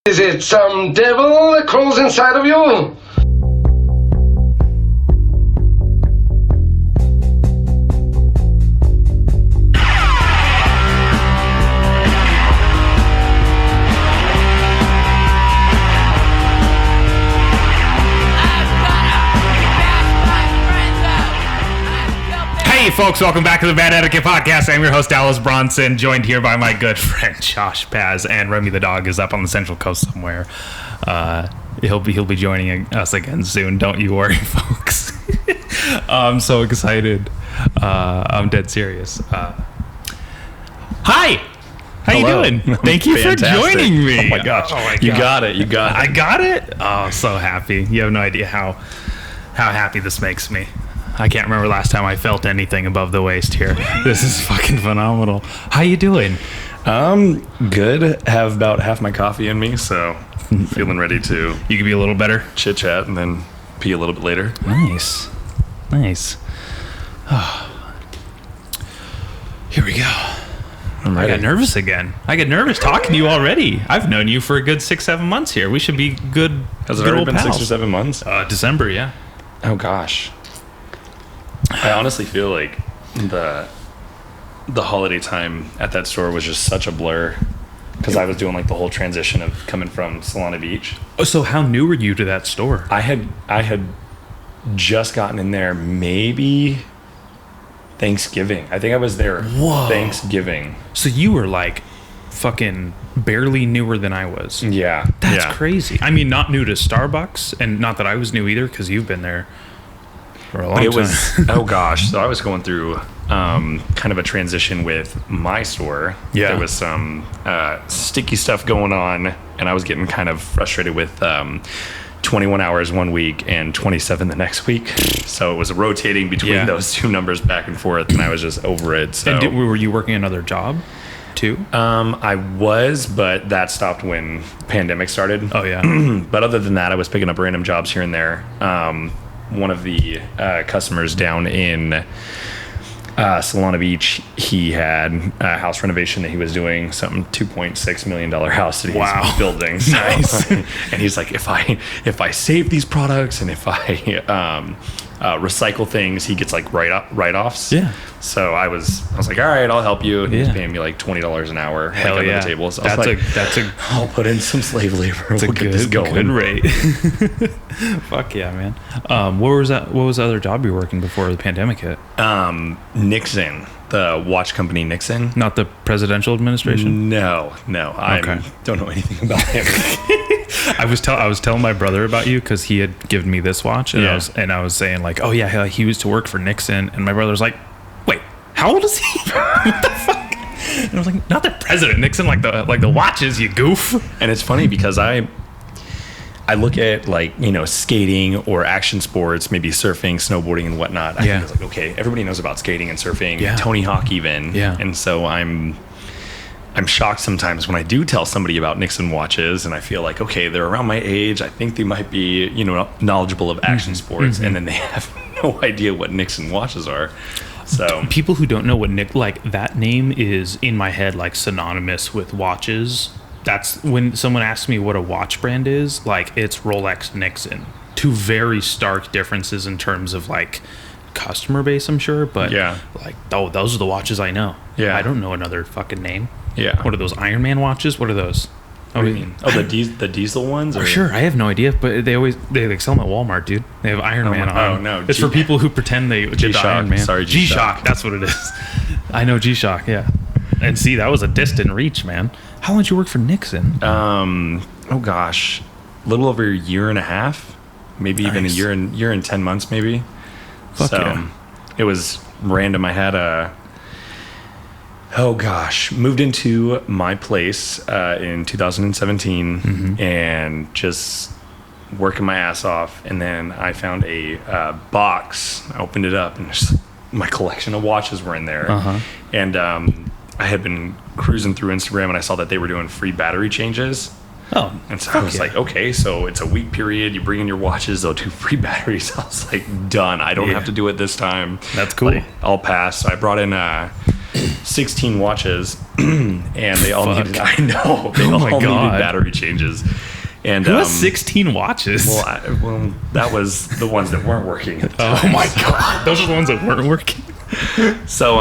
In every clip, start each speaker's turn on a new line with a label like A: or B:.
A: Is it some devil that crawls inside of you?
B: Hey folks, welcome back to the Bad Etiquette Podcast. I'm your host, Dallas Bronson, joined here by my good friend Josh Paz, and Remy the dog is up on the Central Coast somewhere. He'll be joining us again soon. Don't you worry, folks. I'm so excited. I'm dead serious. Hi. How
C: Hello.
B: You doing? Thank you for joining me.
C: Oh my gosh. You got it.
B: I got it? Oh, so happy. You have no idea how happy this makes me. I can't remember last time I felt anything above the waist here. This is fucking phenomenal. How you doing?
C: Good. Have about half my coffee in me, so feeling ready to
B: You could be a little better.
C: chit chat and then pee a little bit later.
B: Nice. Here we go.
C: I'm
B: I
C: ready.
B: got nervous again. I get nervous talking to you already. I've known you for a good 6-7 months here. We should be good.
C: Has it
B: good
C: already
B: old
C: been
B: pals.
C: 6 or 7 months?
B: December, yeah.
C: Oh gosh. I honestly feel like the holiday time at that store was just such a blur because I was doing like the whole transition of coming from Solana Beach.
B: Oh, so how new were you to that store?
C: I had just gotten in there maybe Thanksgiving. I think I was there Thanksgiving.
B: So you were like fucking barely newer than I was.
C: Yeah.
B: That's
C: yeah.
B: crazy. I mean, not new to Starbucks, and not that I was new either, because you've been there for a long time.
C: It was, oh gosh. So I was going through kind of a transition with my store.
B: Yeah.
C: There was some sticky stuff going on, and I was getting kind of frustrated with 21 hours one week and 27 the next week. So it was rotating between those two numbers back and forth, and I was just over it. So.
B: And were you working another job too?
C: I was, but that stopped when pandemic started.
B: Oh, yeah.
C: But other than that, I was picking up random jobs here and there. One of the customers down in Solana Beach, he had a house renovation that he was doing, something $2.6 million house that he was building. So,
B: Nice.
C: And he's like, if I save these products and if I recycle things, he gets like write-offs.
B: Yeah.
C: So I was like, all right, I'll help you. And he was
B: Yeah.
C: paying me like $20 an hour.
B: Hell
C: like,
B: yeah.
C: under the table. So I was like,
B: that's a
C: I'll put in some slave labor.
B: It's
C: We'll
B: a
C: get this going.
B: good rate. Fuck yeah, man. What was the other job you were working before the pandemic hit?
C: Nixon, the watch company Nixon.
B: Not the presidential administration?
C: No, I don't know anything about him.
B: I was telling my brother about you because he had given me this watch, and
C: Yeah.
B: I was saying like, oh yeah, he used to work for Nixon, and my brother was like, wait, how old is he? What the fuck? And I was like, not the president Nixon, like the watches, you goof.
C: And it's funny because I look at like, skating or action sports, maybe surfing, snowboarding and whatnot. I think it's like, okay, everybody knows about skating and surfing, Tony Hawk even.
B: Yeah.
C: And so I'm shocked sometimes when I do tell somebody about Nixon watches and I feel like, okay, they're around my age. I think they might be, knowledgeable of action sports. And then they have no idea what Nixon watches are. So
B: People who don't know what that name is in my head, like synonymous with watches. That's when someone asks me what a watch brand is, like it's Rolex, Nixon. Two very stark differences in terms of like customer base, I'm sure, but those are the watches I know.
C: Yeah.
B: I don't know another fucking name.
C: Yeah.
B: What are those Iron Man watches? What are those?
C: What do you mean? Oh, the diesel ones? Or?
B: Sure, I have no idea, but they sell them at Walmart, dude. They have Iron Man on.
C: Oh no,
B: it's for people who pretend they did the Iron Man.
C: Sorry,
B: G-Shock. That's what it is. I know G-Shock, yeah. And see, that was a distant reach, man. How long did you work for Nixon?
C: Oh gosh, a little over a year and a half, maybe even a year and 10 months, maybe.
B: Fuck
C: so
B: yeah.
C: It was random. I had moved into my place in 2017 and just working my ass off. And then I found a box. I opened it up and just my collection of watches were in there. And I had been cruising through Instagram and I saw that they were doing free battery changes.
B: Oh,
C: and so I was like, okay, so it's a week period. You bring in your watches, they'll do free batteries. I was like, done. I don't have to do it this time.
B: That's cool.
C: Like, I'll pass. So I brought in 16 watches, and they all needed. I know they all needed battery changes. And
B: who has 16 watches?
C: Well, that was the ones that weren't working at the time.
B: Oh my god, those are the ones that weren't working.
C: So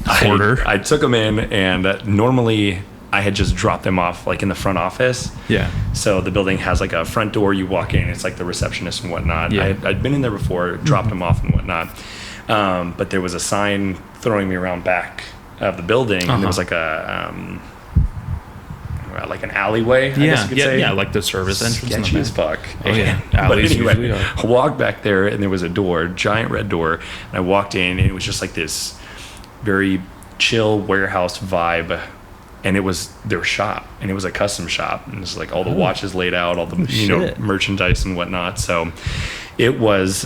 B: Hoarder.
C: I took them in, and normally I had just dropped them off like in the front office.
B: Yeah.
C: So the building has like a front door. You walk in, it's like the receptionist and whatnot.
B: Yeah.
C: I'd been in there before, dropped them off and whatnot. But there was a sign throwing me around back of the building, and there was like like an alleyway, I guess you could say.
B: Yeah, like the service entrance.
C: Sketchy as fuck.
B: Oh, yeah.
C: But
B: Alleys
C: anyway,
B: usually are.
C: I walked back there, and there was a door, giant red door, and I walked in, and it was just like this very chill warehouse vibe, and it was their shop, and it was a custom shop, and it was like all the watches laid out, all the merchandise and whatnot. So it was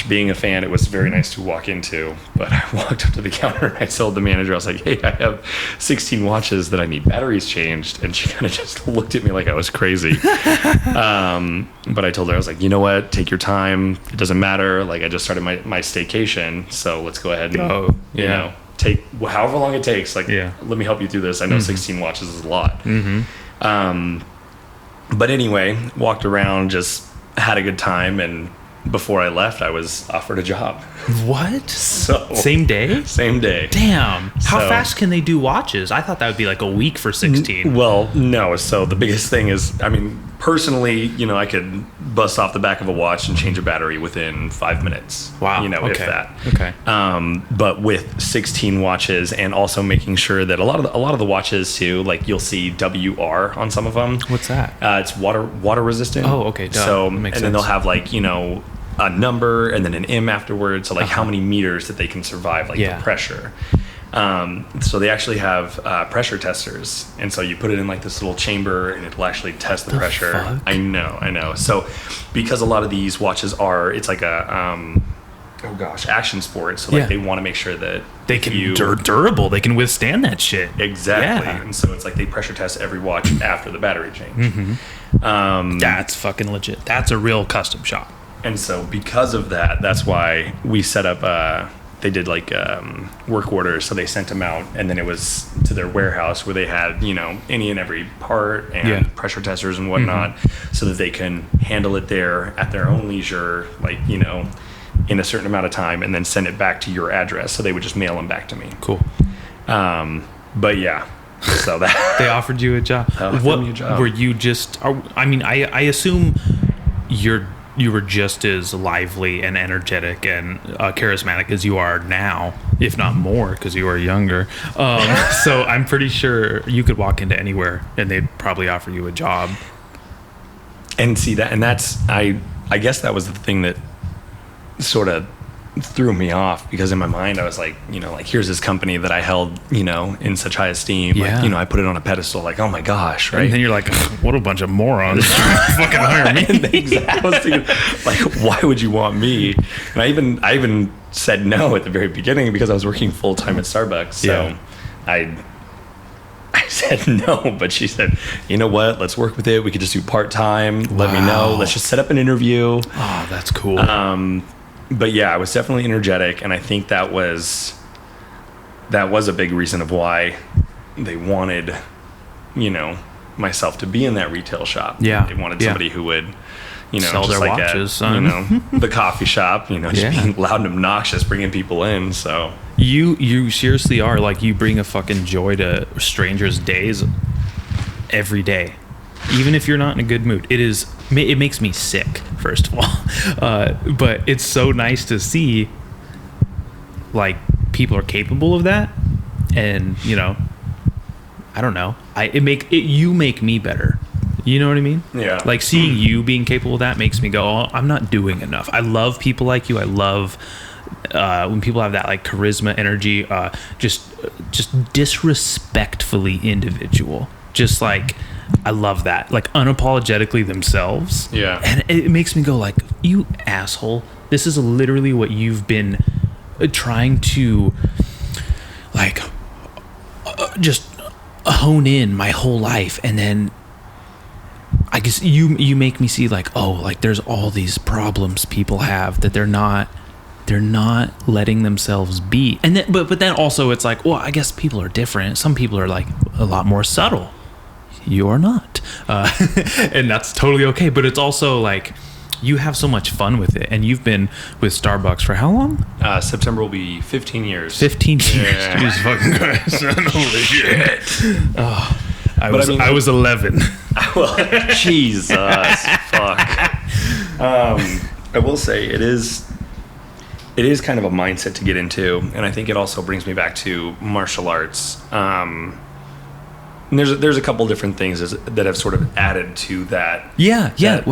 C: being a fan, it was very nice to walk into. But I walked up to the counter and I told the manager, I was like, hey, I have 16 watches that I need batteries changed. And she kind of just looked at me like I was crazy. But I told her, I was like, you know what, take your time, it doesn't matter, like I just started my staycation, so let's go ahead and you know, take however long it takes, like let me help you through this. I know 16 watches is a lot. But anyway, walked around, just had a good time, and before I left, I was offered a job.
B: What?
C: So
B: same day?
C: Same day.
B: Damn. How fast can they do watches? I thought that would be like a week for 16.
C: Well, no. So the biggest thing is, I mean, personally, you know, I could bust off the back of a watch and change a battery within 5 minutes.
B: Wow.
C: You know, if that.
B: Okay.
C: But with 16 watches, and also making sure that a lot of the watches too, like you'll see WR on some of them.
B: What's that?
C: It's water resistant.
B: Oh, okay. Duh.
C: So
B: Makes
C: then
B: sense.
C: they'll have like, you know, a number and then an M afterwards. So like how many meters that they can survive, like the pressure. So they actually have pressure testers, and so you put it in like this little chamber, and it'll actually test the pressure.
B: Fuck?
C: I know. So because a lot of these watches it's like a action sport. So like they want to make sure that
B: they can durable. They can withstand that shit.
C: Exactly.
B: Yeah.
C: And so it's like they pressure test every watch after the battery change.
B: That's fucking legit. That's a real custom shop.
C: And so because of that, that's why we set up, they did like work orders. So they sent them out, and then it was to their warehouse where they had, you know, any and every part and pressure testers and whatnot, so that they can handle it there at their own leisure, like, you know, in a certain amount of time, and then send it back to your address. So they would just mail them back to me.
B: Cool.
C: But yeah, so that
B: they offered you a job.
C: Me a job.
B: Were you just? I mean, I assume you were just as lively and energetic and charismatic as you are now, if not more, because you are younger. So I'm pretty sure you could walk into anywhere and they'd probably offer you a job.
C: And see that, and that's I guess that was the thing that sort of threw me off, because in my mind I was like, you know, like here's this company that I held, you know, in such high esteem.
B: Yeah.
C: Like, you know, I put it on a pedestal, like, oh my gosh, right?
B: And then you're like, what a bunch of morons trying to fucking hire me.
C: And I was thinking, like, why would you want me? And I even said no at the very beginning, because I was working full time at Starbucks. So I said no, but she said, you know what, let's work with it. We could just do part-time. Let me know. Let's just set up an interview.
B: Oh, that's cool.
C: But yeah, I was definitely energetic, and I think that was a big reason of why they wanted, you know, myself to be in that retail shop.
B: Yeah.
C: They wanted somebody who would, you know,
B: sell
C: just
B: their
C: like
B: watches, son.
C: you know, the coffee shop, you know, just being loud and obnoxious, bringing people in. So
B: you seriously are, like, you bring a fucking joy to strangers' days every day. Even if you're not in a good mood, it makes me sick, first of all. But it's so nice to see, like, people are capable of that. And, you know, I don't know. You make me better. You know what I mean? Yeah. Like, seeing you being capable of that makes me go, oh, I'm not doing enough. I love people like you. I love when people have that, like, charisma, energy, just disrespectfully individual. Just like, I love that. Like, unapologetically themselves. Yeah. And it makes me go, like, you asshole. This is literally what you've been trying to, like, just hone in my whole life. And then I guess you make me see, like, oh, like, there's all these problems people have that they're not they're not letting themselves be. And then, but then also it's like, well, I guess people are different. Some people are like a lot more subtle. You're not. And that's totally okay. But it's also like, you have so much fun with it. And you've been with Starbucks for how long?
C: September will be 15 years.
B: 15 years.
C: Yeah.
B: Jesus fucking Christ. Holy shit. Oh, I was 11.
C: Well, Jesus. Fuck. I will say it is kind of a mindset to get into, and I think it also brings me back to martial arts. And there's a couple different things that have sort of added to that.
B: Yeah.
C: That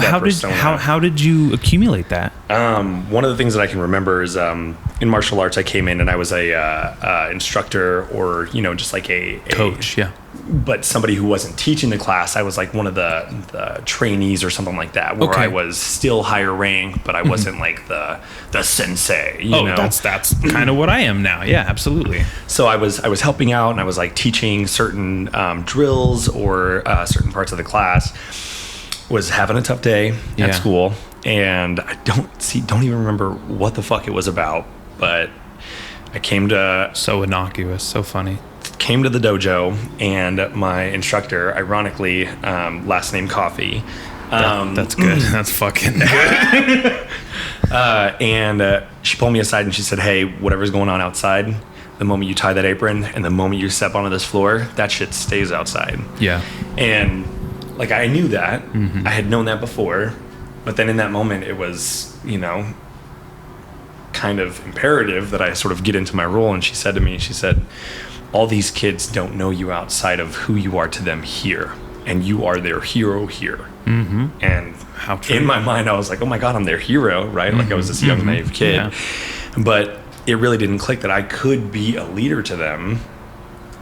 B: How did you accumulate that?
C: One of the things that I can remember is in martial arts, I came in and I was a instructor, or just like a
B: coach. Yeah.
C: But somebody who wasn't teaching the class. I was like one of the trainees or something like that, where I was still higher rank, but I wasn't like the sensei. You know?
B: That's kind of what I am now. Yeah, absolutely.
C: So I was helping out, and I was like teaching certain drills or certain parts of the class. Was having a tough day at school, and I don't even remember what the fuck it was about, but I came to
B: so innocuous, so funny.
C: Came to the dojo, and my instructor, ironically, last name Coffee.
B: That's good. That's fucking good.
C: And she pulled me aside and she said, "Hey, whatever's going on outside, the moment you tie that apron and the moment you step onto this floor, that shit stays outside."
B: Yeah.
C: And like, I knew that. I had known that before, but then in that moment, it was, kind of imperative that I sort of get into my role. And she said to me, all these kids don't know you outside of who you are to them here, and you are their hero here. Mm-hmm. And
B: how true.
C: In my mind, I was like, oh my God, I'm their hero, right? Like I was this young, naive kid. Yeah. But it really didn't click that I could be a leader to them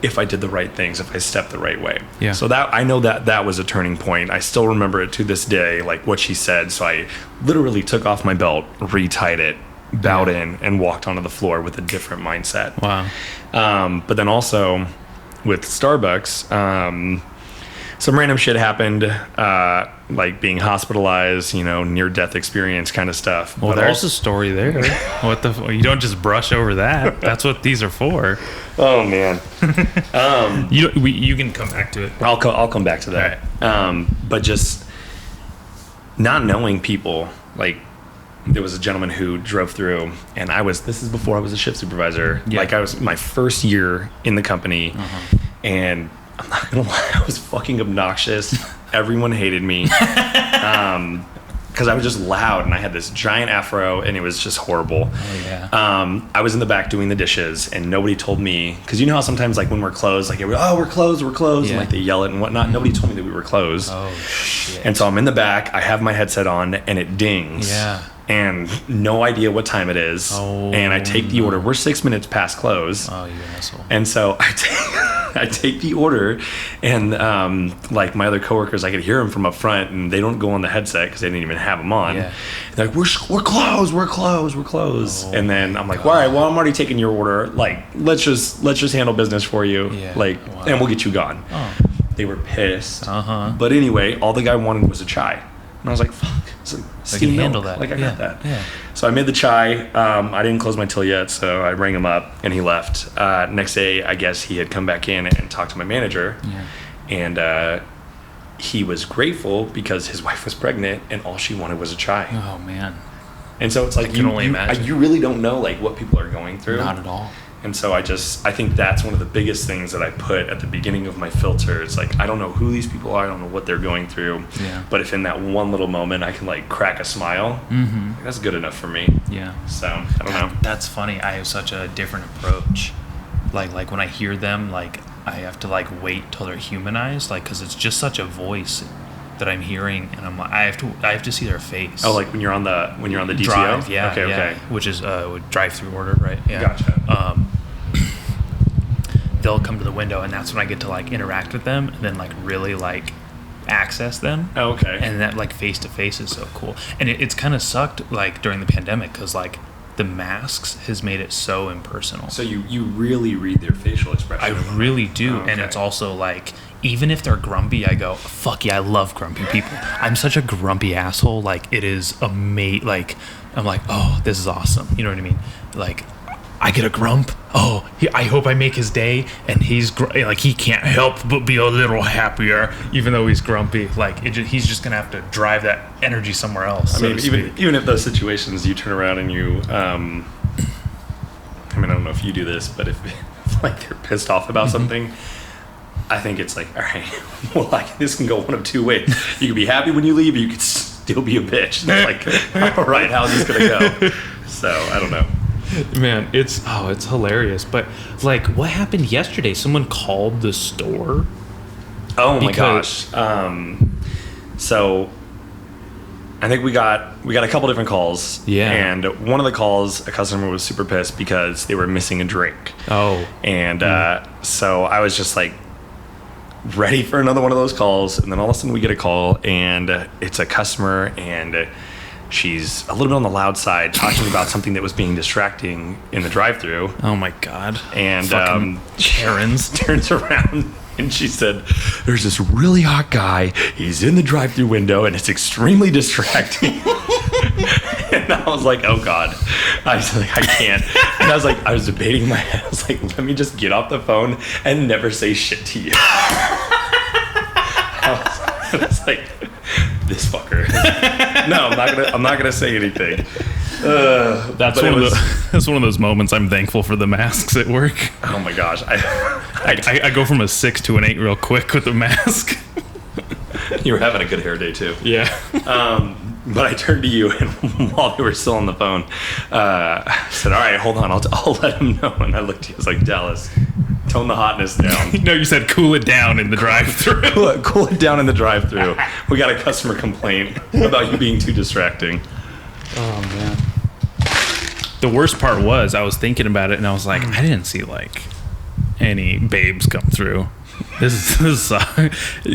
C: if I did the right things, if I stepped the right way.
B: Yeah.
C: So I know that was a turning point. I still remember it to this day, like what she said. So I literally took off my belt, retied it, bowed in, and walked onto the floor with a different mindset.
B: Wow.
C: But then also with Starbucks, some random shit happened, like being hospitalized, near-death experience kind of stuff.
B: Well,
C: but
B: there's a story there. What the? You don't just brush over that. That's what these are for.
C: Oh man.
B: You can come back to it.
C: I'll come back to that. Right. But just not knowing people, like. There was a gentleman who drove through, and this is before I was a shift supervisor. Yeah. Like I was my first year in the company, and I'm not gonna lie, I was fucking obnoxious. Everyone hated me. Because I was just loud, and I had this giant afro, and it was just horrible.
B: Oh, yeah.
C: I was in the back doing the dishes, and nobody told me, because you know how sometimes like when we're closed, like we're closed, yeah. And like they yell it and whatnot. Nobody told me that we were closed.
B: Oh shit.
C: And so I'm in the back, I have my headset on, and it dings.
B: Yeah.
C: And no idea what time it is.
B: Oh,
C: and I take the order. We're 6 minutes past close.
B: Oh, you asshole.
C: And so I take the order, and like my other coworkers, I could hear them from up front, and they don't go on the headset because they didn't even have them on. Yeah. They're like, we're closed. Oh, and then I'm like, all right, well, I'm already taking your order. Like, let's just handle business for you. Yeah. Like, and we'll get you gone. Oh. They were pissed. But anyway, all the guy wanted was a chai. And I was like, fuck.
B: I can handle that.
C: Like, I got that. Yeah. So I made the chai. I didn't close my till yet, so I rang him up, and he left. Next day, I guess he had come back in and talked to my manager. Yeah. And he was grateful because his wife was pregnant, and all she wanted was a chai.
B: Oh, man.
C: And so it's like, you really don't know, like, what people are going through.
B: Not at all.
C: And so I think that's one of the biggest things that I put at the beginning of my filter. It's like, I don't know who these people are. I don't know what they're going through. Yeah. But if in that one little moment I can like crack a smile, that's good enough for me.
B: Yeah.
C: So I don't know.
B: That's funny. I have such a different approach. Like when I hear them, like I have to like wait till they're humanized, like because it's just such a voice that I'm hearing, and I have to see their face.
C: Oh, like when you're on the DTO?
B: Drive, yeah.
C: Okay.
B: Which is drive-through order, right? Yeah.
C: Gotcha.
B: They'll come to the window, and that's when I get to like interact with them, and then like really like access them.
C: Oh, okay.
B: And that like face to face is so cool. And it's kind of sucked like during the pandemic because like the masks has made it so impersonal.
C: So you really read their facial expression.
B: I really do. Oh, okay. And it's also like, even if they're grumpy, I go, fuck yeah, I love grumpy people. I'm such a grumpy asshole. Like, it is like I'm like, oh, this is awesome. You know what I mean? Like, I get a grump. Oh, I hope I make his day, and he's like, he can't help but be a little happier, even though he's grumpy. Like, he's just gonna have to drive that energy somewhere else.
C: I mean, even if those situations, you turn around and you, I mean, I don't know if you do this, but if like they're pissed off about something, I think it's like, all right, well, like this can go one of two ways. You can be happy when you leave, or you could still be a bitch. And it's like, all right, how's this gonna go? So I don't know.
B: Man, it's hilarious. But like, what happened yesterday? Someone called the store.
C: Oh my gosh. So I think we got a couple different calls.
B: Yeah.
C: And one of the calls, a customer was super pissed because they were missing a drink.
B: Oh.
C: And so I was just like ready for another one of those calls, and then all of a sudden we get a call, and it's a customer, and she's a little bit on the loud side talking about something that was being distracting in the drive-thru.
B: Oh my God.
C: And
B: Karens
C: turns around and she said, there's this really hot guy. He's in the drive-thru window and it's extremely distracting. And I was like, oh God. I was like, I can't. And I was debating in my head. I was like, let me just get off the phone and never say shit to you. I was like, this fucker. No, I'm not gonna say anything.
B: That's one of those moments I'm thankful for the masks at work.
C: Oh my gosh,
B: I go from a 6 to an 8 real quick with the mask.
C: You were having a good hair day too.
B: Yeah.
C: But I turned to you, and while we were still on the phone, I said, all right, hold on, I'll let him know. And I looked at you, I was like, Dallas, tone the hotness down.
B: No, you said cool it down in the drive-thru.
C: Cool it down in the drive-thru. We got a customer complaint about you being too distracting.
B: Oh man. The worst part was I was thinking about it, and I was like, I didn't see like any babes come through. This is so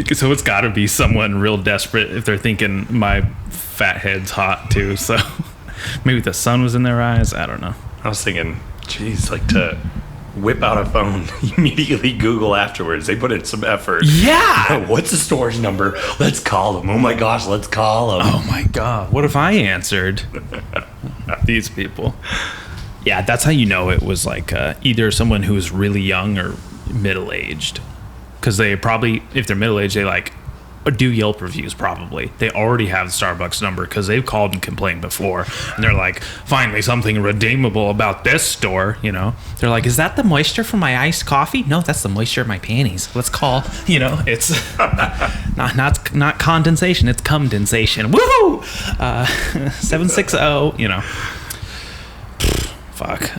B: it's got to be someone real desperate if they're thinking my fat head's hot too. So maybe the sun was in their eyes. I don't know.
C: I was thinking, geez, like to whip out a phone, immediately Google afterwards. They put in some effort.
B: Yeah.
C: What's the store's number? Let's call them. Oh my gosh, let's call them.
B: Oh my God. What if I answered? These people. Yeah, that's how you know it was like either someone who was really young or middle-aged. Because they probably, if they're middle-aged, they like do Yelp reviews probably. They already have the Starbucks number because they've called and complained before. And they're like, finally something redeemable about this store, you know. They're like, is that the moisture from my iced coffee? No, that's the moisture of my panties. Let's call, you know, it's not condensation, it's condensation. Woohoo! 760, you know. Fuck.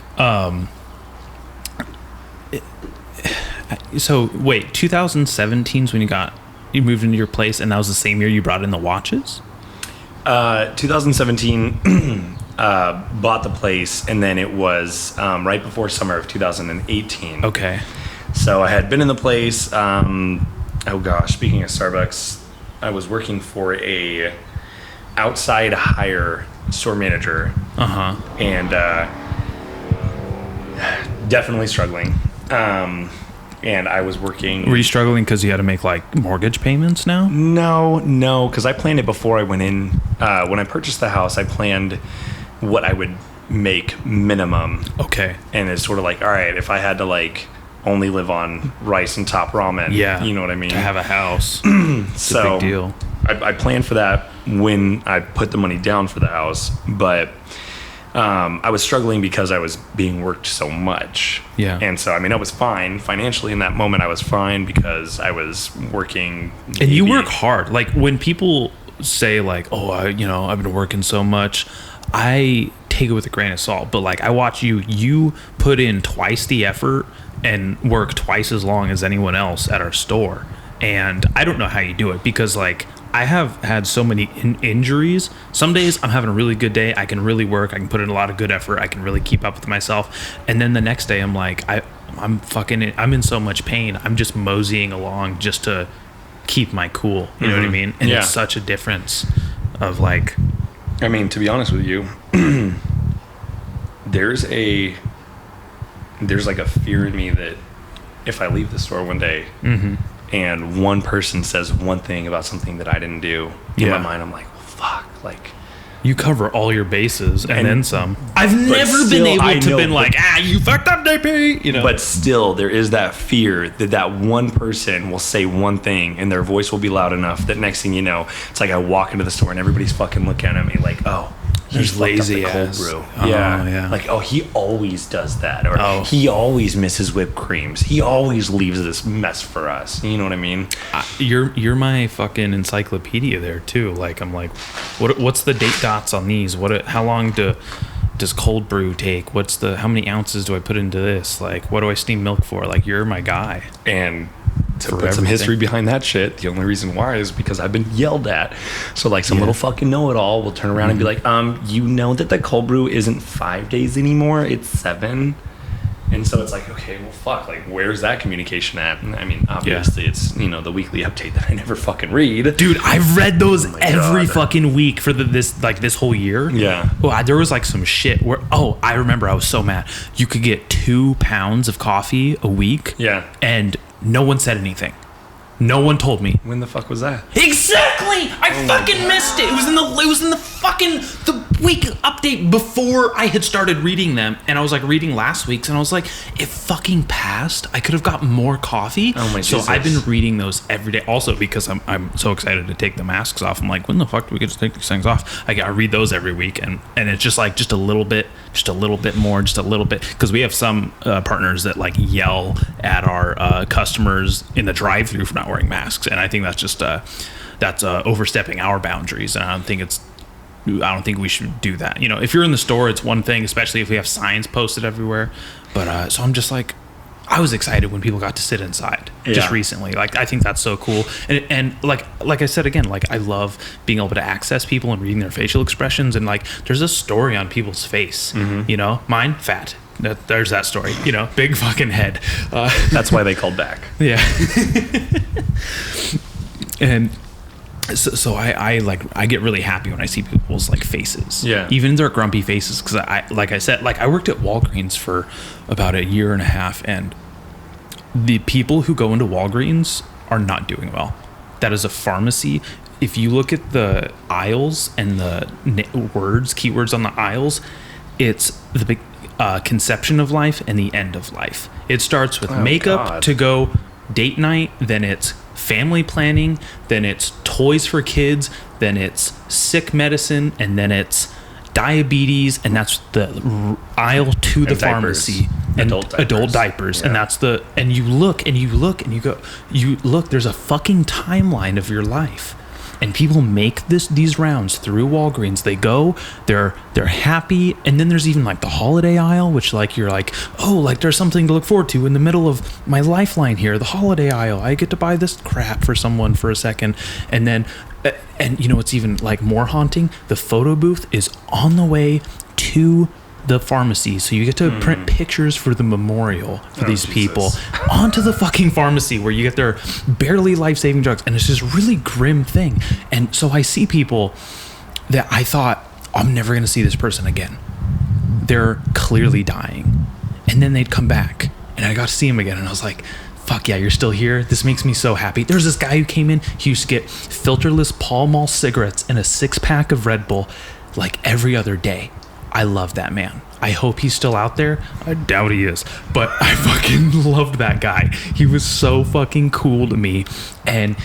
B: So wait, 2017 is when you moved into your place, and that was the same year you brought in the watches?
C: 2017 bought the place, and then it was right before summer of 2018.
B: Okay.
C: So I had been in the place. Oh gosh, speaking of Starbucks, I was working for a outside hire store manager. And definitely struggling. And I was working.
B: Were you struggling because you had to make like mortgage payments now?
C: No, because I planned it before I went in. When I purchased the house, I planned what I would make minimum.
B: Okay.
C: And it's sort of like, all right, if I had to like only live on rice and top ramen,
B: yeah,
C: you know what I mean?
B: To have a house. It's
C: So
B: a big deal.
C: I planned for that when I put the money down for the house, but I was struggling because I was being worked so much.
B: Yeah.
C: And so, I mean, I was fine. Financially in that moment, I was fine because I was working.
B: And you work hard. Like, when people say, like, oh, I've been working so much, I take it with a grain of salt. But, like, I watch you put in twice the effort and work twice as long as anyone else at our store. And I don't know how you do it because, like, I have had so many injuries. Some days I'm having a really good day. I can really work. I can put in a lot of good effort. I can really keep up with myself. And then the next day I'm like, I'm in so much pain. I'm just moseying along just to keep my cool. You know what I mean? And it's such a difference of like.
C: I mean, to be honest with you, there's like a fear in me that if I leave the store one day, and one person says one thing about something that I didn't do, in my mind I'm like, well, fuck, like
B: You cover all your bases and then some. I've never
C: still,
B: been able
C: I
B: to
C: know,
B: been like, you fucked up, DP. You know.
C: But still, there is that fear that one person will say one thing and their voice will be loud enough that next thing you know, it's like I walk into the store and everybody's fucking looking at me like, oh, he's
B: lazy
C: cold
B: ass.
C: brew.
B: Oh, yeah.
C: Like, oh, he always does that. Or he always misses whipped creams. He always leaves this mess for us. You know what I mean?
B: You're my fucking encyclopedia there too. Like, I'm like, what's the date dots on these? How long does cold brew take? How many ounces do I put into this? Like, what do I steam milk for? Like, you're my guy.
C: And to put some history behind that shit, the only reason why is because I've been yelled at. So like some little fucking know-it-all will turn around and be like, you know that the cold brew isn't 5 days anymore, it's 7. And so it's like, okay, well, fuck, like, where's that communication at? And I mean, obviously it's, the weekly update that I never fucking read.
B: Dude, I've read those every
C: God.
B: fucking week for this whole year.
C: Yeah.
B: Well, there was like some shit where, I remember I was so mad. You could get 2 pounds of coffee a week.
C: Yeah.
B: And no one said anything. No one told me.
C: When the fuck was that?
B: Exactly! I fucking missed it. It was in the week update before I had started reading them, and I was like reading last week's, and I was like, it fucking passed. I could have got more coffee.
C: Oh my Jesus.
B: So I've been reading those every day. Also because I'm so excited to take the masks off. I'm like, when the fuck do we get to take these things off? I read those every week, and it's just like just a little bit more, because we have some partners that like yell at our customers in the drive-thru for not wearing masks, and I think that's just that's overstepping our boundaries, and I don't think we should do that. If you're in the store, it's one thing, especially if we have signs posted everywhere. But so I'm just like, I was excited when people got to sit inside just recently. Like, I think that's so cool. And like I said again, like, I love being able to access people and reading their facial expressions. And like, there's a story on people's face. Mine, fat. There's that story. Big fucking head.
C: That's why they called back.
B: Yeah. And so I get really happy when I see people's like faces.
C: Yeah.
B: Even their grumpy faces, because I worked at Walgreens for about a year and a half, and the people who go into Walgreens are not doing well. That is a pharmacy. If you look at the aisles and the keywords on the aisles, it's the big conception of life and the end of life. It starts with makeup to go date night, then it's family planning, then it's toys for kids, then it's sick medicine, and then it's diabetes, and that's the aisle to the pharmacy. And adult diapers.
C: Yeah.
B: And that's and you look and you go, there's a fucking timeline of your life. And people make these rounds through Walgreens. They go, they're happy, and then there's even like the holiday aisle, which like you're like, oh, like there's something to look forward to in the middle of my lifeline here, the holiday aisle. I get to buy this crap for someone for a second, and then, and it's even like more haunting. The photo booth is on the way to the pharmacy, so you get to print pictures for the memorial for these people onto the fucking pharmacy where you get their barely life-saving drugs, and it's this really grim thing. And so I see people that I thought, I'm never going to see this person again. They're clearly dying, and then they'd come back, and I got to see him again, and I was like, fuck yeah, you're still here. This makes me so happy. There's this guy who came in. He used to get filterless Pall Mall cigarettes and a 6-pack of Red Bull like every other day. I love that man. I hope he's still out there. I doubt he is, but I fucking loved that guy. He was so fucking cool to me. And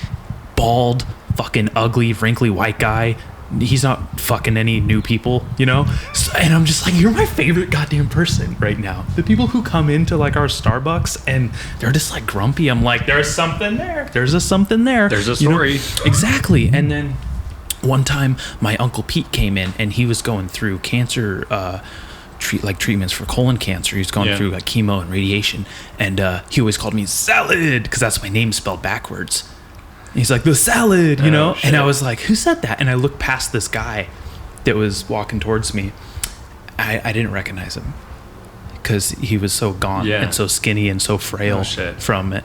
B: bald, fucking ugly, wrinkly white guy. He's not fucking any new people, So, and I'm just like, you're my favorite goddamn person right now. The people who come into like our Starbucks and they're just like grumpy. I'm like, there's something there. There's a something there.
C: There's a story.
B: Exactly. And then one time my Uncle Pete came in and he was going through cancer treatments for colon cancer. He was going through like chemo and radiation, and he always called me Salad because that's my name spelled backwards. And he's like, the salad,
C: Shit.
B: And I was like, who said that? And I looked past this guy that was walking towards me. I didn't recognize him because he was so gaunt and so skinny and so frail from it.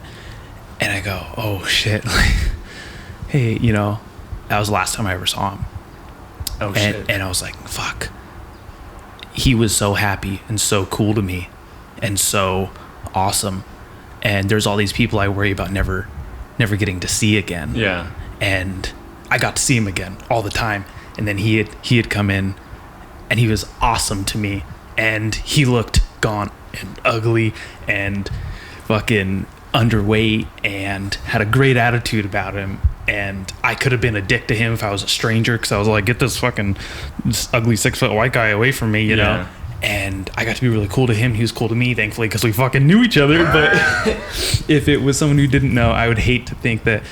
B: And I go, oh shit, hey, that was the last time I ever saw him.
C: Oh shit.
B: And I was like, fuck. He was so happy and so cool to me and so awesome. And there's all these people I worry about never getting to see again.
C: Yeah.
B: And I got to see him again all the time. and then he had come in, and he was awesome to me, and he looked gaunt and ugly and fucking underweight and had a great attitude about him. And I could have been a dick to him if I was a stranger, because I was like, get this ugly 6-foot white guy away from me, you know? And I got to be really cool to him. He was cool to me, thankfully, because we fucking knew each other. But if it was someone who didn't know, I would hate to think that,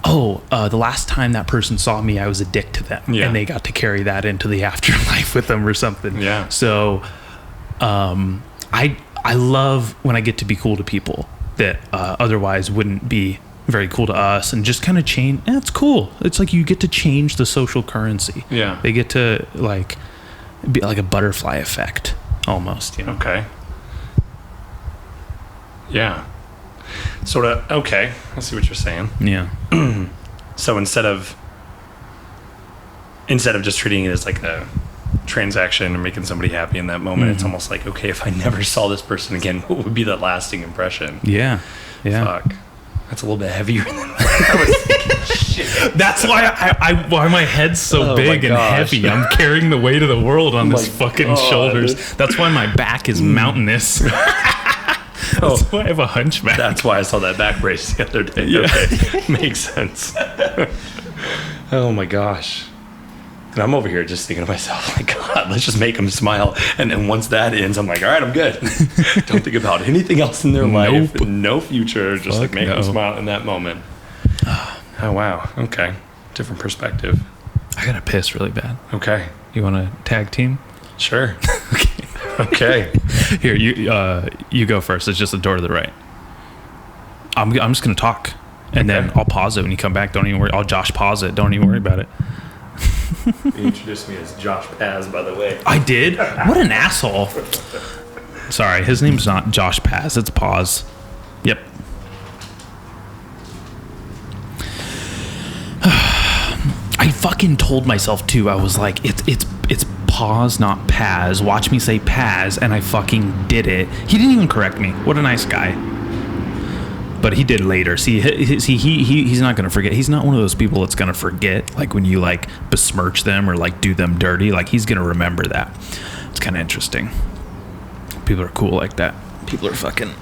B: the last time that person saw me, I was a dick to them. Yeah. And they got to carry that into the afterlife with them or something. Yeah. So I love when I get to be cool to people that otherwise wouldn't be very cool to us, and just kind of change. It's cool. It's like you get to change the social currency. Yeah. They get to like be like a butterfly effect almost, you know?
C: Okay. Yeah. Sort of. Okay. I see what you're saying.
B: Yeah.
C: So instead of just treating it as like a transaction and making somebody happy in that moment, it's almost like, okay, if I never saw this person again, what would be that lasting impression?
B: Yeah.
C: Fuck. That's a little bit heavier than I was thinking. Shit.
B: That's why my head's so big and heavy. I'm carrying the weight of the world on this fucking shoulders. That's why my back is mountainous. That's why I have a hunchback.
C: That's why I saw that back brace the other day. Yeah. Okay. Makes sense. Oh my gosh. And I'm over here just thinking to myself, like, God, let's just make them smile. And then once that ends, I'm like, all right, I'm good. Don't think about anything else in their life. No future. Just like make them smile in that moment. Oh, wow. Okay. Different perspective.
B: I gotta piss really bad.
C: Okay.
B: You want to tag team?
C: Sure. Okay.
B: Here, you go first. It's just the door to the right. I'm just gonna talk, and then I'll pause it when you come back. Don't even worry. I'll Josh pause it. Don't even worry about it.
C: You introduced me as Josh Paz, by the way.
B: I did? What an asshole. Sorry, his name's not Josh Paz. It's Pause. Yep. I fucking told myself too. I was like, it's Pause, not Paz. Watch me say Paz, and I fucking did it. He didn't even correct me. What a nice guy. But he did later. See, he's not gonna forget. He's not one of those people that's gonna forget. Like when you like besmirch them or like do them dirty. Like he's gonna remember that. It's kind of interesting. People are cool like that. People are fucking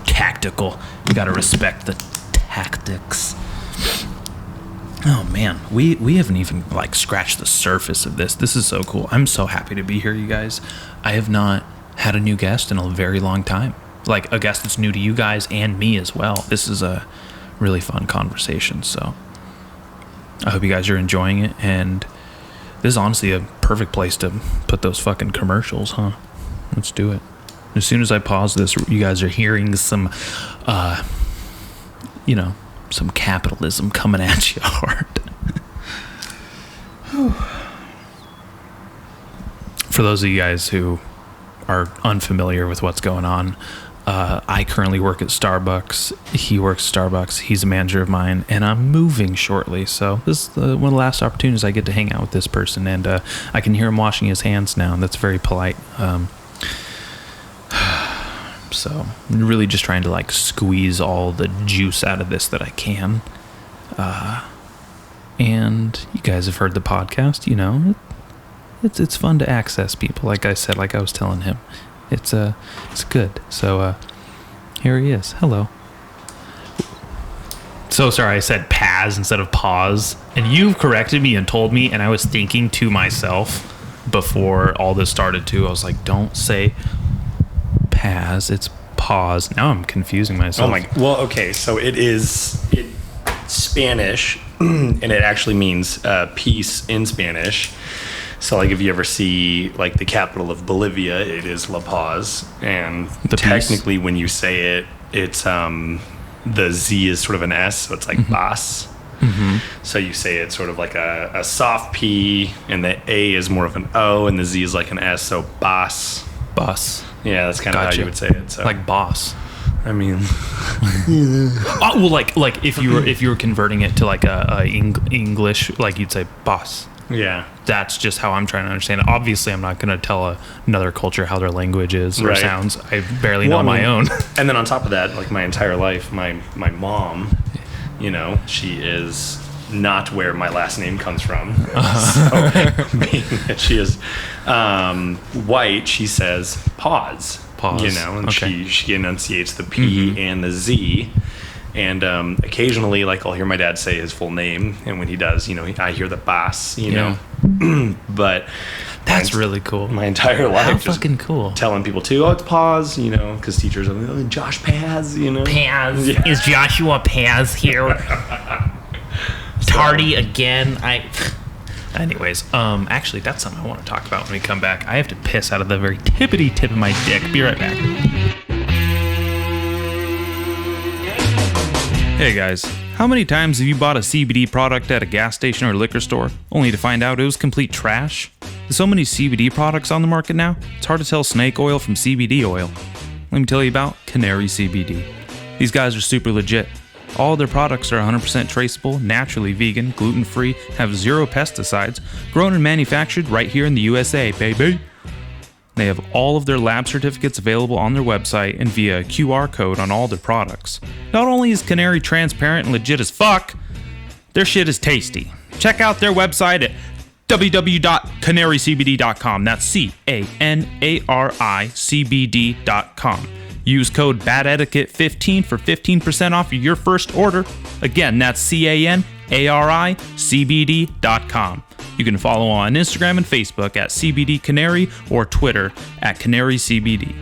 B: tactical. You gotta respect the tactics. Oh man, we haven't even like scratched the surface of this. This is so cool. I'm so happy to be here, you guys. I have not had a new guest in a very long time. Like a guest that's new to you guys and me as well. This is a really fun conversation, so I hope you guys are enjoying it. And this is honestly a perfect place to put those fucking commercials, huh? Let's do it. As soon as I pause this, you guys are hearing some some capitalism coming at you hard. For those of you guys who are unfamiliar with what's going on, I currently work at Starbucks. He works at Starbucks. He's a manager of mine, and I'm moving shortly. So this is one of the last opportunities I get to hang out with this person, and I can hear him washing his hands now, and that's very polite. So I'm really just trying to like squeeze all the juice out of this that I can. And you guys have heard the podcast, you know. It's fun to access people, like I said, like I was telling him. It's good. So here he is. Hello. So sorry, I said Paz instead of pause, and you corrected me and told me, and I was thinking to myself before all this started too. I was like, don't say Paz, it's pause. Now I'm confusing myself.
C: Oh my. Well, okay, so it's Spanish, and it actually means peace in Spanish. So, like, if you ever see, like, the capital of Bolivia, it is La Paz. And technically, when you say it, it's, the Z is sort of an S, so it's like Bas. Mm-hmm. So you say it sort of like a soft P, and the A is more of an O, and the Z is like an S, so Bas.
B: Bus.
C: Yeah, that's kind of how you would say it. So.
B: Like boss.
C: I mean,
B: oh, well, like if you were converting it to like a English, like you'd say boss.
C: Yeah,
B: that's just how I'm trying to understand it. Obviously, I'm not going to tell another culture how their language is or sounds. I barely know my own.
C: And then on top of that, like my entire life, my mom, you know, she is not where my last name comes from. So, being that she is white, she says pause.
B: Pause.
C: You know, and
B: Okay.
C: she enunciates the P and the Z. And occasionally, like, I'll hear my dad say his full name, and when he does, you know, I hear the boss, you know. But
B: That's really cool.
C: my entire life
B: How
C: just
B: fucking cool.
C: telling people too, it's pause, you know, because teachers are like, oh, Josh Paz, you know.
D: Paz. Is Joshua Paz here? Tardy again?
B: Anyways, actually, that's something I want to talk about when we come back. I have to piss out of the very tippity tip of my dick. Be right back. Hey guys, how many times have you bought a CBD product at a gas station or liquor store, only to find out it was complete trash? There's so many CBD products on the market now, it's hard to tell snake oil from CBD oil. Let me tell you about Canary CBD. These guys are super legit. All their products are 100% traceable, naturally vegan, gluten-free, have 0 pesticides, grown and manufactured right here in the USA, baby. They have all of their lab certificates available on their website and via a QR code on all their products. Not only is Canary transparent and legit as fuck, their shit is tasty. Check out their website at www.canarycbd.com. That's CANARICBD.com. Use code BADETIQUETTE15 for 15% off your first order. Again, that's CANARICBD.com. You can follow on Instagram and Facebook at CBD Canary or Twitter at Canary CBD.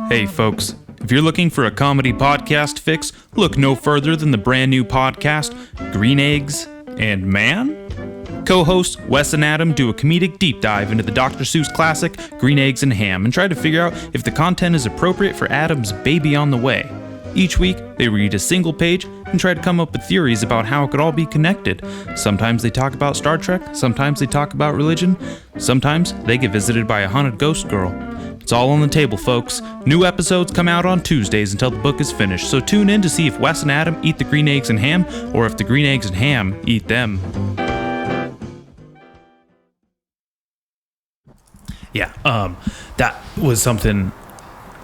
B: Hey folks, if you're looking for a comedy podcast fix, look no further than the brand new podcast, Green Eggs and Man? Co-hosts Wes and Adam do a comedic deep dive into the Dr. Seuss classic, Green Eggs and Ham, and try to figure out if the content is appropriate for Adam's baby on the way. Each week, they read a single page and try to come up with theories about how it could all be connected. Sometimes they talk about Star Trek, sometimes they talk about religion, sometimes they get visited by a haunted ghost girl. It's all on the table, folks. New episodes come out on Tuesdays until the book is finished, so tune in to see if Wes and Adam eat the green eggs and ham, or if the green eggs and ham eat them. Yeah, that was something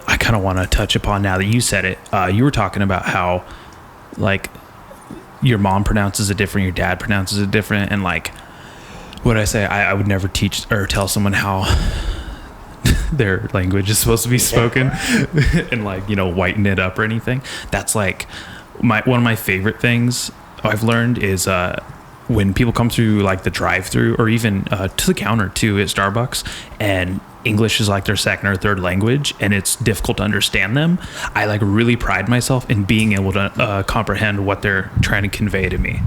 B: I kind of want to touch upon now that you said it. You were talking about how, like, your mom pronounces it different, your dad pronounces it different, and, like, what I say, I would never teach or tell someone how their language is supposed to be spoken and, like, you know, whiten it up or anything. That's, like, one of my favorite things I've learned is when people come through, like, the drive-through or even to the counter too at Starbucks, and English is like their second or third language and it's difficult to understand them, I, like, really pride myself in being able to comprehend what they're trying to convey to me.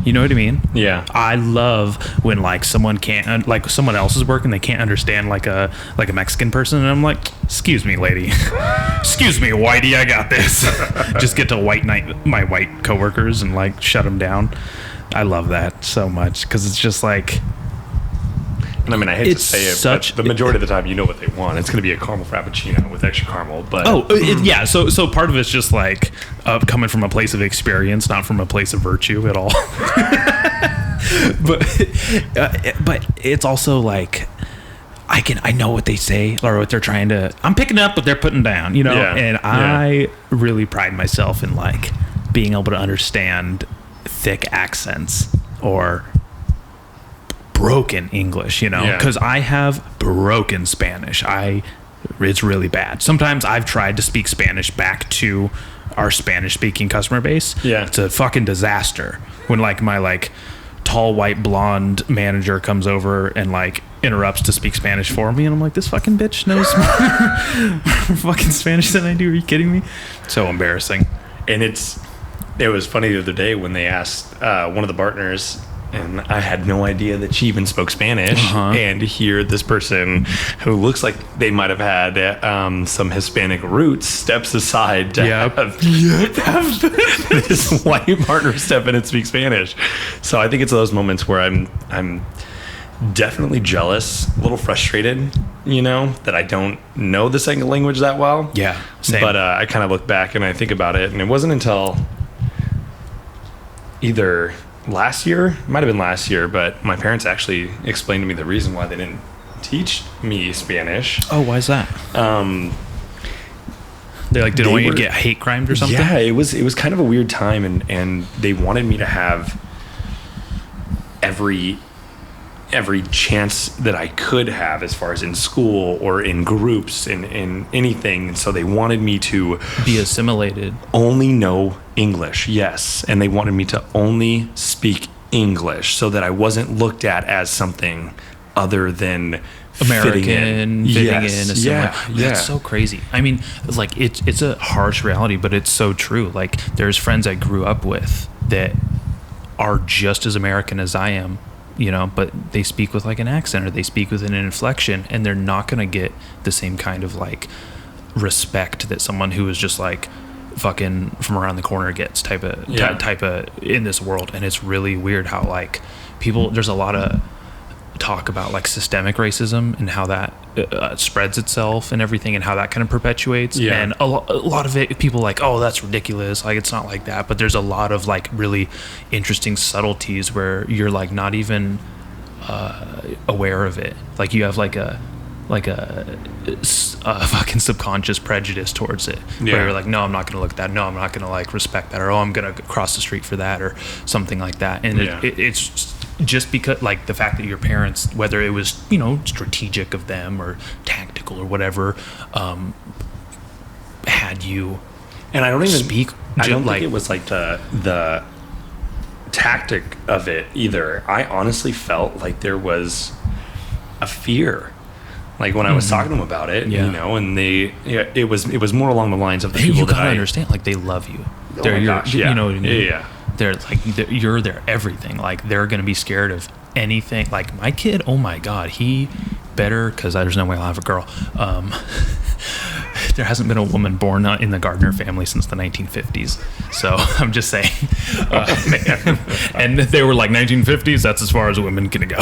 B: You know what I mean?
C: Yeah.
B: I love when, like, someone can't, like, someone else is working, they can't understand, like a Mexican person, and I'm like, excuse me, lady. Excuse me, whitey, I got this. Just get to white knight my white coworkers and, like, shut them down. I love that so much because it's just like,
C: And I mean, I hate to
B: It's
C: say it,
B: such-
C: but the majority of the time, you know what they want. It's going to be a caramel frappuccino with extra caramel. But
B: yeah. So part of it's just like coming from a place of experience, not from a place of virtue at all. but it's also like I know what they say or what they're trying to. I'm picking up what they're putting down, you know.
C: Yeah.
B: And I really pride myself in, like, being able to understand thick accents or broken English, you know,
C: Yeah.
B: because I have broken Spanish. It's really bad. Sometimes I've tried to speak Spanish back to our Spanish speaking customer base.
C: Yeah.
B: It's a fucking disaster when, like, my, like, tall white blonde manager comes over and, like, interrupts to speak Spanish for me, and I'm like, this fucking bitch knows more fucking Spanish than I do. Are you kidding me? So embarrassing.
C: And it was funny the other day when they asked one of the partners, and I had no idea that she even spoke Spanish. And here, this person who looks like they might have had some Hispanic roots steps aside to have this white partner step in and speak Spanish. So I think it's those moments where I'm definitely jealous, a little frustrated, you know, that I don't know the second language that well.
B: Yeah, same.
C: But I kind of look back and I think about it, and it wasn't until either last year, might have been last year, but my parents actually explained to me the reason why they didn't teach me Spanish.
B: Oh, why is that? They like didn't want you to get hate crimed or something?
C: Yeah, it was kind of a weird time, and they wanted me to have every chance that I could have as far as in school or in groups in anything. And so they wanted me to
B: Be assimilated.
C: only know English. Yes. And they wanted me to only speak English so that I wasn't looked at as something other than
B: American,
C: fitting in.
B: assimilated.
C: Yeah.
B: That's so crazy. I mean, like it's a harsh reality, but it's so true. Like there's friends I grew up with that are just as American as I am, you know, but they speak with like an accent or they speak with an inflection, and they're not going to get the same kind of like respect that someone who is just like fucking from around the corner gets type of in this world. And it's really weird how like people, there's a lot of talk about like systemic racism and how that spreads itself and everything, and how that kind of perpetuates. And a lot of it, people like, oh, that's ridiculous, like it's not like that. But there's a lot of like really interesting subtleties where you're like not even aware of it. Like you have like a fucking subconscious prejudice towards it, where you're like, no, I'm not going to look at that, no, I'm not going to like respect that, or oh, I'm going to cross the street for that, or something like that. And it's just because like the fact that your parents, whether it was, you know, strategic of them or tactical or whatever, had you
C: And I don't even
B: speak.
C: I don't
B: like,
C: think it was like the tactic of it either. I honestly felt like there was a fear. Like when I was talking to them about it, you know, and it was more along the lines of the people
B: you
C: that
B: gotta understand, like they love you.
C: Oh my gosh, yeah.
B: You know what I mean?
C: Yeah.
B: They're like, you're their everything. Like they're gonna be scared of anything. Like my kid, oh my god, he better, because there's no way I'll have a girl. There hasn't been a woman born in the Gardner family since the 1950s. So I'm just saying. And they were like 1950s. That's as far as women can go.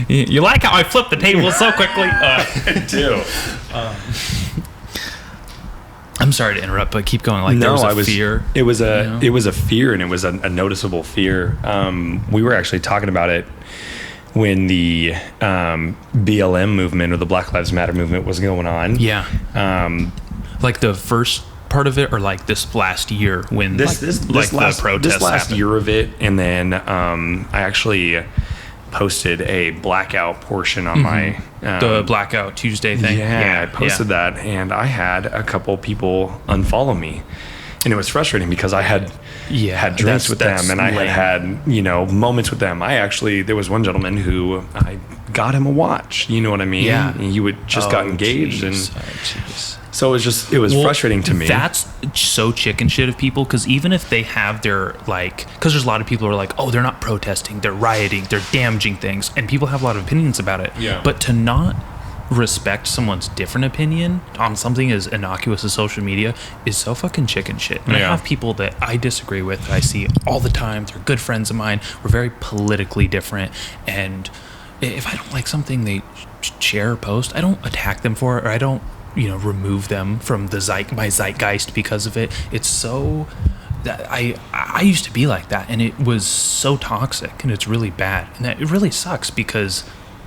B: You like how I flipped the table so quickly?
C: I do.
B: I'm sorry to interrupt, but keep going. Like there was a fear.
C: It was a fear, and it was a noticeable fear. We were actually talking about it when the BLM movement, or the Black Lives Matter movement, was going on.
B: Yeah. Like the first part of it, or like this last year when the protests
C: last
B: happened?
C: year of it, and then I actually posted a blackout portion on my
B: the Blackout Tuesday thing.
C: I posted that, and I had a couple people unfollow me, and it was frustrating because I had drinks with them, and I had you know, moments with them. There was one gentleman who I got him a watch, you know what I mean?
B: Yeah.
C: And he would just got engaged, and so it was frustrating to me.
B: That's so chicken shit of people, because even if they have their like, because there's a lot of people who are like, oh, they're not protesting, they're rioting, they're damaging things, and people have a lot of opinions about it.
C: Yeah.
B: But to not respect someone's different opinion on something as innocuous as social media is so fucking chicken shit. And I have people that I disagree with that I see all the time. They're good friends of mine. We're very politically different, and if I don't like something they share or post, I don't attack them for it, or I don't, you know, remove them from my zeitgeist because of it. It's so that I used to be like that, and it was so toxic, and it's really bad, and that it really sucks, because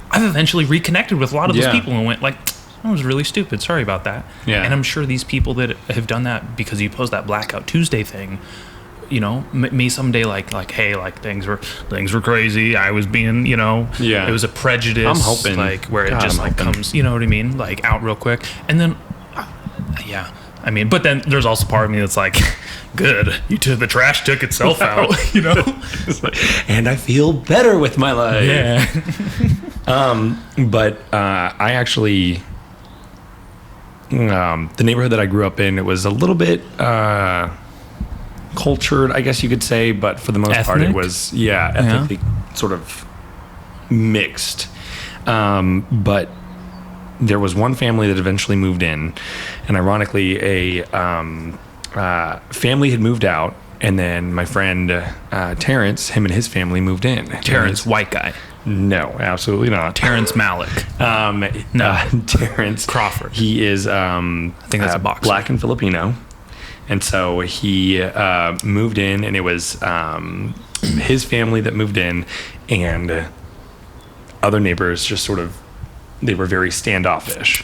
B: I've eventually reconnected with a lot of those people and went like, that was really stupid, sorry about that. And I'm sure these people that have done that because you post that Blackout Tuesday thing, you know, may someday like hey, like things were crazy, I was being, you know, it was a prejudice.
C: I'm hoping,
B: like where it just like comes, you know what I mean, like out real quick, and then I mean, but then there's also part of me that's like, good, the trash took itself out, you know.
C: And I feel better with my life.
B: Yeah.
C: But I actually, the neighborhood that I grew up in, it was a little bit cultured, I guess you could say, but for the most part, it was ethnically sort of mixed. But there was one family that eventually moved in, and ironically, a family had moved out, and then my friend Terrence, him and his family moved in.
B: Terrence, white guy.
C: No, absolutely not.
B: Terrence Malick. No.
C: Terrence
B: Crawford.
C: He is,
B: I think that's a boxer.
C: Black and Filipino. And so he moved in, and it was his family that moved in, and other neighbors just sort of, they were very standoffish.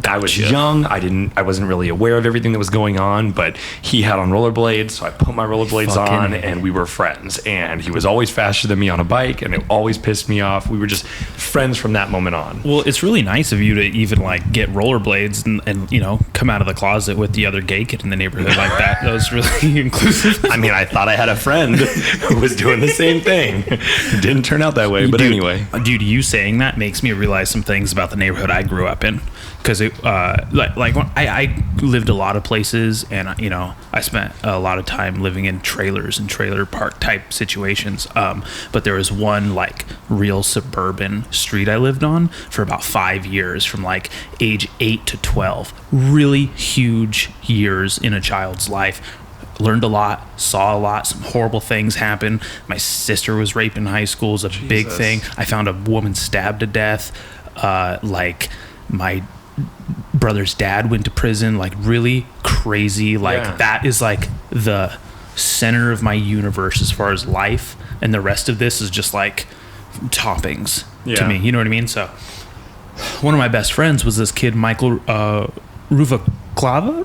C: I was young. I wasn't really aware of everything that was going on, but he had on rollerblades, so I put my rollerblades on, and we were friends. And he was always faster than me on a bike, and it always pissed me off. We were just friends from that moment on.
B: Well, it's really nice of you to even like get rollerblades and you know, come out of the closet with the other gay kid in the neighborhood like that. That was really inclusive.
C: I mean, I thought I had a friend who was doing the same thing. It didn't turn out that way, but anyway.
B: Dude, you saying that makes me realize some things about the neighborhood I grew up in. Because when I lived a lot of places, and you know, I spent a lot of time living in trailers and trailer park type situations. But there was one like real suburban street I lived on for about 5 years, from like age 8 to 12. Really huge years in a child's life. Learned a lot, saw a lot, some horrible things happen. My sister was raped in high school, was a big thing. I found a woman stabbed to death. Like my brother's dad went to prison. Like really crazy. Like that is like the center of my universe as far as life, and the rest of this is just like toppings to me. You know what I mean? So one of my best friends was this kid, Michael Rubalcaba.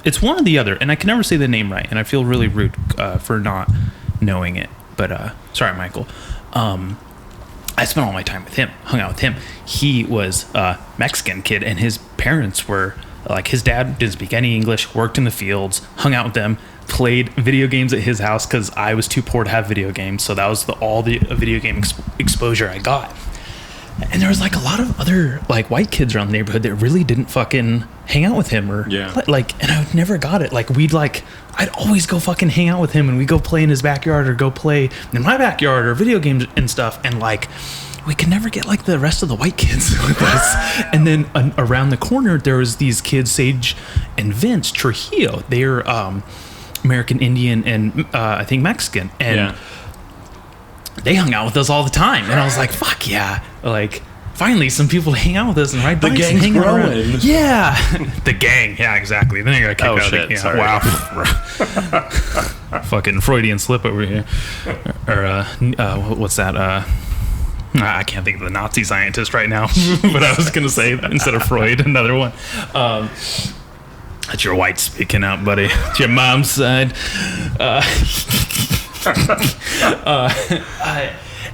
B: It's one or the other, and I can never say the name right, and I feel really rude for not knowing it. But sorry, Michael. I spent all my time with him, hung out with him. He was a Mexican kid, and his parents were like, his dad didn't speak any English, worked in the fields, hung out with them, played video games at his house because I was too poor to have video games. So that was all the video game exposure I got. And there was like a lot of other like white kids around the neighborhood that really didn't fucking hang out with him or like, and I never got it. Like I'd always go fucking hang out with him, and we'd go play in his backyard or go play in my backyard or video games and stuff. And like, we could never get like the rest of the white kids with us. And then around the corner, there was these kids, Sage and Vince Trujillo. They're American Indian and I think Mexican. And they hung out with us all the time. And I was like, fuck yeah. Like, finally, some people to hang out with us and ride bikes and hang around. Yeah. The gang. Yeah, exactly. Then I got kicked out.
C: Shit, sorry.
B: Wow. Fucking Freudian slip over here. Or, what's that? I can't think of the Nazi scientist right now, but I was going to say that instead of Freud, another one. That's your white speaking out, buddy. It's your mom's side.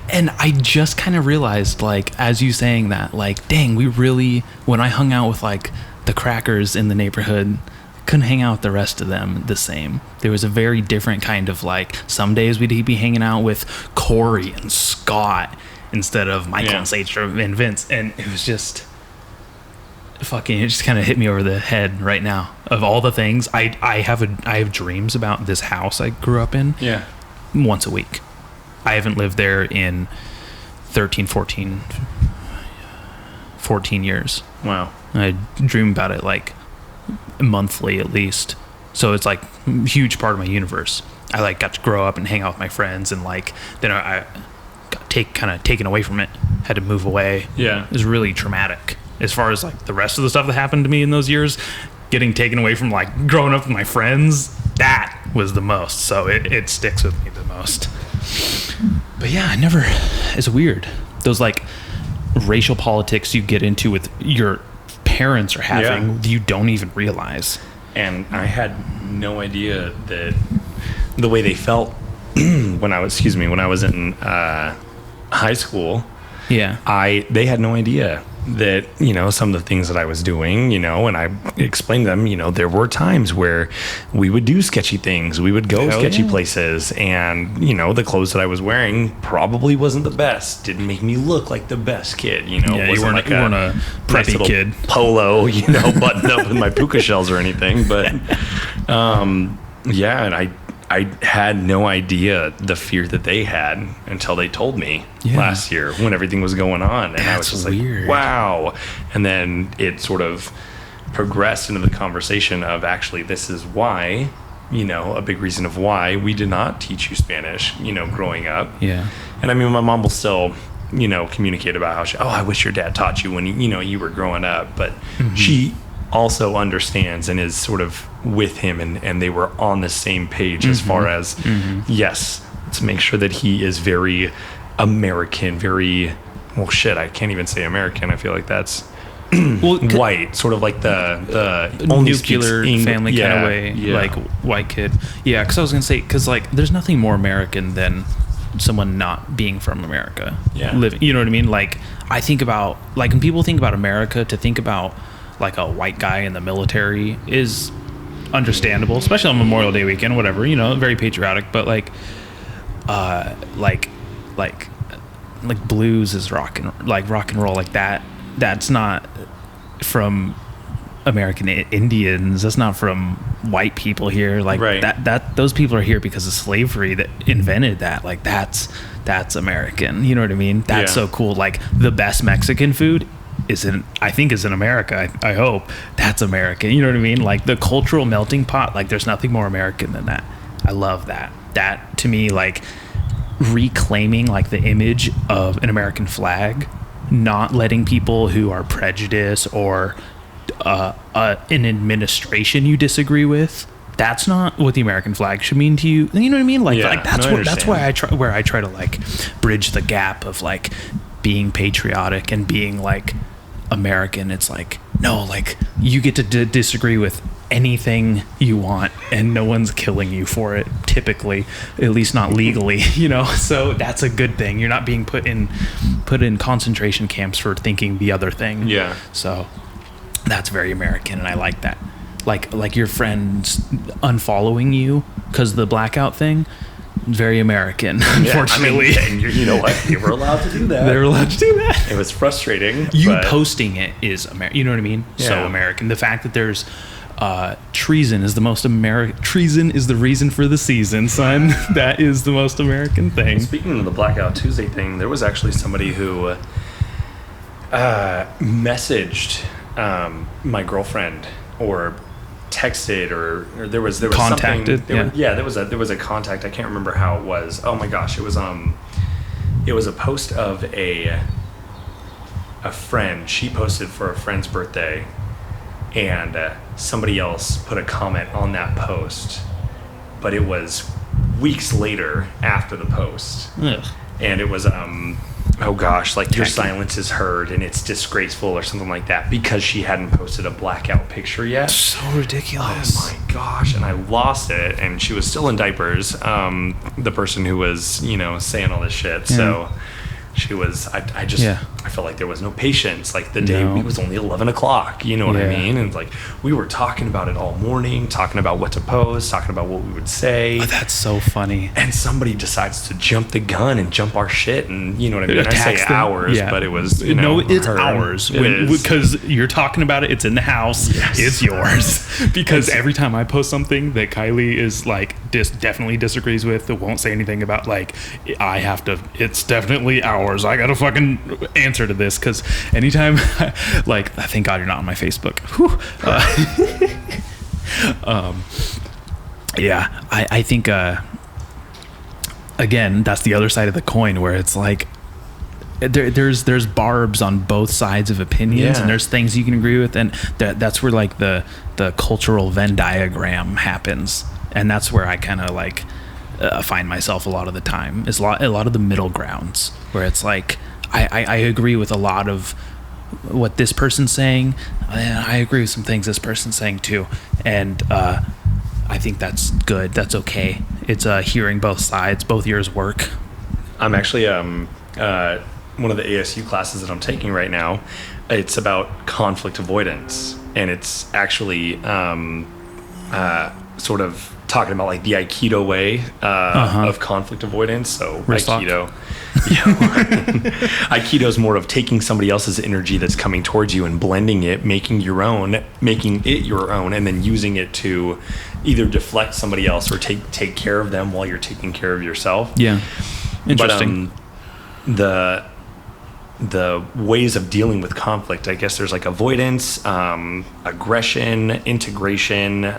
B: And I just kind of realized, like, as you saying that, like, dang, we really, when I hung out with, like, the crackers in the neighborhood, couldn't hang out with the rest of them the same. There was a very different kind of, like, some days we'd be hanging out with Corey and Scott instead of Michael and Sage and Vince. And it was just fucking, it just kind of hit me over the head right now. Of all the things, I have dreams about this house I grew up in once a week. I haven't lived there in 14 years.
C: Wow.
B: I dream about it like monthly at least. So it's like a huge part of my universe. I like got to grow up and hang out with my friends, and like then I got taken away from it. Had to move away. Yeah. It was really traumatic. As far as like the rest of the stuff that happened to me in those years, getting taken away from like growing up with my friends, that was the most. So it sticks with me the most. But yeah, it's weird. Those like racial politics you get into with your parents are having, you don't even realize.
C: And I had no idea that the way they felt when I was in high school. Yeah. They had no idea that, you know, some of the things that I was doing, you know, and I explained to them, you know, there were times where we would do sketchy things. We would go sketchy places, and, you know, the clothes that I was wearing probably wasn't the best. Didn't make me look like the best kid, you know.
B: Yeah, you weren't a preppy
C: nice
B: kid.
C: Polo, you know, buttoned up with my puka shells or anything. But, yeah, and I had no idea the fear that they had until they told me last year when everything was going on. And I was just like, wow. And then it sort of progressed into the conversation of, actually, this is why, you know, a big reason of why we did not teach you Spanish, you know, growing up. Yeah. And I mean, my mom will still, you know, communicate about how I wish your dad taught you when, you know, you were growing up. But she also understands and is sort of with him, and they were on the same page as far as, yes, to make sure that he is very American, well, shit, I can't even say American. I feel like that's white, sort of like the only
B: nuclear family kind of way, like white kid. Yeah, because I was gonna say, because like there's nothing more American than someone not being from America, living. You know what I mean? Like I think about like when people think about America, to think about like a white guy in the military is understandable, especially on Memorial Day weekend, whatever. You know, very patriotic, but like blues is rock and roll like that. That's not from American Indians. That's not from white people here. Like that those people are here because of slavery that invented that. Like that's American. You know what I mean? That's so cool. Like the best Mexican food is in America. I hope that's American. You know what I mean? Like the cultural melting pot. Like there's nothing more American than that. I love that. That to me, like reclaiming like the image of an American flag, not letting people who are prejudiced or an administration you disagree with. That's not what the American flag should mean to you. You know what I mean? Like that's why I try to like bridge the gap of like being patriotic and being like American. It's like, no, like you get to disagree with anything you want and no one's killing you for it, typically, at least not legally, you know. So that's a good thing. You're not being put in concentration camps for thinking the other thing. So that's very American, and I like that. Like your friends unfollowing you because of the blackout thing, very American, unfortunately.
C: I mean, you know what? You were allowed to do that.
B: They were allowed to do that.
C: It was frustrating.
B: Posting it is American. You know what I mean?
C: Yeah.
B: So American. The fact that there's treason is the most American. Treason is the reason for the season, son. That is the most American thing.
C: Speaking of the Blackout Tuesday thing, there was actually somebody who messaged my girlfriend or texted or there was
B: contacted
C: something, there was a contact. I can't remember how it was. Oh my gosh, it was a post of a friend. She posted for a friend's birthday, and somebody else put a comment on that post, but it was weeks later after the post.
B: Ugh.
C: And it was oh gosh, like your silence is heard and it's disgraceful or something like that, because she hadn't posted a blackout picture yet.
B: So ridiculous.
C: Oh my gosh. And I lost it, and she was still in diapers, the person who was, you know, saying all this shit. So she was, I felt like there was no patience. Like the day, it was only 11 o'clock, you know what I mean? And like, we were talking about it all morning, talking about what to post, talking about what we would say.
B: Oh, that's so funny.
C: And somebody decides to jump the gun and jump our shit, and you know what I mean? I say ours, but it was, you know,
B: it's
C: her.
B: ours.
C: It
B: because you're talking about it, it's in the house, it's yours. Because every time I post something that Kylie is like, definitely disagrees with, that won't say anything about, like, it's definitely ours. I gotta fucking answer to this, because anytime like, thank God you're not on my Facebook. I think again, that's the other side of the coin, where it's like there's barbs on both sides of opinions, and there's things you can agree with, and that's where like the cultural Venn diagram happens, and that's where I kind of like find myself a lot of the time, is a lot of the middle grounds, where it's like I agree with a lot of what this person's saying, and I agree with some things this person's saying too, and I think that's good. That's okay. It's hearing both sides, both ears work. I'm actually one of the ASU classes that I'm taking right now. It's about conflict avoidance, and it's actually sort of talking about like the Aikido way of conflict avoidance. So Aikido. Aikido is more of taking somebody else's energy that's coming towards you and blending it, making it your own, and then using it to either deflect somebody else or take care of them while you're taking care of yourself. Yeah, interesting. But the ways of dealing with conflict, I guess there's like avoidance, aggression, integration,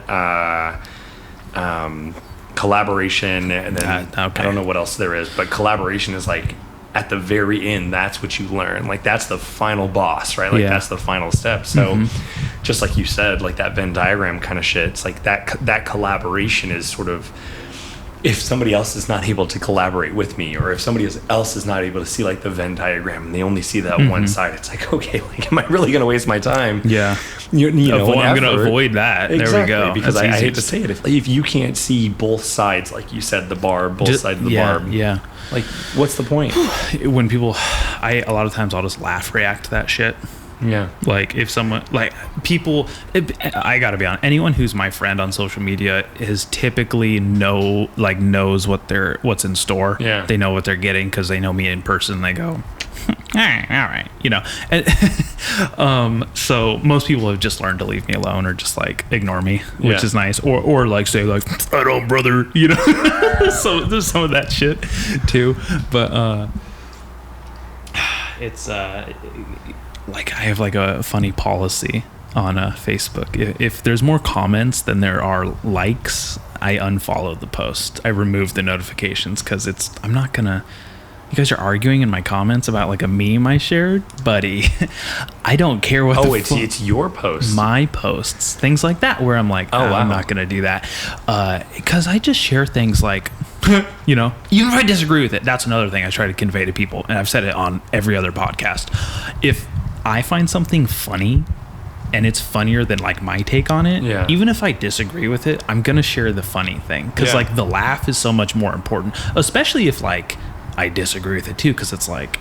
B: collaboration, and then I don't know what else there is, but collaboration is like at the very end. That's what you learn. Like that's the final boss, right? Like that's the final step. So just like you said, like that Venn diagram kind of shit, it's like that collaboration is sort of
C: if somebody else is not able to collaborate with me, or if somebody else is not able to see like the Venn diagram and they only see that one side, it's like, okay, like, am I really going to waste my time?
B: Yeah.
C: You know,
B: I'm going to avoid that.
C: Exactly,
B: there we go.
C: Because I hate to say it, if you can't see both sides, like you said, the bar, both sides of the bar. Yeah. Like, what's the point?
B: When people, a lot of times I'll just laugh react to that shit.
C: Yeah.
B: Like if someone, like people, I gotta be honest, anyone who's my friend on social media is typically knows what's in store.
C: Yeah.
B: They know what they're getting because they know me in person. They go, all right, you know. And, so most people have just learned to leave me alone or just like ignore me, which is nice. Or like say like, right on, brother, you know. So there's some of that shit too. But it's like I have like a funny policy on Facebook. If there's more comments than there are likes, I unfollow the post. I remove the notifications because I'm not gonna. You guys are arguing in my comments about like a meme I shared, buddy. I don't care what.
C: Oh, it's your post.
B: My posts, things like that, where I'm like, wow. I'm not gonna do that, because I just share things like, you know, even if I disagree with it. That's another thing I try to convey to people, and I've said it on every other podcast. If I find something funny and it's funnier than like my take on it, even if I disagree with it, I'm gonna share the funny thing because like the laugh is so much more important, especially if like I disagree with it too, because it's like,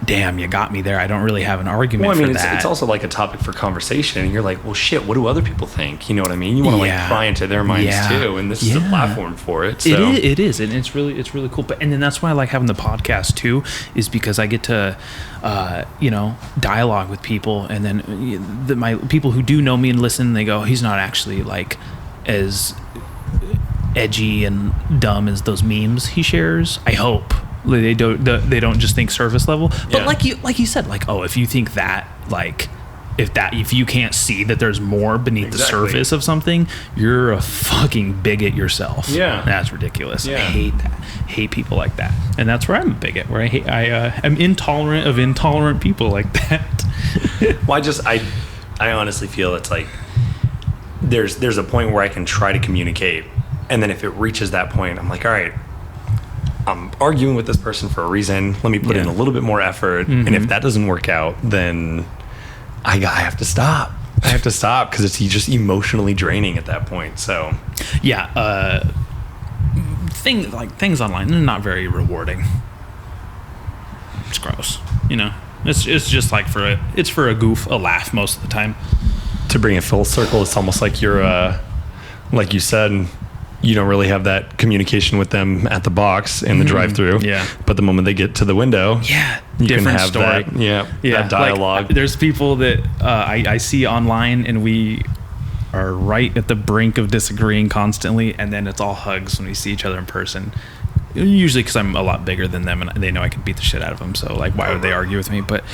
B: damn, you got me there. I don't really have an argument for that.
C: It's also like a topic for conversation, and you're like, well, shit, what do other people think? You know what I mean? You want to like pry into their minds too, and this is a platform for it. So.
B: It is, and it's really cool. But and then that's why I like having the podcast too, is because I get to, you know, dialogue with people, and then my people who do know me and listen, they go, he's not actually like as edgy and dumb as those memes he shares. I hope. They don't just think surface level, but like you said, like, oh, if you think that, like, if you can't see that there's more beneath the surface of something, you're a fucking bigot yourself. Yeah, that's ridiculous. I hate that. Hate people like that, and that's where I'm a bigot. Where I am intolerant of intolerant people like that.
C: Well, I honestly feel it's like there's a point where I can try to communicate, and then if it reaches that point, I'm like, all right, I'm arguing with this person for a reason. Let me put in a little bit more effort. And if that doesn't work out, then I have to stop. I have to stop because it's just emotionally draining at that point. So, things online, they're not very rewarding. It's gross, you know. It's just like for a goof, a laugh most of the time. To bring it full circle, it's almost like you're, like you said, you don't really have that communication with them at the box in the drive-through. Yeah. But the moment they get to the window, you can have story. That dialogue.
B: Like, there's people that I see online, and we are right at the brink of disagreeing constantly, and then it's all hugs when we see each other in person. Usually because I'm a lot bigger than them, and they know I can beat the shit out of them. So like, why would they argue with me? But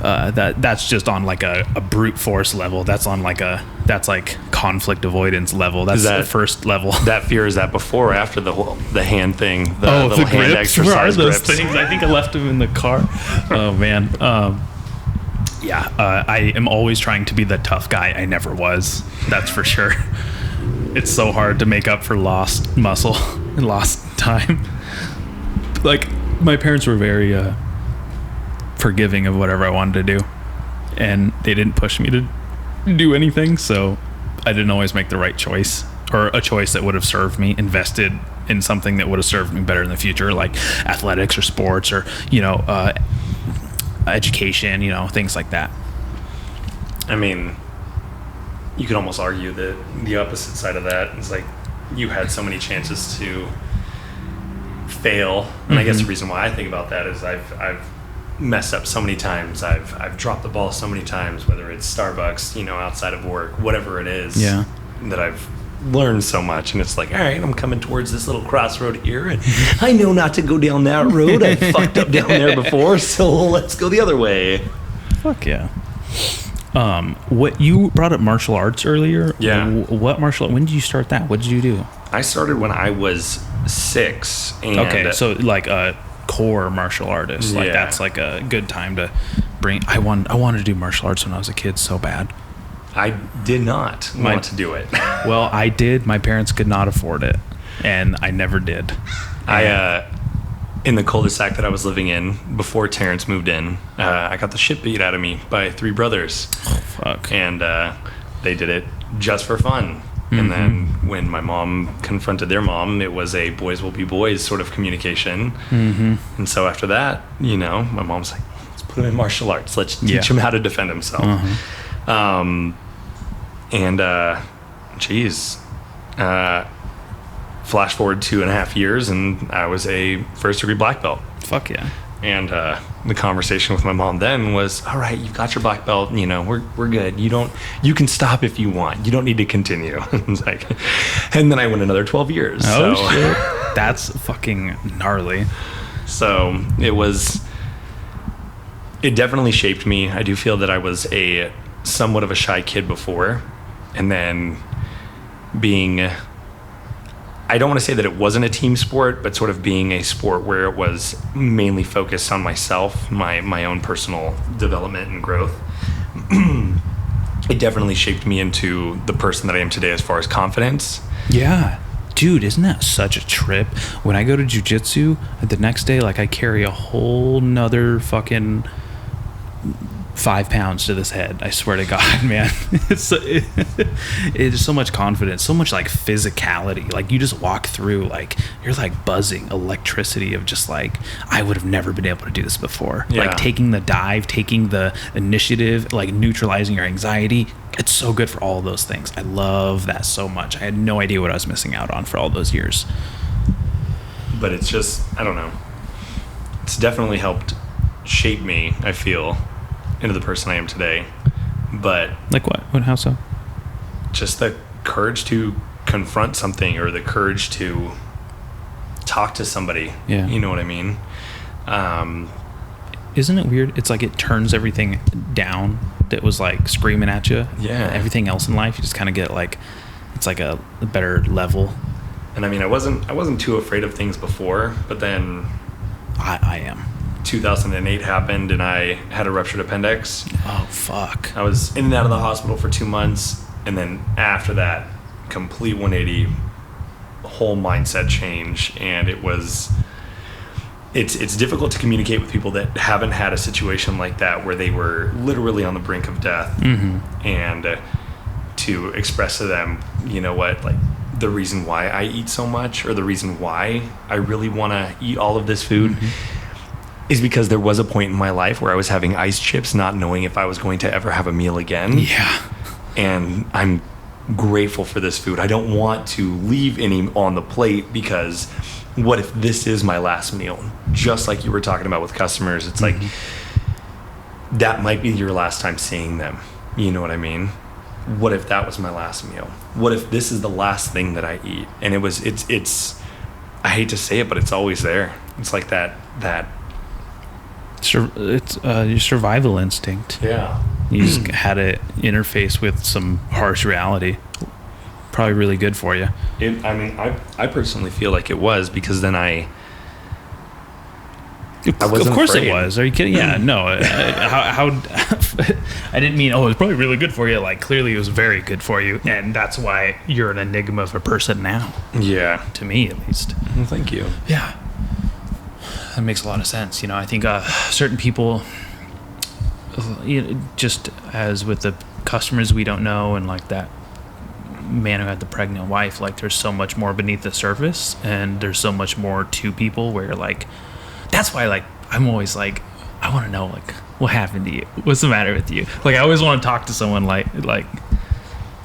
B: that's just on like a brute force level. That's on like that's like conflict avoidance level. That's the first level. That
C: fear, is that before or after the hand thing? The little hand exercise.
B: Where are those
C: grips?
B: things? I think I left them in the car. Oh man. I am always trying to be the tough guy I never was. That's for sure. It's so hard to make up for lost muscle and lost time. Like, my parents were very forgiving of whatever I wanted to do, and they didn't push me to do anything, so I didn't always make the right choice, or a choice that would have served me, invested in something that would have served me better in the future, like athletics or sports, or, you know, education, you know, things like that.
C: I mean, you could almost argue that the opposite side of that is like, you had so many chances to fail, and I guess the reason why I think about that is I've messed up so many times. I've dropped the ball so many times, whether it's Starbucks, you know, outside of work, whatever it is. Yeah. That I've learned so much, and it's like, all right, I'm coming towards this little crossroad here, and I know not to go down that road. I fucked up down there before, so let's go the other way.
B: Fuck yeah. What you brought up martial arts earlier?
C: Yeah.
B: What martial? When did you start that? What did you do?
C: I started when I was 6. And
B: okay, so like a core martial artist. Like that's like a good time to bring. I wanted to do martial arts when I was a kid so bad.
C: I did not want to do it.
B: Well, I did. My parents could not afford it. and I never did.
C: In the cul-de-sac that I was living in before Terrence moved in, I got the shit beat out of me by 3 brothers.
B: Oh, fuck.
C: And they did it just for fun. And then when my mom confronted their mom, it was a boys will be boys sort of communication. And so after that, you know, my mom's like, let's put him in martial arts. Let's teach him how to defend himself. Flash forward 2.5 years, and I was a first-degree black belt.
B: Fuck yeah.
C: And the conversation with my mom then was, all right, you've got your black belt, you know, we're good. You can stop if you want. You don't need to continue. It's like, and then I went another 12 years.
B: Oh, shit. That's fucking gnarly.
C: So it definitely shaped me. I do feel that I was a somewhat of a shy kid before. And then being... I don't want to say that it wasn't a team sport, but sort of being a sport where it was mainly focused on myself, my own personal development and growth. It definitely shaped me into the person that I am today as far as confidence.
B: Yeah. Dude, isn't that such a trip? When I go to jiu-jitsu, the next day, like, I carry a whole nother fucking 5 pounds to this head. I swear to God, man. It's so much confidence, so much like physicality. Like, you just walk through, like, you're like buzzing electricity of just like, I would have never been able to do this before.
C: Yeah.
B: Like taking the dive, taking the initiative, like neutralizing your anxiety. It's so good for all of those things. I love that so much. I had no idea what I was missing out on for all those years.
C: But it's just, I don't know. It's definitely helped shape me, I feel, into the person I am today. But
B: like what? How so?
C: Just the courage to confront something, or the courage to talk to somebody.
B: Yeah.
C: You know what I mean?
B: Isn't it weird? It's like it turns everything down that was like screaming at you.
C: Yeah.
B: Everything else in life, you just kind of get like, it's like a better level.
C: And I mean, I wasn't too afraid of things before, but then
B: I am.
C: 2008 happened, and I had a ruptured appendix.
B: Oh, fuck.
C: I was in and out of the hospital for 2 months, and then after that, complete 180, whole mindset change. And it's difficult to communicate with people that haven't had a situation like that, where they were literally on the brink of death. And to express to them, you know what, like, the reason why I eat so much, or the reason why I really want to eat all of this food, is because there was a point in my life where I was having ice chips, not knowing if I was going to ever have a meal again.
B: Yeah.
C: And I'm grateful for this food. I don't want to leave any on the plate, because what if this is my last meal? Just like you were talking about with customers, it's like, that might be your last time seeing them. You know what I mean? What if that was my last meal? What if this is the last thing that I eat? And it's I hate to say it, but it's always there. It's like that
B: It's your survival instinct.
C: Yeah.
B: You just had to interface with some harsh reality. Probably really good for you.
C: I personally feel like it was, because then I wasn't
B: Of course
C: afraid.
B: it was. Are you kidding? Yeah, no. How I didn't mean, oh, it was probably really good for you. Like, clearly it was very good for you. And that's why you're an enigma of a person now.
C: Yeah.
B: To me, at least.
C: Well, thank you.
B: Yeah. That makes a lot of sense. You know, I think certain people, you know, just as with the customers we don't know, and like that man who had the pregnant wife, like, there's so much more beneath the surface, and there's so much more to people where, like, that's why, like, I'm always like, I want to know, like, what happened to you? What's the matter with you? Like, I always want to talk to someone like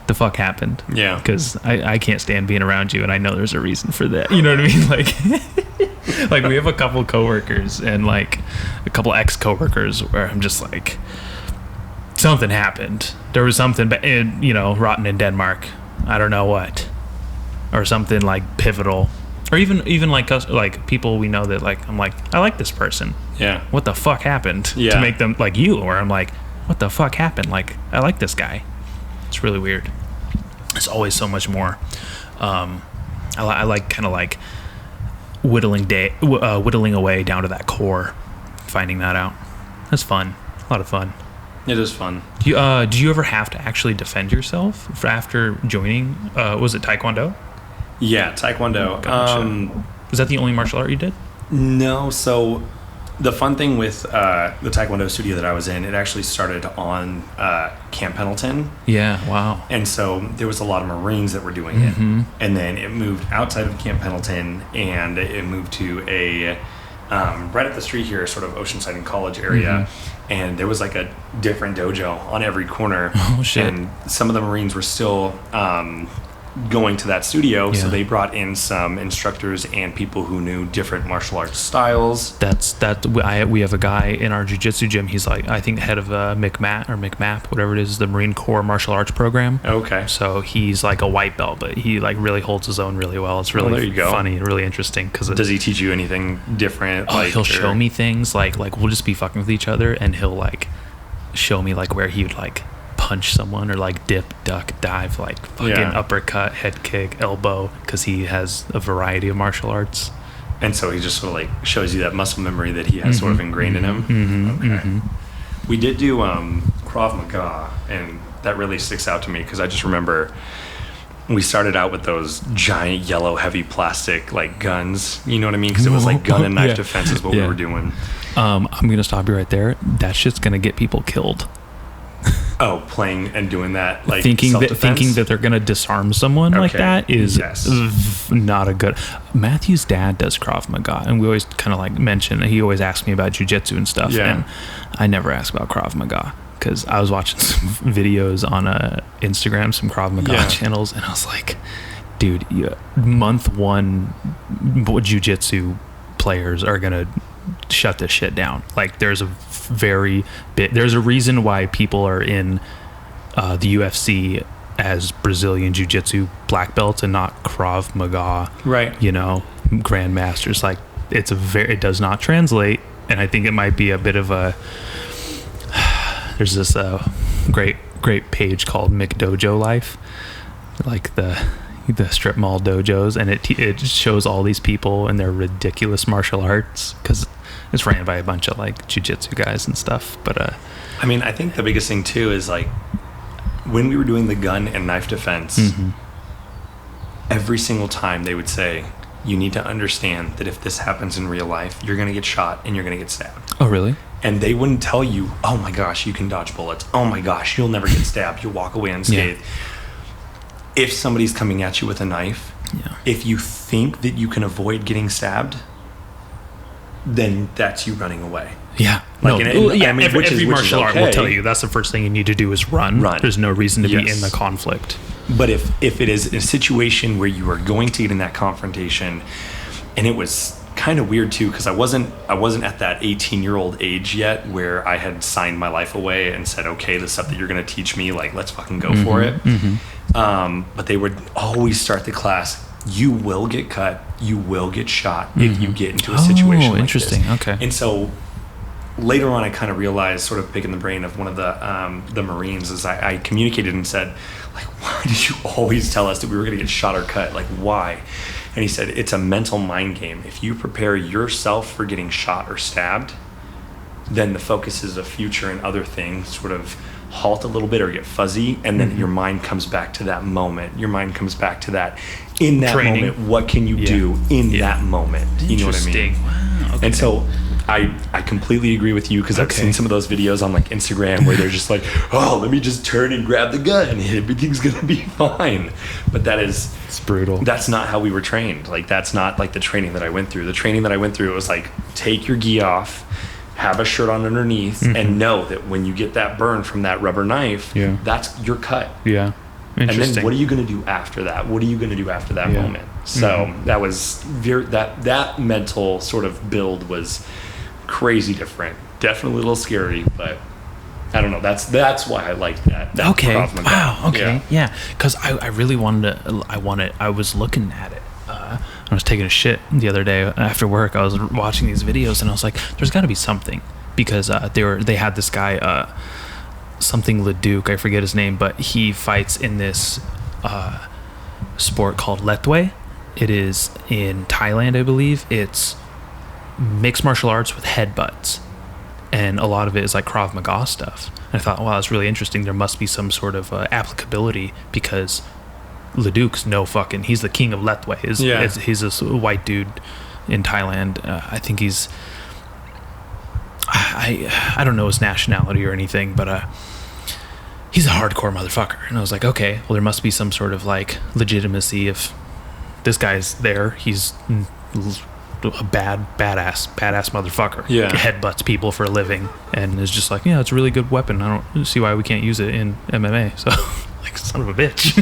B: the fuck happened?
C: Yeah.
B: Because I can't stand being around you, and I know there's a reason for that. You know what I mean? Like, like, we have a couple coworkers, and like a couple ex-coworkers, where I'm just like, something happened. There was something, you know, rotten in Denmark. I don't know what, or something like pivotal, or even like us, like people we know that, like, I'm like, I like this person.
C: Yeah.
B: What the fuck happened
C: Yeah.
B: to make them like you? Or I'm like, what the fuck happened? Like, I like this guy. It's really weird. It's always so much more. I like kind of like whittling away down to that core, finding that out. That's fun. A lot of fun.
C: It is fun.
B: Do you ever have to actually defend yourself after joining? Was it Taekwondo?
C: Yeah, Taekwondo.
B: Gotcha. Is that the only martial art you did?
C: No, so the fun thing with the Taekwondo studio that I was in, it actually started on Camp Pendleton.
B: Yeah, wow.
C: And so there was a lot of Marines that were doing it. And then it moved outside of Camp Pendleton, and it moved to a, right up the street here, sort of Oceanside and College area. And there was like a different dojo on every corner.
B: Oh, shit.
C: And some of the Marines were still going to that studio, so
B: Yeah.
C: they brought in some instructors and people who knew different martial arts styles.
B: We have a guy in our jiu-jitsu gym. He's like, I think, head of McMap, whatever it is, the Marine Corps martial arts program.
C: Okay.
B: So he's like a white belt, but he like really holds his own really well. It's really
C: there you go.
B: funny, really interesting. Because
C: Does he teach you anything different?
B: he'll show me things like we'll just be fucking with each other, and he'll like show me like where he would like punch someone or like dip, duck, dive, like fucking uppercut, head kick, elbow, because he has a variety of martial arts.
C: And so he just sort of like shows you that muscle memory that he has sort of ingrained in him. We did do Krav Maga, and that really sticks out to me because I just remember we started out with those giant yellow heavy plastic like guns, you know what I mean? Because it was like gun and knife defense is what we were doing.
B: I'm gonna stop you right there. That shit's gonna get people killed.
C: Oh, playing and doing that, like
B: thinking
C: self-defense?
B: that they're gonna disarm someone like that is not a good. Matthew's dad does Krav Maga, and we always kind of like mention. He always asks me about jiu-jitsu and stuff, and I never ask about Krav Maga because I was watching some videos on Instagram, some Krav Maga channels, and I was like, dude, month one jiu-jitsu players are gonna shut this shit down. Like there's a reason why people are in the UFC as Brazilian Jiu-Jitsu black belts and not Krav Maga,
C: right?
B: You know, grandmasters. Like it does not translate, and I think it might be a bit of a. There's this great page called McDojo Life, like the strip mall dojos, and it shows all these people and their ridiculous martial arts because it's ran by a bunch of like jiu-jitsu guys and stuff. But
C: I mean, I think the biggest thing too is like when we were doing the gun and knife defense, every single time they would say, you need to understand that if this happens in real life, you're going to get shot and you're going to get stabbed.
B: Oh, really?
C: And they wouldn't tell you, oh my gosh, you can dodge bullets. Oh my gosh, you'll never get stabbed. You'll walk away unscathed. If somebody's coming at you with a knife, if you think that you can avoid getting stabbed, then that's you running away.
B: Yeah.
C: Like
B: every martial art will tell you that's the first thing you need to do is run. There's no reason to be in the conflict.
C: But if it is a situation where you are going to get in that confrontation, and it was kind of weird too, because I wasn't at that 18-year-old age yet where I had signed my life away and said, okay, the stuff that you're going to teach me, like, let's fucking go for it. But they would always start the class, you will get cut, you will get shot if you get into a situation like
B: interesting.
C: this.
B: Okay.
C: And so later on, I kind of realized, sort of picking the brain of one of the Marines, is I communicated and said, like, why did you always tell us that we were going to get shot or cut? Like, why? And he said, it's a mental mind game. If you prepare yourself for getting shot or stabbed, then the focuses of future and other things sort of halt a little bit or get fuzzy, and then your mind comes back to that moment. Your mind comes back to that. In that moment, what can you do in that moment? You know what I mean?
B: Wow. Okay.
C: And so I completely agree with you, because I've seen some of those videos on like Instagram where they're just like, oh, let me just turn and grab the gun and everything's gonna be fine. But it's
B: brutal.
C: That's not how we were trained. Like, that's not like the training that I went through. The training that I went through, it was like, take your gi off, have a shirt on underneath, and know that when you get that burn from that rubber knife, that's your cut.
B: Yeah.
C: And then what are you going to do after that? What are you going to do after that moment? So that was that mental sort of build was crazy different. Definitely a little scary, but I don't know. That's why I liked that.
B: Okay.
C: Krav Maga.
B: Wow. Okay. Yeah. Because I really wanted to. I was looking at it. I was taking a shit the other day after work. I was watching these videos and I was like, "There's got to be something," because they had this guy. Something Leduc, I forget his name, but he fights in this sport called Letwe. It is in Thailand, I believe. It's mixed martial arts with headbutts, and a lot of it is like Krav Maga stuff. And I thought, wow, that's really interesting. There must be some sort of applicability, because Leduc's he's the king of Lethwei. He's this white dude in Thailand. I think he's, I don't know his nationality or anything, but he's a hardcore motherfucker. And I was like, okay, well, there must be some sort of like legitimacy if this guy's there. He's a badass motherfucker.
C: Yeah.
B: Headbutts people for a living and is just like, yeah, it's a really good weapon. I don't see why we can't use it in MMA. So like, son of a bitch.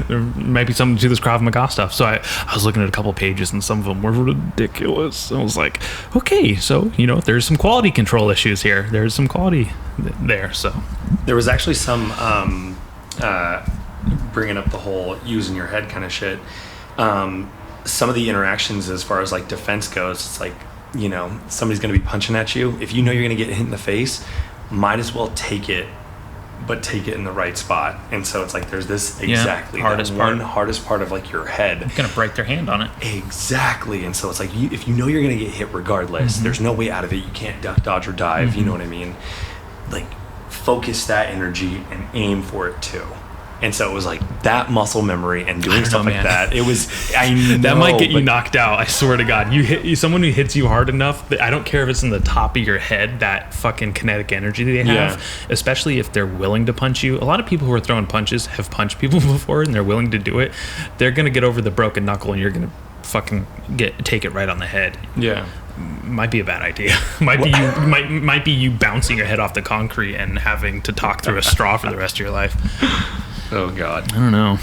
B: There might be something to this Krav Maga stuff. So I was looking at a couple pages and some of them were ridiculous. I was like, okay, so there's some quality control issues here. There's some quality there. So
C: there was actually some bringing up the whole using your head kind of shit. Some of the interactions as far as like defense goes, it's like, somebody's going to be punching at you. If you know you're going to get hit in the face, might as well take it, but take it in the right spot. And so it's like there's this hardest part of like your head.
D: You're going to break their hand on it.
C: Exactly. And so it's like if you know you're going to get hit regardless, there's no way out of it. You can't duck, dodge, or dive. You know what I mean? Like focus that energy and aim for it too. And so it was like that muscle memory and doing stuff like that. It was,
B: that might get you knocked out. I swear to God, someone who hits you hard enough that I don't care if it's in the top of your head, that fucking kinetic energy they have, especially if they're willing to punch you. A lot of people who are throwing punches have punched people before and they're willing to do it. They're going to get over the broken knuckle and you're going to fucking take it right on the head.
C: Yeah.
B: Might be a bad idea. might be you bouncing your head off the concrete and having to talk through a straw for the rest of your life.
C: Oh God.
B: I don't know,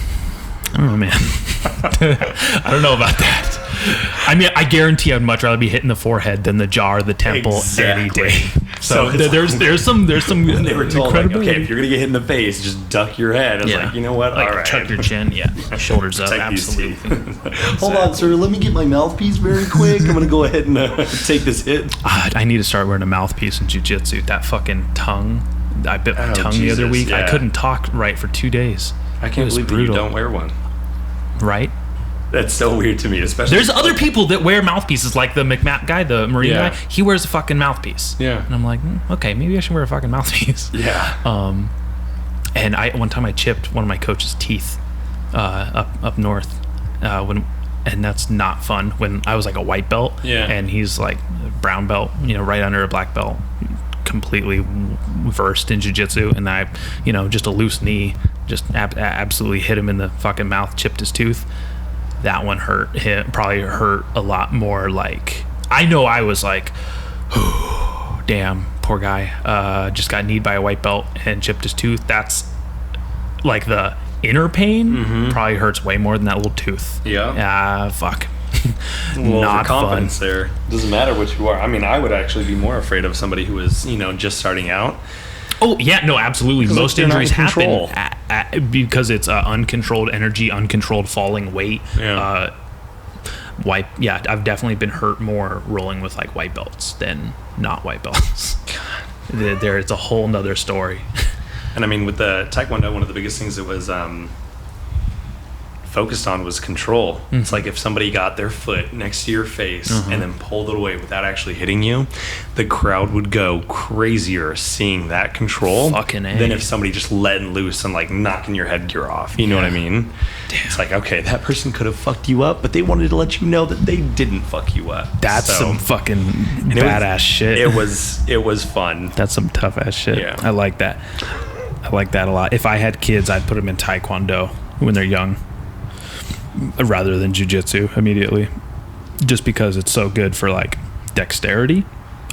B: man. I don't know about that. I mean, I guarantee I'd much rather be hit in the forehead than the jaw or the temple any day. So there's some
C: when they were told, like, okay, if you're gonna get hit in the face, just duck your head. I was like, you know what?
B: Like,
C: all right.
B: tuck your chin. Yeah, shoulders up. Absolutely.
C: Hold on, sir. Let me get my mouthpiece very quick. I'm gonna go ahead and take this hit.
B: I need to start wearing a mouthpiece in jiu-jitsu. That fucking tongue. I bit my tongue the other week. Yeah. I couldn't talk right for 2 days.
C: I can't believe that you don't wear one.
B: Right?
C: That's so weird to me, especially.
B: There's other people that wear mouthpieces, like the McMap guy, the Marine guy. He wears a fucking mouthpiece.
C: Yeah.
B: And I'm like, okay, maybe I should wear a fucking mouthpiece.
C: Yeah.
B: And one time I chipped one of my coach's teeth up north, and that's not fun. When I was like a white belt, and he's like a brown belt, right under a black belt, completely versed in jiu-jitsu, and I, just a loose knee, just absolutely hit him in the fucking mouth, chipped his tooth. That one probably hurt a lot more. Like, I know I was like, oh, damn, poor guy, just got kneed by a white belt and chipped his tooth. That's like the inner pain probably hurts way more than that little tooth. Fuck.
C: Not confidence fun. There doesn't matter what you are. I mean, I would actually be more afraid of somebody who is just starting out.
B: Oh yeah, no, absolutely. Most injuries happen because it's uncontrolled energy, uncontrolled falling weight. I've definitely been hurt more rolling with like white belts than not white belts. It's a whole nother story.
C: And I mean, with the Taekwondo, one of the biggest things that was focused on was control. It's like if somebody got their foot next to your face and then pulled it away without actually hitting you, the crowd would go crazier seeing that control than if somebody just letting loose and like knocking your headgear off. You know what I mean? Damn. It's like, okay, that person could have fucked you up, but they wanted to let you know that they didn't fuck you up.
B: That's some fucking badass shit.
C: It was fun.
B: That's some tough ass shit. Yeah. I like that. I like that a lot. If I had kids, I'd put them in Taekwondo when they're young, rather than jiu-jitsu immediately, just because it's so good for like dexterity.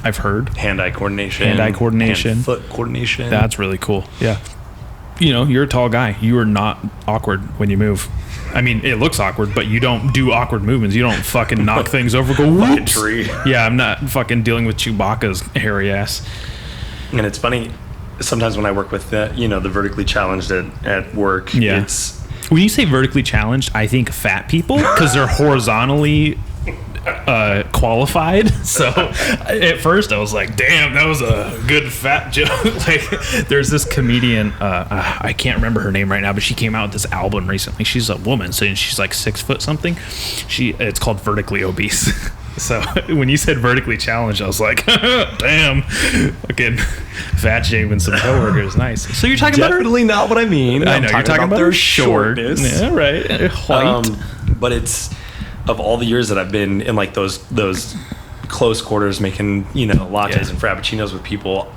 B: I've heard hand-eye coordination,
C: hand-foot coordination.
B: That's really cool. Yeah, you're a tall guy. You are not awkward when you move. I mean, it looks awkward, but you don't do awkward movements. You don't fucking knock things over. Go whoops.
C: Tree.
B: Yeah, I'm not fucking dealing with Chewbacca's hairy ass.
C: And it's funny. Sometimes when I work with the vertically challenged at work, it's.
B: When you say vertically challenged, I think fat people, because they're horizontally qualified. So at first I was like, damn, that was a good fat joke. Like, there's this comedian, I can't remember her name right now, but she came out with this album recently. She's a woman, so she's like 6 foot something. It's called Vertically Obese. So when you said vertically challenged, I was like, damn, fucking Fat shaming some coworkers, nice. So you're talking about
C: Definitely not what I mean.
B: I know you're talking about
C: their
B: her shortness. Yeah, right. White.
C: But it's of all the years that I've been in like those close quarters making lattes and frappuccinos with people,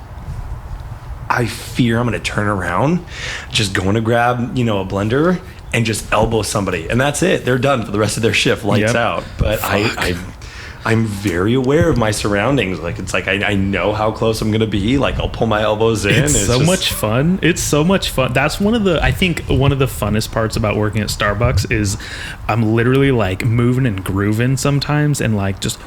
C: I fear I'm going to turn around, just going to grab a blender and just elbow somebody, and that's it. They're done for the rest of their shift, lights out. But I'm very aware of my surroundings. Like it's like I know how close I'm gonna be. Like I'll pull my elbows in.
B: It's so much fun. It's so much fun. That's one of the funnest parts about working at Starbucks is I'm literally like moving and grooving sometimes, and like just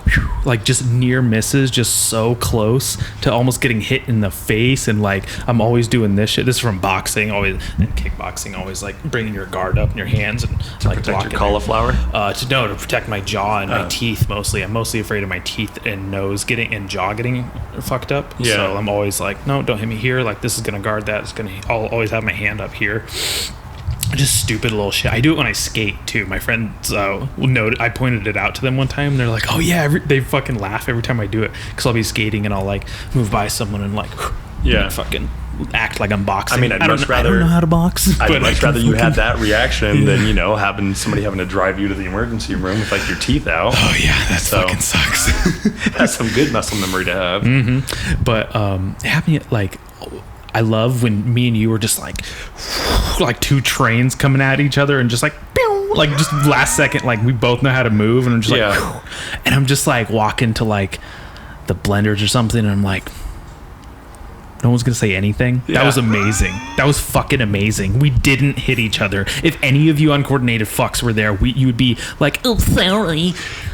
B: near misses, just so close to almost getting hit in the face. And like I'm always doing this shit. This is from boxing, always, and kickboxing, always like bringing your guard up in your hands and
C: to like protect your cauliflower.
B: To protect my jaw and my teeth mostly. I'm mostly afraid of my teeth and jaw getting fucked up.
C: Yeah.
B: So I'm always like, no, don't hit me here. Like this is gonna guard that. I'll always have my hand up here. Just stupid little shit. I do it when I skate too. My friends noted. I pointed it out to them one time. They're like, oh yeah, they fucking laugh every time I do it because I'll be skating and I'll like move by someone and like fucking act like I'm boxing.
C: I mean, I don't know
B: how to box.
C: I'd much rather you had that reaction than somebody having to drive you to the emergency room with like your teeth out.
B: Oh yeah, that fucking sucks.
C: That's some good muscle memory to have.
B: Mm-hmm. But having it like, I love when me and you were just like two trains coming at each other and just like pew, like just last second, like we both know how to move, and I'm just like, whew, and I'm just like walking to like the blenders or something, and I'm like, no one's gonna say anything. That was amazing. That was fucking amazing. We didn't hit each other. If any of you uncoordinated fucks were there, you would be like, oh, sorry.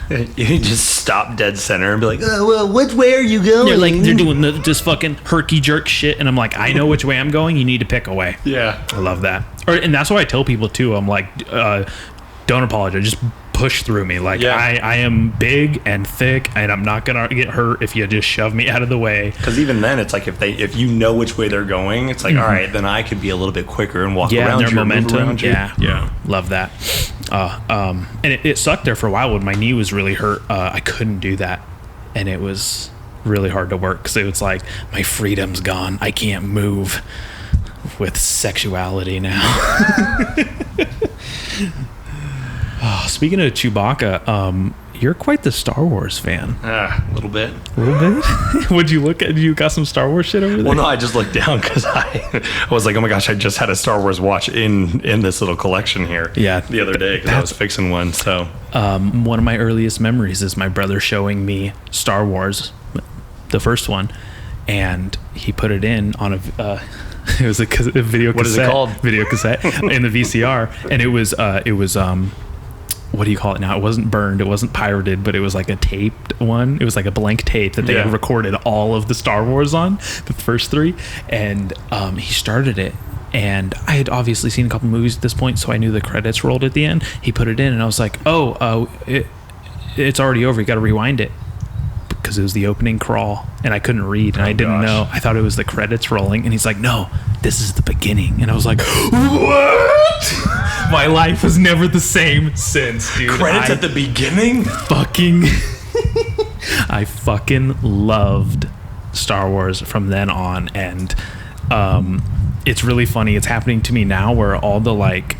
C: You just stop dead center and be like, oh, well, which way are you going?
B: They're doing this fucking herky jerk shit, and I'm like, I know which way I'm going. You need to pick a way.
C: Yeah,
B: I love that. And that's what I tell people too. I'm like, don't apologize. Just push through me. Like I am big and thick, and I'm not gonna get hurt if you just shove me out of the way.
C: Because even then, it's like if you know which way they're going, it's like all right, then I could be a little bit quicker and walk around
B: their
C: you,
B: momentum.
C: Move around you.
B: Yeah, love that. And it sucked there for a while when my knee was really hurt. I couldn't do that, and it was really hard to work because it was like my freedom's gone. I can't move with sexuality now. Oh, speaking of Chewbacca, you're quite the Star Wars fan.
C: A little bit.
B: A little bit? Would you look at? You got some Star Wars shit over there?
C: Well, no, I just looked down because I was like, oh my gosh, I just had a Star Wars watch in this little collection here.
B: Yeah,
C: the other day because I was fixing one. So,
B: one of my earliest memories is my brother showing me Star Wars, the first one, and he put it in on a. It was a video cassette.
C: What is it called?
B: Video cassette in the VCR, and it was what do you call it now? It wasn't burned, it wasn't pirated, but it was like a taped one. It was like a blank tape that they had recorded all of the Star Wars on, the first three. And he started it, and I had obviously seen a couple movies at this point, so I knew the credits rolled at the end. He put it in, and I was like, it's already over. You got to rewind it. Because it was the opening crawl, and I couldn't read, and I didn't know. I thought it was the credits rolling, and he's like, no, this is the beginning. And I was like, what? My life was never the same since, dude.
C: Credits at the beginning?
B: I fucking loved Star Wars from then on, and it's really funny. It's happening to me now where all the like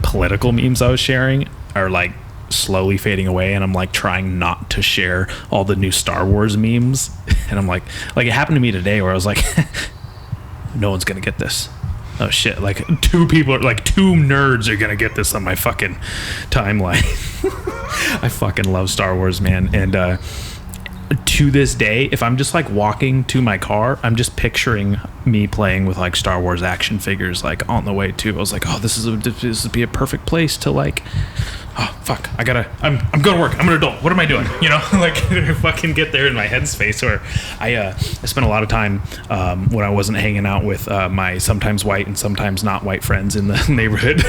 B: political memes I was sharing are like slowly fading away, and I'm like trying not to share all the new Star Wars memes. And I'm like it happened to me today where I was like, no one's gonna get this. Oh shit, like two nerds are gonna get this on my fucking timeline. I fucking love Star Wars, man. And to this day, if I'm just like walking to my car, I'm just picturing me playing with like Star Wars action figures like on the way too. I was like, oh, this would be a perfect place to like, oh fuck, I'm going to work, I'm an adult, what am I doing, like fucking get there in my headspace. Or I spent a lot of time when I wasn't hanging out with my sometimes white and sometimes not white friends in the neighborhood.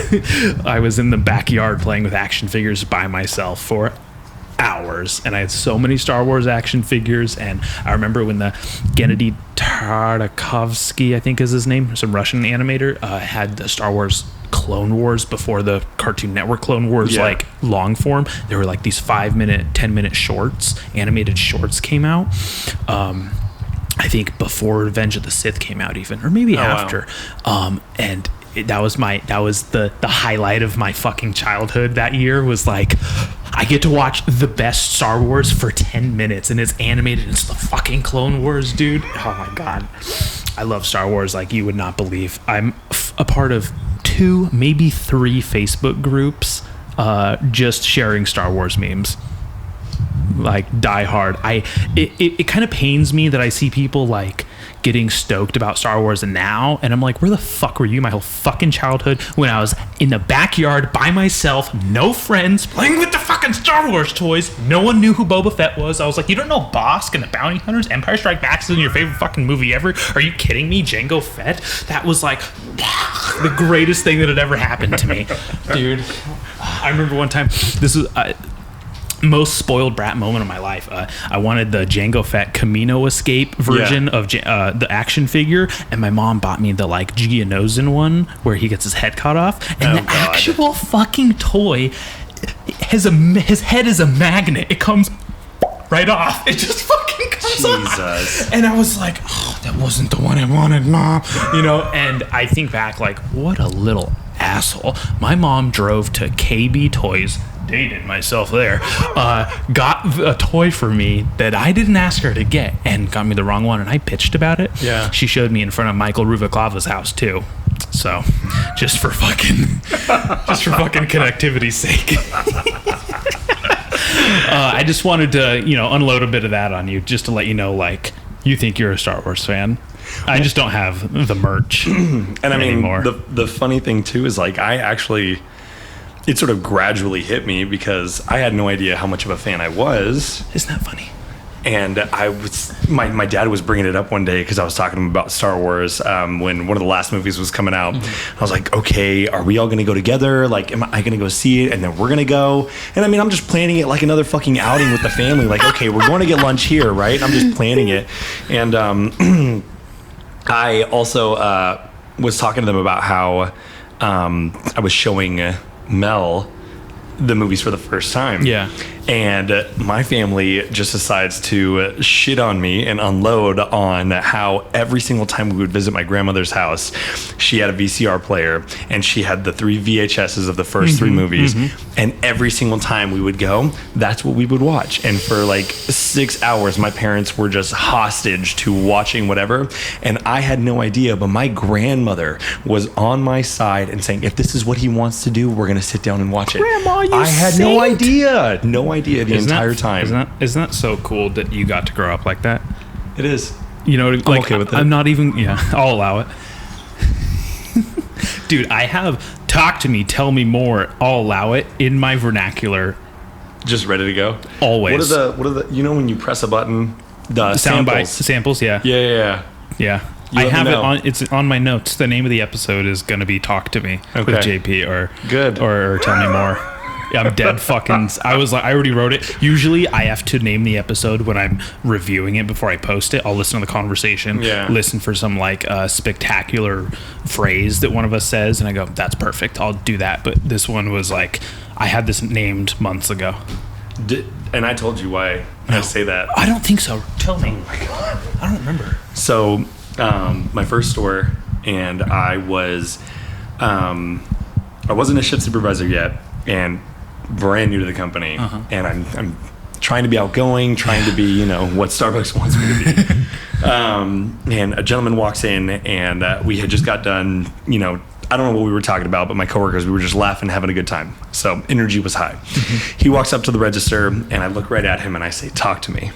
B: I was in the backyard playing with action figures by myself for hours, and I had so many Star Wars action figures. And I remember when the Gennady Tartakovsky, I think is his name, some Russian animator, had the Star Wars Clone Wars before the Cartoon Network Clone Wars, like long form. There were like these 5-minute, 10-minute shorts, animated shorts came out. I think before Revenge of the Sith came out, even, or maybe after.
C: Wow.
B: And that was the highlight of my fucking childhood that year. Was like, I get to watch the best Star Wars for 10 minutes, and it's animated. It's the fucking Clone Wars, dude. Oh my god, I love Star Wars like you would not believe. I'm a part of 2, maybe 3 Facebook groups, just sharing Star Wars memes. Like, die hard. It kind of pains me that I see people like getting stoked about Star Wars now, and I'm like, where the fuck were you my whole fucking childhood when I was in the backyard by myself, no friends, playing with the fucking Star Wars toys? No one knew who Boba Fett was. I was like, you don't know Bosk and the Bounty Hunters? Empire Strikes Back isn't your favorite fucking movie ever? Are you kidding me? Jango Fett? That was like the greatest thing that had ever happened to me, dude. I remember one time, this was most spoiled brat moment of my life. I wanted the Jango Fett Camino Escape version of the action figure, and my mom bought me the like Geonosian one where he gets his head cut off, and actual fucking toy his head is a magnet. It comes right off. It just fucking comes off. And I was like, oh, that wasn't the one I wanted, Mom. You know, and I think back like, what a little asshole. My mom drove to KB Toys, dated myself there, got a toy for me that I didn't ask her to get, and got me the wrong one, and I bitched about it. Yeah. She showed me in front of Michael Ruvaclava's house too. So, just for fucking connectivity's sake. I just wanted to, unload a bit of that on you, just to let you know, like, you think you're a Star Wars fan. I just don't have the merch
C: and I mean,
B: anymore.
C: The funny thing too is like it sort of gradually hit me because I had no idea how much of a fan I was.
B: Isn't that funny?
C: And my dad was bringing it up one day because I was talking to him about Star Wars when one of the last movies was coming out. Mm-hmm. I was like, okay, are we all going to go together? Like, am I going to go see it? And then we're going to go. And I mean, I'm just planning it like another fucking outing with the family. Like, okay, we're going to get lunch here, right? I'm just planning it. And I also was talking to them about how I was showing Mel the movies for the first time. Yeah. And my family just decides to shit on me and unload on how every single time we would visit my grandmother's house, she had a VCR player and she had the 3 VHSs of the first 3 movies. Mm-hmm. And every single time we would go, that's what we would watch. And for like 6 hours, my parents were just hostage to watching whatever. And I had no idea, but my grandmother was on my side and saying, if this is what he wants to do, we're going to sit down and watch it.
B: Grandma, you
C: I had
B: saint.
C: no idea the entire time.
B: Isn't that so cool that you got to grow up like that?
C: It is.
B: Like,
C: I'm okay with it.
B: I'm not even, I'll allow it. Dude, I have talk to me, tell me more, I'll allow it in my vernacular.
C: Just ready to go?
B: Always.
C: What are the when you press a button, the
B: samples, yeah.
C: Yeah.
B: I have it on. It's on my notes. The name of the episode is going to be "Talk to Me" with JP, or tell me more. I'm dead fucking. I already wrote it. Usually, I have to name the episode when I'm reviewing it before I post it. I'll listen to the conversation, listen for some like spectacular phrase that one of us says, and I go, "That's perfect. I'll do that." But this one was like, I had this named months ago.
C: And I told you why I say that.
B: I don't think so. Tell me. Oh my God, I don't remember.
C: So, my first store, and I wasn't a shift supervisor yet, and brand new to the company, and I'm trying to be outgoing, trying to be what Starbucks wants me to be. And a gentleman walks in, and we had just got done. I don't know what we were talking about, but my coworkers, we were just laughing, having a good time. So energy was high. He walks up to the register, and I look right at him, and I say, "Talk to me."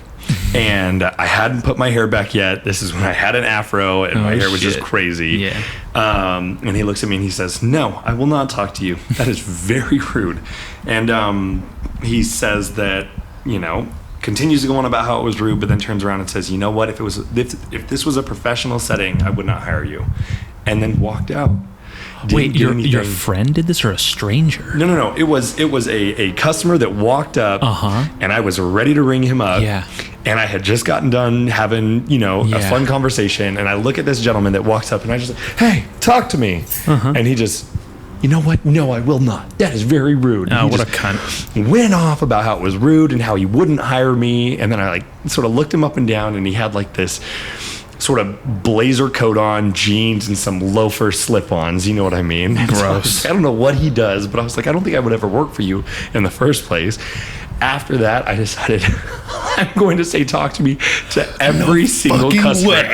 C: And I hadn't put my hair back yet. This is when I had an afro and my hair was just crazy. Yeah. And he looks at me and he says, "No, I will not talk to you. That is very rude." And he says that, continues to go on about how it was rude, but then turns around and says, "You know what? If this was a professional setting, I would not hire you." And then walked out.
B: Wait, your friend did this or a stranger?
C: No. It was a customer that walked up, and I was ready to ring him up. Yeah. And I had just gotten done having, a fun conversation, and I look at this gentleman that walks up, and I just, "Hey, talk to me." And he just you know what? No, I will not. That is very rude.
B: Oh,
C: He
B: what a
C: just
B: cunt.
C: went off about how it was rude and how he wouldn't hire me. And then I like sort of looked him up and down, and he had like this sort of blazer coat on, jeans, and some loafer slip-ons. You know what I mean? And so
B: Gross.
C: I don't know what he does, but I was like, I don't think I would ever work for you in the first place. After that, I decided I'm going to say talk to me to every single customer.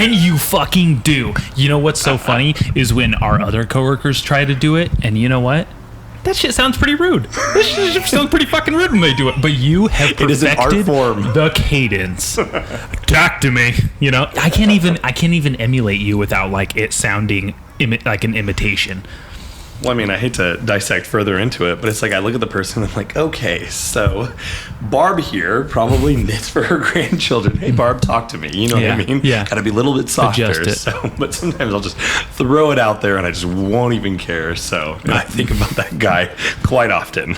B: You fucking do. You know what's so funny is when our other coworkers try to do it, and you know what? That shit sounds pretty rude. This shit sounds pretty fucking rude when they do it. But you have
C: It is an art
B: perfected
C: form.
B: the cadence. Talk to me. You know, I can't even emulate you without like it sounding like an imitation.
C: Well, I mean, I hate to dissect further into it, but it's like I look at the person and I'm like, okay, so Barb here probably knits for her grandchildren. Hey, Barb, talk to me. You know what I mean?
B: Yeah.
C: Got to be a little bit softer.
B: Adjust it.
C: So, but sometimes I'll just throw it out there and I just won't even care. So I think about that guy quite often.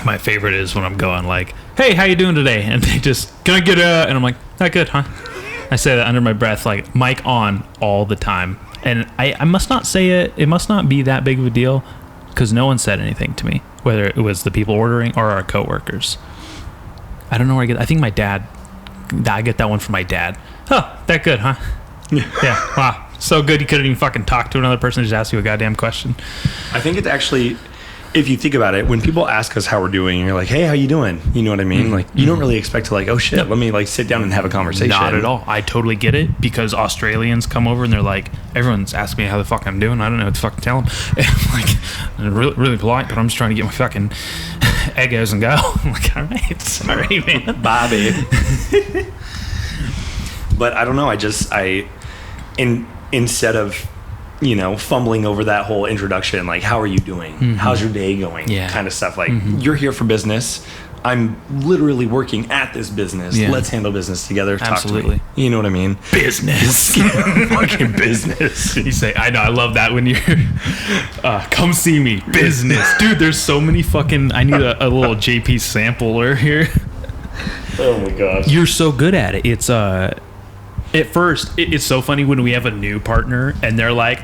B: My favorite is when I'm going like, "Hey, how you doing today?" And they just, "Can I get a?" And I'm like, "Not good, huh?" I say that under my breath, like mic on all the time. And I must not say it. It must not be that big of a deal because no one said anything to me, whether it was the people ordering or our coworkers. I don't know where I get. I think my dad. I get that one from my dad. Oh, that good, huh? Yeah. Wow. So good you couldn't even fucking talk to another person. Just ask you a goddamn question.
C: I think it's actually, if you think about it, when people ask us how we're doing, you're like, hey, how you doing? You know what I mean? Like, you don't really expect to like, oh shit, let me like sit down and have a conversation.
B: Not at all. I totally get it because Australians come over and they're like, everyone's asking me how the fuck I'm doing. I don't know what to fucking tell them. And I'm like, they're really, really polite, but I'm just trying to get my fucking Eggos and go. I'm like, all right, man.
C: Bobby. But I don't know. Instead of, you know, fumbling over that whole introduction, like, how are you doing? How's your day going?
B: Yeah.
C: Kind of stuff. Like, you're here for business. I'm literally working at this business.
B: Yeah.
C: Let's handle business together.
B: Absolutely.
C: Talk to me. You know what I mean?
B: Business.
C: Fucking business.
B: You say, I know, I love that when you're, come see me, business. Dude, there's so many fucking, I need a little JP sampler here.
C: Oh my gosh.
B: You're so good at it. It's, at first, it's so funny when we have a new partner and they're like,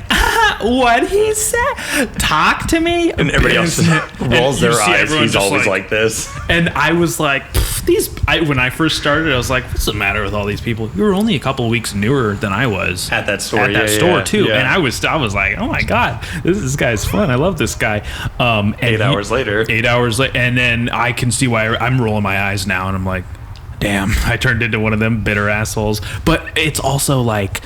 B: what he said? Talk to me.
C: And everybody else rolls their eyes. He's always like this.
B: And I was like, when I first started, I was like, what's the matter with all these people? You were only a couple of weeks newer than I was.
C: At that store.
B: Too.
C: Yeah.
B: And I was like, oh my God, this guy's fun. I love this guy. And
C: 8 hours later.
B: 8 hours later. And then I can see why I'm rolling my eyes now. And I'm like, damn, I turned into one of them bitter assholes. But it's also like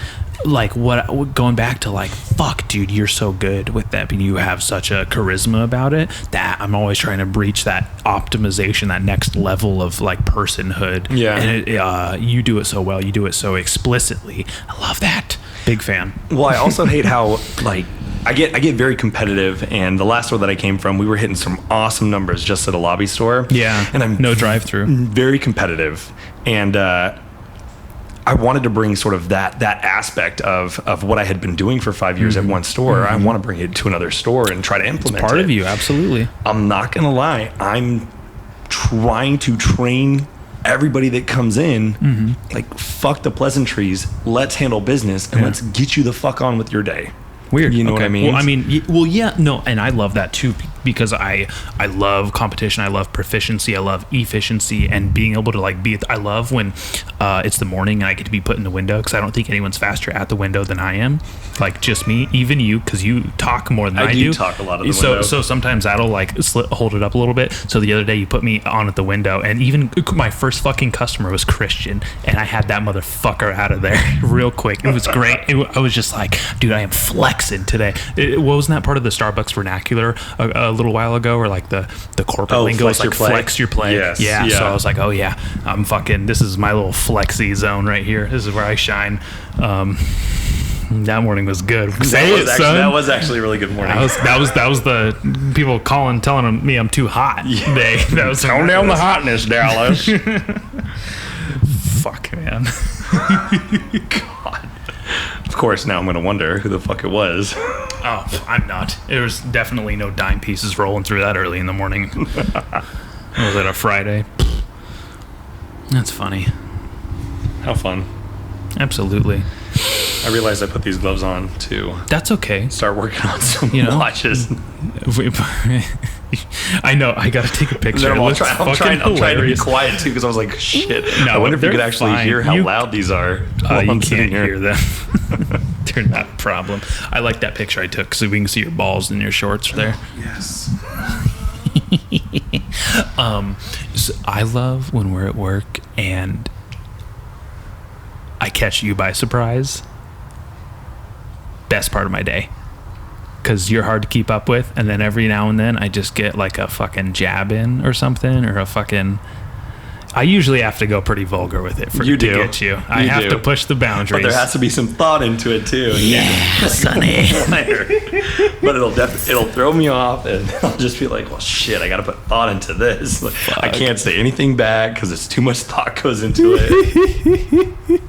B: what going back to like, fuck, dude, you're so good with that, but you have such a charisma about it that I'm always trying to breach that optimization, that next level of like personhood.
C: Yeah.
B: And you do it so well. You do it so explicitly. I love that. Big fan.
C: Well, I also hate how like I get very competitive, and the last store that I came from, we were hitting some awesome numbers just at a lobby store.
B: Yeah.
C: And I'm
B: no drive-through.
C: Very competitive, and I wanted to bring sort of that aspect of what I had been doing for 5 years at one store. I want to bring it to another store and try to implement
B: Part
C: it.
B: of you, absolutely.
C: I'm not gonna lie, I'm trying to train everybody that comes in, like, fuck the pleasantries, let's handle business, and let's get you the fuck on with your day.
B: Weird.
C: You know what I mean?
B: Well, I mean, yeah, no, and I love that too because I love competition. I love proficiency. I love efficiency and being able to like I love when it's the morning and I get to be put in the window because I don't think anyone's faster at the window than I am. Like just me, even you, because you talk more than I do.
C: I do talk a lot of the window.
B: So sometimes that'll like hold it up a little bit. So the other day you put me on at the window, and even my first fucking customer was Christian, and I had that motherfucker out of there real quick. It was great. I was just like, dude, I am flexing today. Wasn't that part of the Starbucks vernacular a little while ago, or like the corporate lingo is like flex your play?
C: Yes.
B: Yeah. So I was like, oh yeah, I'm fucking. This is my little flexy zone right here. This is where I shine. That morning was good.
C: That was actually a really good morning.
B: That was the people telling me I'm too hot. Yeah. That was
C: tone down the hotness, Dallas.
B: Fuck, man.
C: God. Of course, now I'm going to wonder who the fuck it was.
B: Oh, I'm not. There was definitely no dime pieces rolling through that early in the morning. Was it a Friday? That's funny.
C: How fun.
B: Absolutely.
C: I realized I put these gloves on to
B: That's okay.
C: start working on some
B: You know?
C: watches.
B: I know. I got to take a picture.
C: I'm
B: It looks
C: trying to be
B: hilarious.
C: quiet too because I was like, shit.
B: No,
C: I wonder if you
B: they're
C: could actually
B: fine.
C: hear how
B: You-
C: loud these are. while
B: You
C: I'm sitting
B: can't
C: here.
B: hear them. They're not a problem. I like that picture I took so we can see your balls in your shorts there.
C: Yes.
B: So I love when we're at work and I catch you by surprise. Best part of my day. Because you're hard to keep up with, and then every now and then I just get like a fucking jab in or something, or a fucking... I usually have to go pretty vulgar with it
C: You
B: to
C: do.
B: get you. I have to push the boundaries.
C: But there has to be some thought into it too.
D: Yeah, Sonny.
C: But it'll throw me off, and I'll just be like, well, shit, I got to put thought into this. Like, I can't say anything back because it's too much thought goes into it.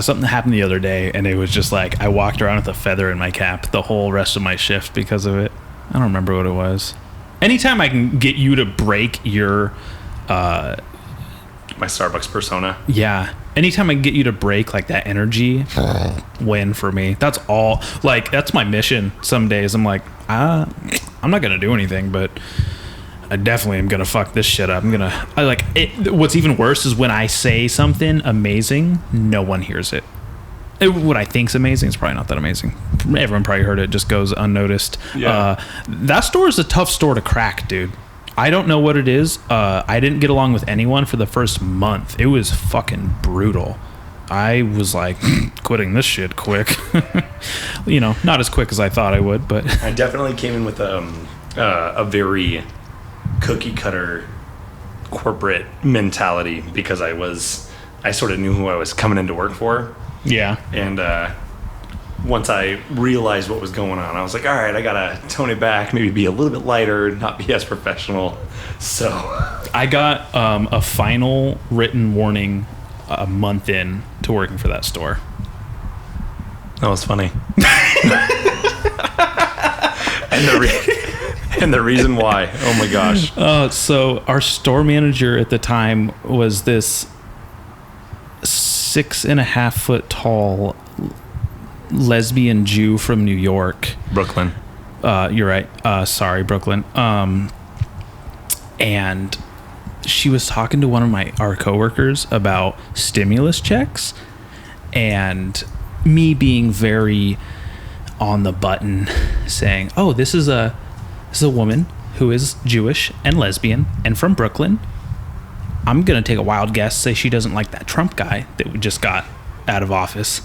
B: Something happened the other day, and it was just like I walked around with a feather in my cap the whole rest of my shift because of it. I don't remember what it was. Anytime I can get you to break your
C: My Starbucks persona.
B: yeah, anytime I can get you to break like that energy, win for me. That's all. Like that's my mission. Some days I'm like, I'm not gonna do anything, but I definitely am gonna fuck this shit up. I like it. What's even worse is when I say something amazing, no one hears it. What I think's amazing is probably not that amazing. Everyone probably heard it. It just goes unnoticed.
C: Yeah.
B: That store is a tough store to crack, dude. I don't know what it is. I didn't get along with anyone for the first month. It was fucking brutal. I was like quitting this shit quick. You know, not as quick as I thought I would, but
C: I definitely came in with a very cookie cutter corporate mentality because I sort of knew who I was coming into work for.
B: yeah.
C: And once I realized what was going on, I was like, all right, I gotta tone it back, maybe be a little bit lighter, not be as professional. So
B: I got a final written warning a month in to working for that store.
C: that was funny. And the reason why, oh my gosh.
B: So our store manager at the time was this 6.5 foot tall lesbian Jew from New York.
C: Brooklyn.
B: You're right. Sorry, Brooklyn. And she was talking to one of our coworkers about stimulus checks, and me being very on the button, saying, "Oh, this is a woman who is Jewish and lesbian and from Brooklyn. I'm gonna take a wild guess, say she doesn't like that Trump guy that we just got out of office."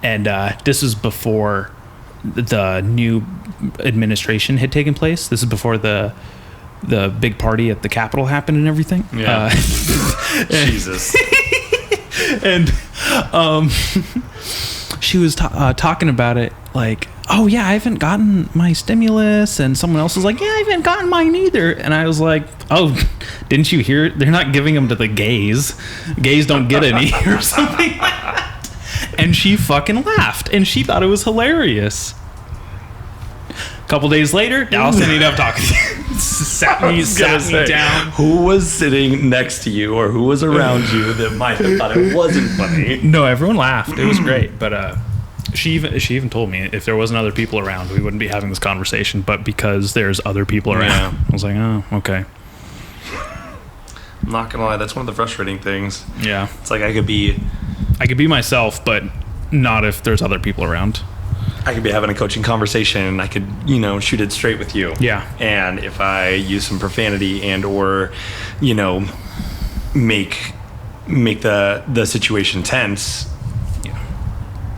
B: And this is before the new administration had taken place. This is before the big party at the Capitol happened and everything.
C: Yeah. Jesus.
B: And she was talking about it like, "Oh yeah, I haven't gotten my stimulus," and someone else was like, "Yeah, I haven't gotten mine either." And I was like, "Oh, didn't you hear? They're not giving them to the gays. Gays don't get any," or something like that. And she fucking laughed, and she thought it was hilarious. A couple days later, Dallas ended up talking. sat me down.
C: Who was sitting next to you or who was around you that might have thought it wasn't funny?
B: No, everyone laughed. It was great, but she even told me if there wasn't other people around, we wouldn't be having this conversation. But because there's other people around,
C: Yeah.
B: I was like, oh, okay,
C: I'm not gonna lie, that's one of the frustrating things.
B: yeah.
C: It's like I could be
B: myself, but not if there's other people around.
C: having a coaching conversation and I could, shoot it straight with you.
B: Yeah.
C: And if I use some profanity and or, make the situation tense,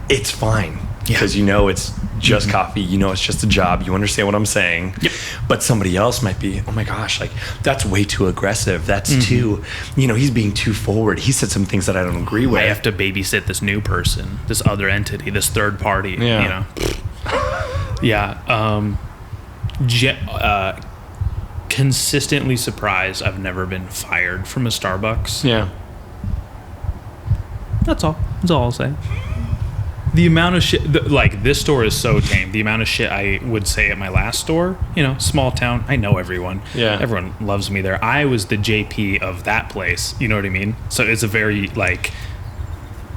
C: it's fine.
B: Yeah.
C: Because it's just coffee, it's just a job, you understand what I'm saying.
B: Yep.
C: But somebody else might be, oh my gosh, like that's way too aggressive. That's too, he's being too forward. He said some things that I don't agree with.
B: I have to babysit this new person, this other entity, this third party.
C: Yeah.
B: Yeah. Consistently surprised I've never been fired from a Starbucks.
C: Yeah.
B: That's all I'll say. The amount of shit, like this store is so tame. The amount of shit I would say at my last store, small town, I know everyone.
C: Yeah.
B: Everyone loves me there. I was the JP of that place. You know what I mean? So it's a very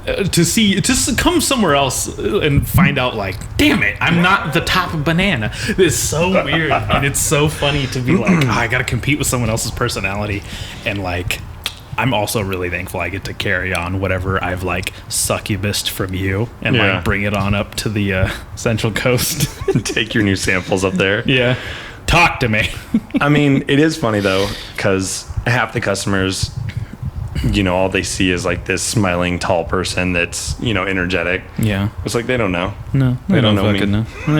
B: to come somewhere else and find out like, damn it, I'm not the top of banana. It's so weird, and it's so funny to be like, oh, I gotta compete with someone else's personality, and like, I'm also really thankful I get to carry on whatever I've like succubused from you and like bring it on up to the Central Coast.
C: Take your new samples up there.
B: Yeah, talk to me.
C: I mean, it is funny though, because half the customers, you know, all they see is like this smiling tall person that's, you know, energetic.
B: Yeah,
C: it's like they don't know.
B: No,
C: they don't know me.
B: They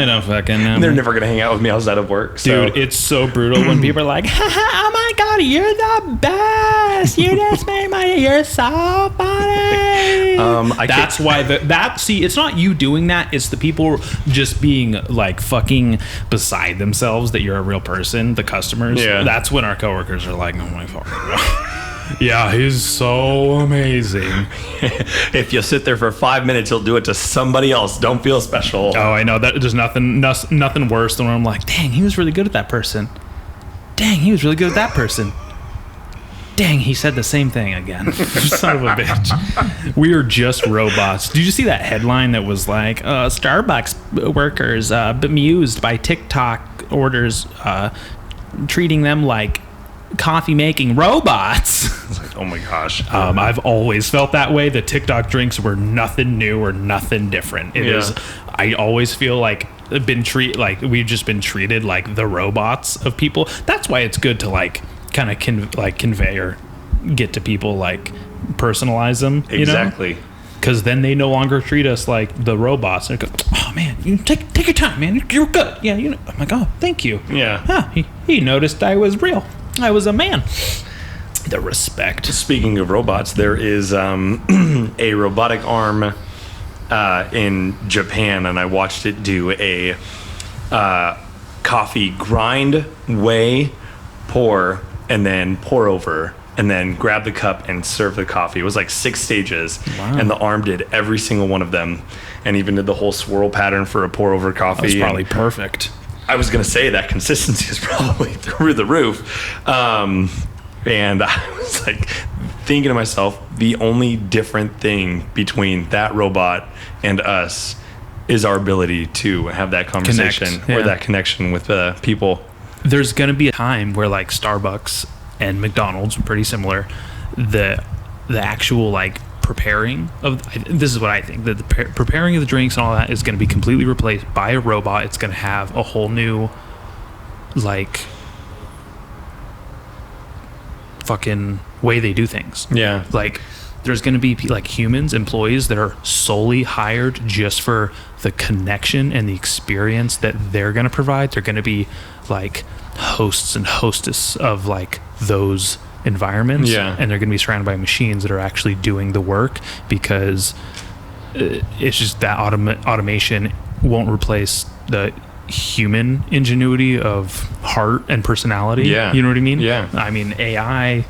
B: don't fucking know.
C: They're never gonna hang out with me outside of work.
B: Dude, it's so brutal when people are like, oh my god, you're the best. You just made you're so funny. That's why see, it's not you doing that, it's the people just being like fucking beside themselves that you're a real person, the customers.
C: Yeah.
B: That's when our coworkers are like, oh my fucking god. Yeah, he's so amazing.
C: If you sit there for 5 minutes, he'll do it to somebody else. Don't feel special.
B: Oh, I know. There's nothing worse than when I'm like, dang, he was really good at that person. Dang, he was really good at that person. Dang, he said the same thing again. Son of a bitch. We are just robots. Did you see that headline that was like, Starbucks workers bemused by TikTok orders treating them like coffee making robots?
C: Oh my gosh.
B: I've always felt that way. The TikTok drinks were nothing new or nothing different. It is. I always feel like we've just been treated like the robots of people. That's why it's good to like kind of convey or get to people, like personalize them.
C: Exactly.
B: Because then they no longer treat us like the robots. They go, oh man, you take your time, man. You're good. Yeah, you know. I'm like, oh, thank you.
C: Yeah.
B: Huh, he noticed I was real. I was a man. The respect.
C: Speaking of robots, there is a robotic arm in Japan, and I watched it do a coffee grind, weigh, pour, and then pour over, and then grab the cup and serve the coffee. It was like 6 stages, and the arm did every single one of them, and even did the whole swirl pattern for a pour over coffee.
B: That was probably perfect.
C: I was going to say that consistency is probably through the roof. And I was like thinking to myself, the only different thing between that robot and us is our ability to have that conversation or that connection with people.
B: There's going to be a time where like Starbucks and McDonald's are pretty similar. The actual like preparing of, this is what I think, that the preparing of the drinks and all that is going to be completely replaced by a robot. It's going to have a whole new like fucking way they do things.
C: Yeah.
B: Like there's going to be like humans, employees that are solely hired just for the connection and the experience that they're going to provide. They're going to be like hosts and hostess of like those environments, and they're going to be surrounded by machines that are actually doing the work, because it's just that automation won't replace the human ingenuity of heart and personality. You know what I mean? I mean, AI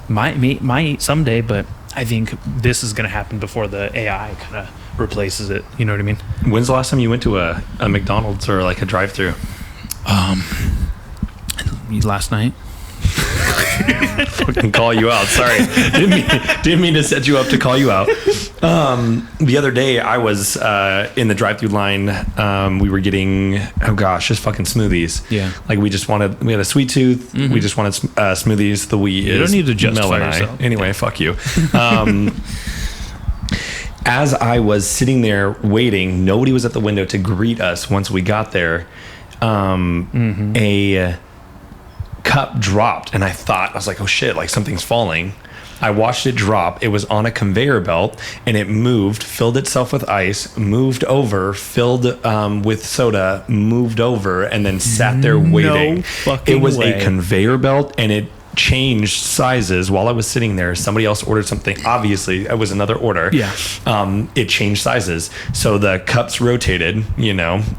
B: might someday, but I think this is going to happen before the AI kind of replaces it. You know what I mean?
C: When's the last time you went to a McDonald's or like a drive-thru?
B: Last night.
C: Fucking call you out. Sorry. Didn't mean to set you up to call you out. The other day I was in the drive-thru line. We were getting, just fucking smoothies. Yeah. Like we had a sweet tooth. Mm-hmm. We just wanted smoothies.
B: You don't need to justify yourself.
C: Anyway, fuck you. As I was sitting there waiting, nobody was at the window to greet us once we got there. A cup dropped, and I was like, oh shit, like something's falling. I watched it drop. It was on a conveyor belt, and it moved, filled itself with ice, moved over, filled with soda, moved over, and then sat there waiting. It was a conveyor belt, and it changed sizes while I was sitting there. Somebody else ordered something. Obviously, it was another order.
B: Yeah.
C: It changed sizes. So the cups rotated,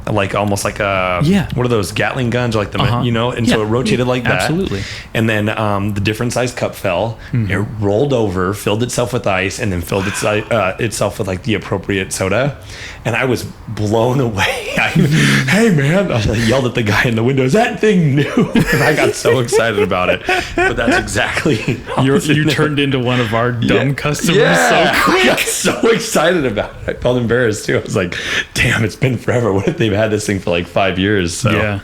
C: like almost like a, what are those Gatling guns, or like the, and so it rotated like that.
B: Absolutely.
C: And then the different size cup fell. Mm-hmm. It rolled over, filled itself with ice, and then filled itself with like the appropriate soda. And I was blown away. Hey man, I yelled at the guy in the window, is that thing new? And I got so excited about it. but that's exactly how
B: You turned into one of our dumb customers
C: Yeah,
B: so quick.
C: I got so excited about it. I felt embarrassed too. I was like, damn, it's been forever. What if they've had this thing for like 5 years? So.
B: Yeah.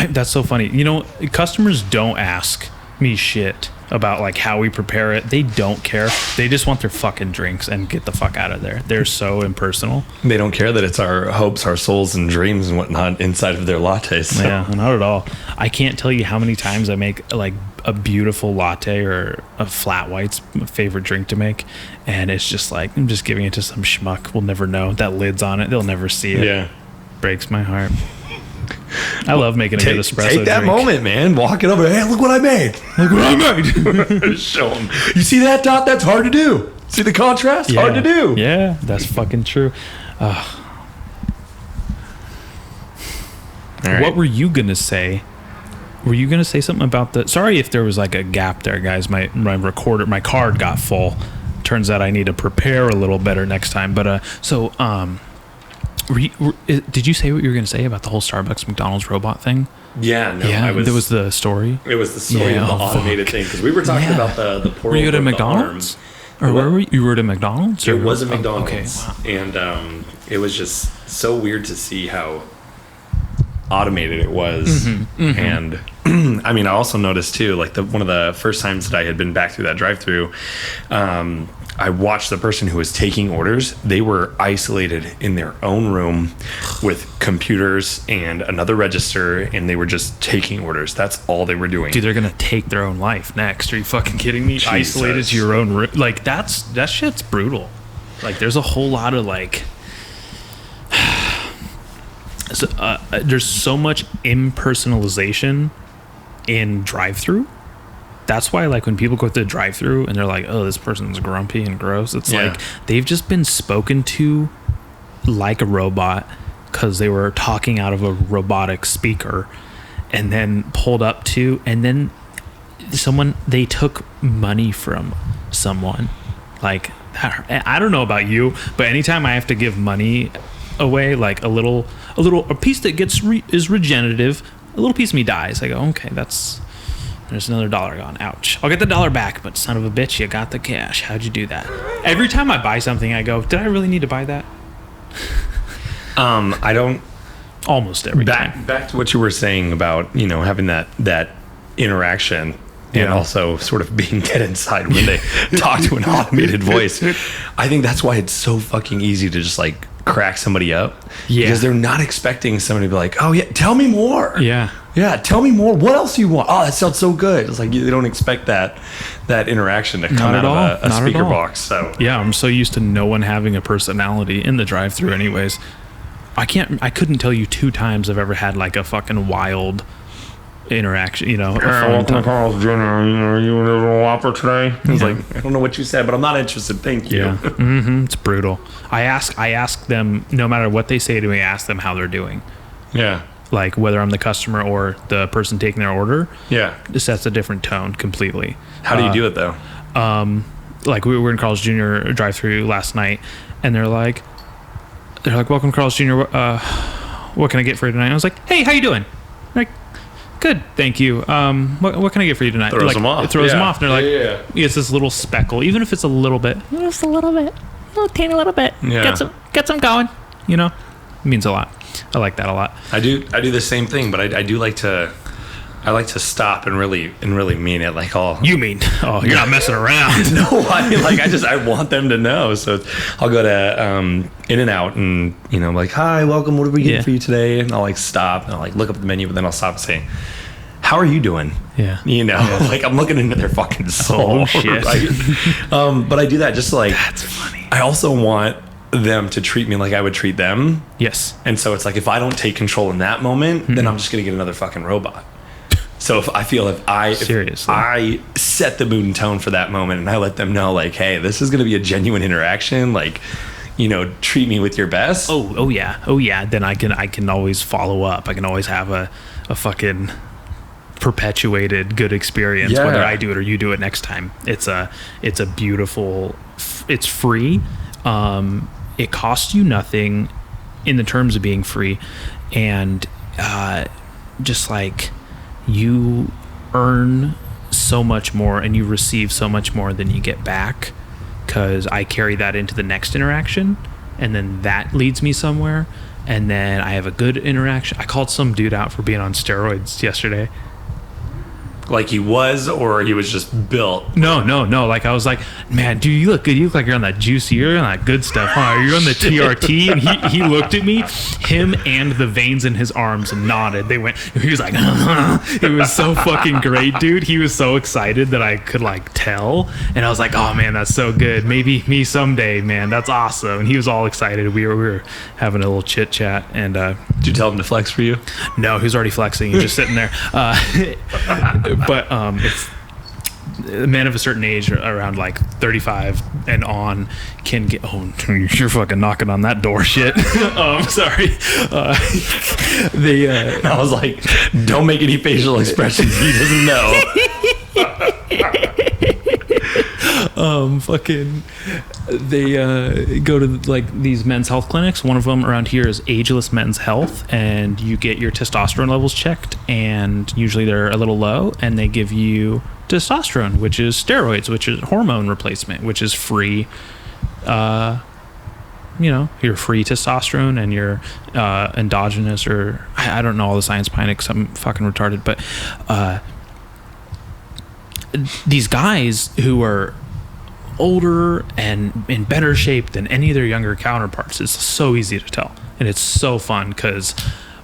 B: That's so funny. You know, customers don't ask me shit about like how we prepare it. They don't care. They just want their fucking drinks and get the fuck out of there. They're so impersonal.
C: They don't care that it's our hopes, our souls, and dreams and whatnot inside of their lattes. So.
B: Yeah, not at all. I can't tell you how many times I make like a beautiful latte or a flat white's my favorite drink to make, and it's just like I'm just giving it to some schmuck. We'll never know. That lid's on it. They'll never see it.
C: Yeah.
B: Breaks my heart. I love making a good espresso
C: Take that
B: drink.
C: moment, man. Walk it over. Hey, look what I made. Look what I made. Show them. You see that dot? That's hard to do. See the contrast?
B: Yeah.
C: Hard to do.
B: Yeah, that's fucking true.
C: All right.
B: What were you gonna say? Were you gonna say something about the? Sorry if there was like a gap there, guys. My recorder, my card got full. Turns out I need to prepare a little better next time. But did you say what you were gonna say about the whole Starbucks McDonald's robot thing?
C: Yeah, no.
B: Yeah, there was the story.
C: It was the story of the automated thing because we were talking about the poor.
B: Were you at a
C: over the
B: McDonald's?
C: arm.
B: Or where were you? You were at a McDonald's?
C: It
B: or-
C: was a
B: oh,
C: McDonald's.
B: Okay. Wow.
C: And it was just so weird to see how automated it was. And I mean, I also noticed too, like one of the first times that I had been back through that drive-through, I watched the person who was taking orders. They were isolated in their own room with computers and another register, and they were just taking orders. That's all they were doing.
B: Dude, they're gonna take their own life next. Are you fucking kidding me?
C: Jesus.
B: Isolated to your own room. Like that shit's brutal. Like there's a whole lot of like there's so much impersonalization in drive-through. That's why like when people go through the drive-through and they're like, oh, this person's grumpy and gross, it's like they've just been spoken to like a robot because they were talking out of a robotic speaker and then pulled up to, and then they took money from someone. Like I don't know about you, but anytime I have to give money away, like a piece that is regenerative, a little piece of me dies. I go, okay, there's another $1 gone. Ouch. I'll get the $1 back, but son of a bitch, you got the cash. How'd you do that? Every time I buy something, I go, did I really need to buy that?
C: I don't.
B: Almost every time.
C: Back to what you were saying about, having that interaction and also sort of being dead inside when they talk to an automated voice. I think that's why it's so fucking easy to just like crack somebody up.
B: Yeah.
C: Because they're not expecting somebody to be like, oh yeah, tell me more.
B: Yeah.
C: Yeah, tell me more. What else do you want? Oh, that sounds so good. It's like they don't expect that interaction to come out of a speaker box. So
B: yeah, I'm so used to no one having a personality in the drive-thru anyways. I couldn't tell you 2 times I've ever had like a fucking wild interaction,
C: welcome to Carl's Dinner. Are you a little Whopper today? I was like, I don't know what you said, but I'm not interested. Thank you.
B: Yeah. It's brutal. I ask them, no matter what they say to me, I ask them how they're doing.
C: Yeah.
B: Like whether I'm the customer or the person taking their order.
C: Yeah.
B: It sets a different tone completely.
C: How do you do it though?
B: Like we were in Carl's Jr. drive-thru last night, and they're like, welcome to Carl's Jr. What can I get for you tonight? I was like, hey, how you doing? Like, good, thank you. What can I get for you tonight?
C: Throws them off.
B: It throws them off. And they're like,
C: yeah.
B: It's this little speckle, even if it's a little bit.
D: Just a little bit. Teeny little bit.
C: Yeah.
D: Get some going.
B: It means a lot. I like that a lot.
C: I do the same thing, but I do like to. I like to stop and really mean it. Like,
B: you mean? Oh, you're not messing around.
C: No, I mean, like I want them to know. So I'll go to In-N-Out and like, hi, welcome. What are we getting for you today? And I'll like stop and I'll like look up the menu, but then I'll stop and say, how are you doing?
B: Yeah.
C: Like I'm looking into their fucking soul.
B: Oh shit.
C: Right? But I do that just like.
B: That's funny.
C: I also want them to treat me like I would treat them.
B: Yes.
C: And so it's like if I don't take control in that moment, then I'm just gonna get another fucking robot. So if I set the mood and tone for that moment and I let them know like, hey, this is gonna be a genuine interaction, like, treat me with your best.
B: Oh yeah. Then I can always follow up. I can always have a fucking perpetuated good experience, whether I do it or you do it next time. It's a beautiful. It's free. It costs you nothing in the terms of being free, and just like you earn so much more and you receive so much more than you get back, because I carry that into the next interaction, and then that leads me somewhere, and then I have a good interaction. I called some dude out for being on steroids yesterday.
C: Like he was, or he was just built?
B: No. Like I was like, man, dude, you look good. You look like you're on that juicy, you're on that good stuff, huh? Are you on the TRT? And he looked at me, him and the veins in his arms, and nodded. They went. He was like, it was so fucking great, dude. He was so excited that I could like tell, and I was like, oh man, that's so good. Maybe me someday, man. That's awesome. And he was all excited. We were having a little chit chat, and
C: did you tell him to flex for you?
B: No, he was already flexing. He was just sitting there. But it's men of a certain age, around like 35 and on, can get. Oh, you're fucking knocking on that door, shit. Sorry.
C: I was like, don't make any facial expressions. He doesn't know.
B: They go to like these men's health clinics. One of them around here is Ageless Men's Health, and you get your testosterone levels checked, and usually they're a little low, and they give you testosterone, which is steroids, which is hormone replacement, which is free. Your free testosterone and your endogenous, or I don't know all the science behind it because I'm fucking retarded, but these guys who are older and in better shape than any of their younger counterparts, it's so easy to tell, and it's so fun because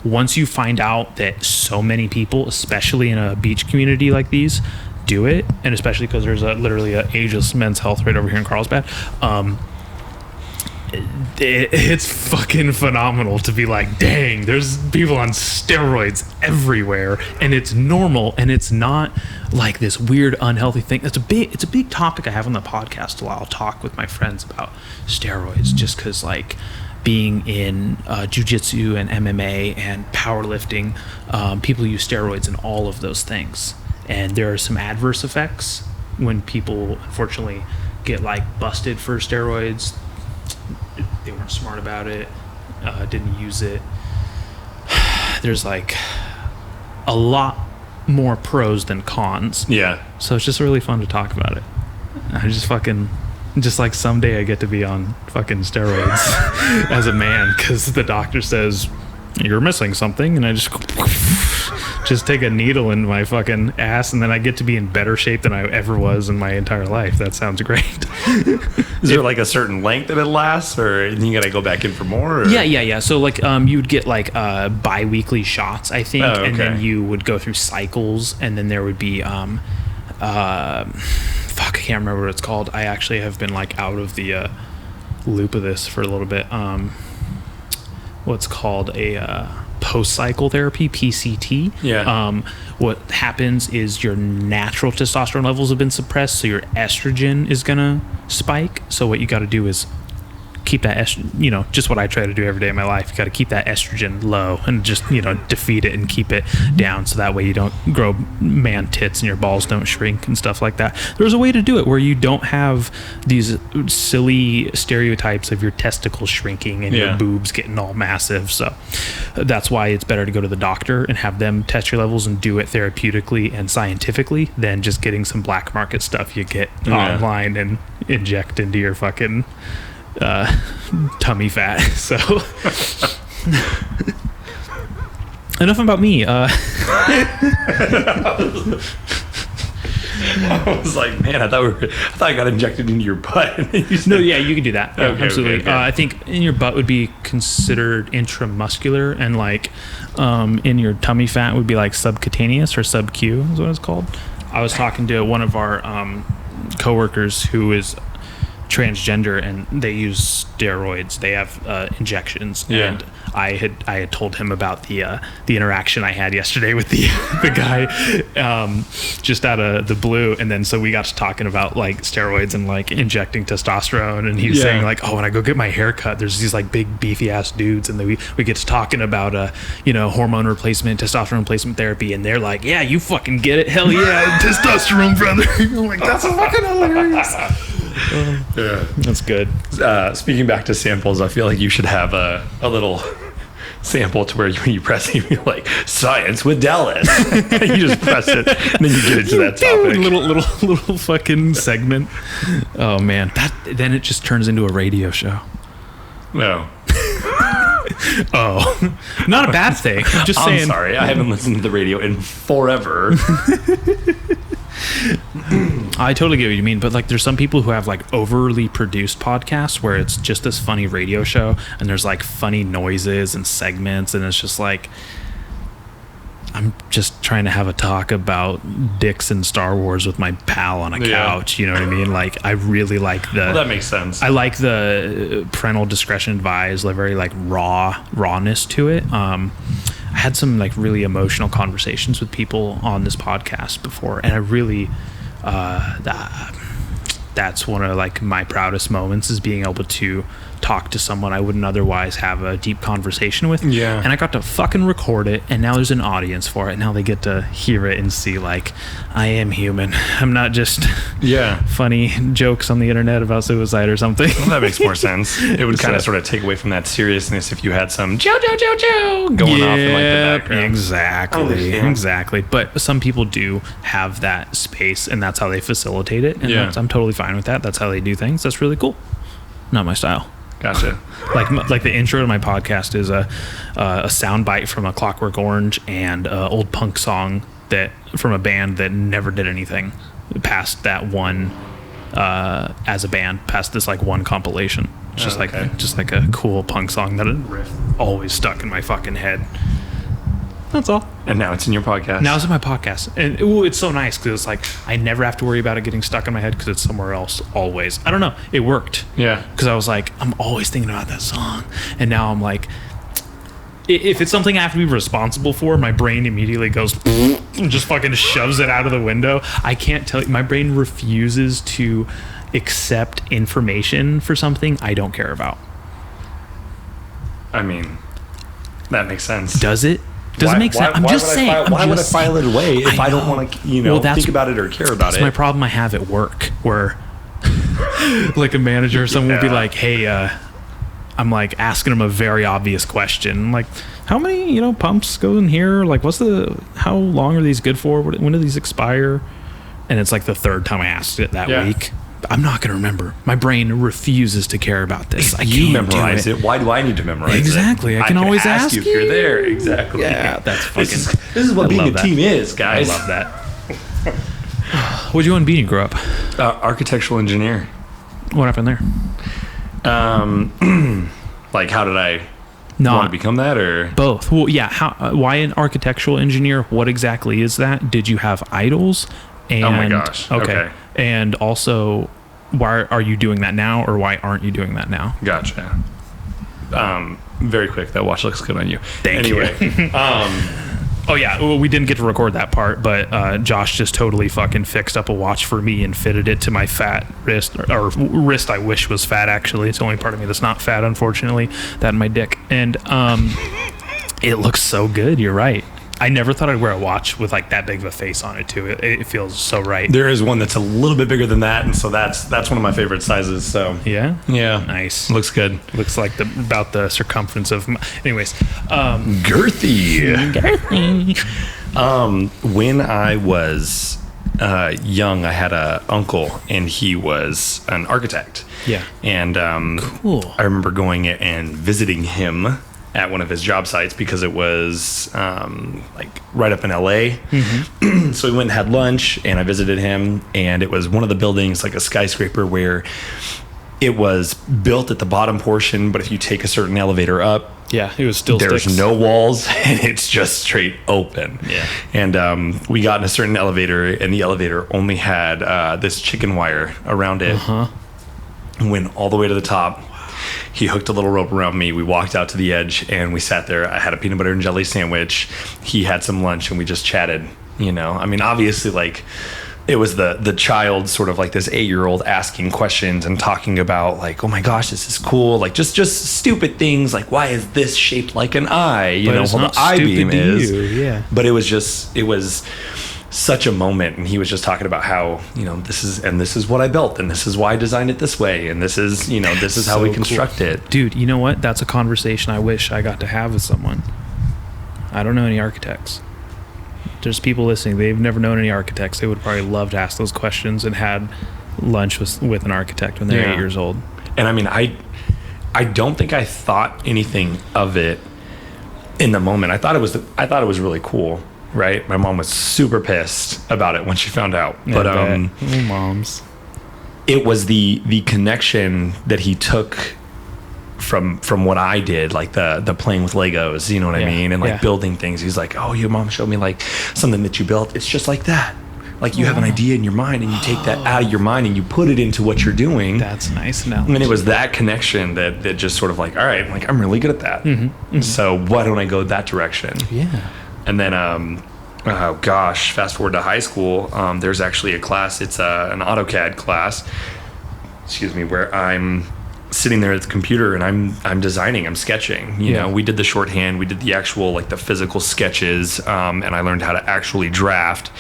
B: once you find out that so many people, especially in a beach community like these, do it, and especially because there's literally a Ageless Men's Health right over here in Carlsbad, it's fucking phenomenal to be like, dang, there's people on steroids everywhere, and it's normal, and it's not like this weird unhealthy thing. It's a big topic I have on the podcast. I'll talk with my friends about steroids, just because like being in jiu-jitsu and MMA and powerlifting, people use steroids in all of those things, and there are some adverse effects when people unfortunately get like busted for steroids. They weren't smart about it, didn't use it. There's like a lot more pros than cons.
C: Yeah.
B: So it's just really fun to talk about it. I just like someday I get to be on fucking steroids as a man, because the doctor says you're missing something, and I just take a needle in my fucking ass, and then I get to be in better shape than I ever was in my entire life. That sounds great.
C: Is there like a certain length that it lasts, or you gotta go back in for more? Or?
B: Yeah. So like you would get like bi-weekly shots, I think,
C: okay.
B: And then you would go through cycles, and then there would be I can't remember what it's called. I actually have been like out of the loop of this for a little bit. What's called a post-cycle therapy, PCT.
C: Yeah.
B: What happens is your natural testosterone levels have been suppressed, so your estrogen is gonna spike. So what you got to do is keep that just what I try to do every day in my life. You got to keep that estrogen low and just defeat it and keep it down, so that way you don't grow man tits and your balls don't shrink and stuff like that. There's a way to do it where you don't have these silly stereotypes of your testicles shrinking and your boobs getting all massive. So that's why it's better to go to the doctor and have them test your levels and do it therapeutically and scientifically than just getting some black market stuff you get online and inject into your fucking tummy fat. So enough about me.
C: I was like, man, I thought I got injected into your butt.
B: No, yeah, you can do that.
C: Okay,
B: absolutely.
C: okay.
B: I think in your butt would be considered intramuscular, and like in your tummy fat would be like subcutaneous or sub-Q is what it's called. I was talking to one of our coworkers who is transgender, and they use steroids. They have injections, and I had told him about the interaction I had yesterday with the guy just out of the blue, and then so we got to talking about like steroids and like injecting testosterone, and he was saying like, oh, when I go get my hair cut, there's these like big beefy ass dudes, and then we get to talking about hormone replacement, testosterone replacement therapy, and they're like, yeah, you fucking get it, hell yeah, testosterone, brother. I'm like, that's fucking hilarious.
C: Yeah,
B: that's good.
C: Speaking back to samples, I feel like you should have a little sample to where you press it, you're like, science with Dallas. You just press it, and then you get into that topic.
B: Little fucking segment. Oh man, then it just turns into a radio show.
C: No.
B: Oh, not a bad thing. I'm just saying.
C: I'm sorry, I haven't listened to the radio in forever.
B: I totally get what you mean, but like there's some people who have like overly produced podcasts where it's just this funny radio show and there's like funny noises and segments, and it's just like, I'm just trying to have a talk about dicks and Star Wars with my pal on a couch. You know what I mean? Like, I really like the...
C: Well, that makes sense.
B: I like the parental discretion advised, like very like rawness to it. I had some like really emotional conversations with people on this podcast before, and I really... that's one of like my proudest moments, is being able to talk to someone I wouldn't otherwise have a deep conversation with.
C: Yeah.
B: And I got to fucking record it, and now there's an audience for it. Now they get to hear it and see like, I am human. I'm not just funny jokes on the internet about suicide or something.
C: Well, that makes more sense. It would kind of sort of take away from that seriousness if you had some Joe going off in like the background.
B: Exactly. But some people do have that space, and that's how they facilitate it. And I'm totally fine with that. That's how they do things. That's really cool. Not my style.
C: Gotcha.
B: Like the intro to my podcast is a soundbite from A Clockwork Orange and an old punk song that from a band that never did anything past that one as a band, past this like one compilation. It's just like a cool punk song that riff always stuck in my fucking head. That's all.
C: And now it's in your podcast.
B: Now it's in my podcast. And it's so nice because it's like I never have to worry about it getting stuck in my head because it's somewhere else always. I don't know. It worked. Yeah. Because I was like, I'm always thinking about that song. And now I'm like, if it's something I have to be responsible for, my brain immediately goes and just fucking shoves it out of the window. I can't tell you. My brain refuses to accept information for something I don't care about.
C: I mean, that makes sense.
B: Does it? Does it make sense? I'm just saying.
C: Why would I file it away if I don't want to, think about it or care about it?
B: That's my problem I have at work, where like a manager or someone would be like, hey, I'm like asking them a very obvious question. I'm like, how many, pumps go in here? Like, how long are these good for? When do these expire? And it's like the third time I asked it that week. I'm not going to remember. My brain refuses to care about this.
C: You memorize it. Why do I need to memorize it?
B: Exactly. I can always ask
C: you if you're there. Exactly.
B: Yeah, that's fucking...
C: This is what being a team is, guys.
B: I love that. What'd you want to be when you grew up?
C: Architectural engineer.
B: What happened there?
C: Like, how did I want to become that, or
B: both? Well, yeah. Why an architectural engineer? What exactly is that? Did you have idols? And,
C: oh my gosh. Okay.
B: And also, why are you doing that now, or why aren't you doing that now?
C: Gotcha. Very quick. That watch looks good on you.
B: Thank you. Oh yeah, well, we didn't get to record that part, but Josh just totally fucking fixed up a watch for me and fitted it to my fat wrist, or wrist I wish was fat, actually. It's the only part of me that's not fat, unfortunately, that and my dick. And it looks so good, you're right. I never thought I'd wear a watch with like that big of a face on it too. It feels so right.
C: There is one that's a little bit bigger than that, and so that's one of my favorite sizes. So
B: yeah,
C: nice. Looks good.
B: Looks like about the circumference of. Anyways,
C: girthy. When I was young, I had a uncle, and he was an architect.
B: Yeah,
C: and
B: cool.
C: I remember going and visiting him at one of his job sites because it was like right up in LA. Mm-hmm. So we went and had lunch, and I visited him, and it was one of the buildings, like a skyscraper, where it was built at the bottom portion, but if you take a certain elevator up,
B: it was still
C: there's
B: sticks.
C: no walls, and it's just straight open.
B: Yeah.
C: And we got in a certain elevator, and the elevator only had this chicken wire around it. Went all the way to the top. He hooked a little rope around me. We walked out to the edge, and we sat there. I had a peanut butter and jelly sandwich. He had some lunch, and we just chatted. I mean, obviously, like, it was the child, sort of like this 8-year-old asking questions and talking about, like, oh my gosh, this is cool. Like, just stupid things, like, why is this shaped like an eye?
B: But it's not
C: the I-beam
B: stupid to
C: is.
B: you. Yeah.
C: But it was such a moment. And he was just talking about how, this is what I built, and this is why I designed it this way, and this is how we construct it.
E: Dude, you know what? That's a conversation I wish I got to have with someone. I don't know any architects. There's people listening, they've never known any architects. They would probably love to ask those questions and had lunch with an architect when they're 8 years old.
C: And I mean, I don't think I thought anything of it in the moment. I thought it was really cool, right? My mom was super pissed about it when she found out. But
E: moms.
C: It was the connection that he took from what I did, like the playing with Legos, you know what I mean? And like building things. He's like, oh, your mom showed me like something that you built. It's just like that. Like you have an idea in your mind and you take that out of your mind and you put it into what you're doing.
E: That's nice now.
C: And it was that connection that just sort of like, all right, like I'm really good at that. So why don't I go that direction?
E: Yeah.
C: And then, fast forward to high school, there's actually a class. It's an AutoCAD class, where I'm sitting there at the computer and I'm designing, I'm sketching. You know, we did the shorthand, we did the actual like the physical sketches, and I learned how to actually draft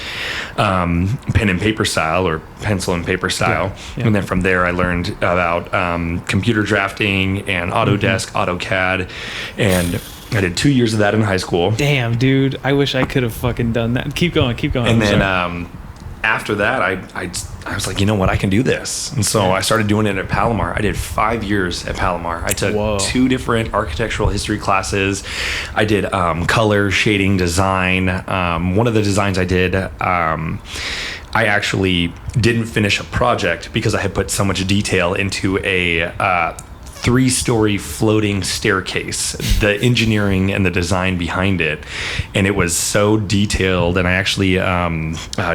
C: pen and paper style or pencil and paper style. And then from there I learned about computer drafting and Autodesk, AutoCAD, and I did 2 years of that in high school.
E: Damn, dude, I wish I could have fucking done that. Keep going.
C: And then after that, I was like, you know what, I can do this. And so I started doing it at Palomar. I did 5 years at Palomar. I took 2 different architectural history classes. I did color, shading, design. One of the designs I did, I actually didn't finish a project because I had put so much detail into a 3-story floating staircase, the engineering and the design behind it. And it was so detailed. And I actually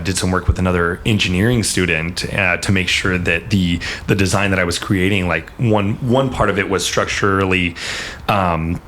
C: did some work with another engineering student to make sure that the design that I was creating, like one part of it was structurally,
E: sound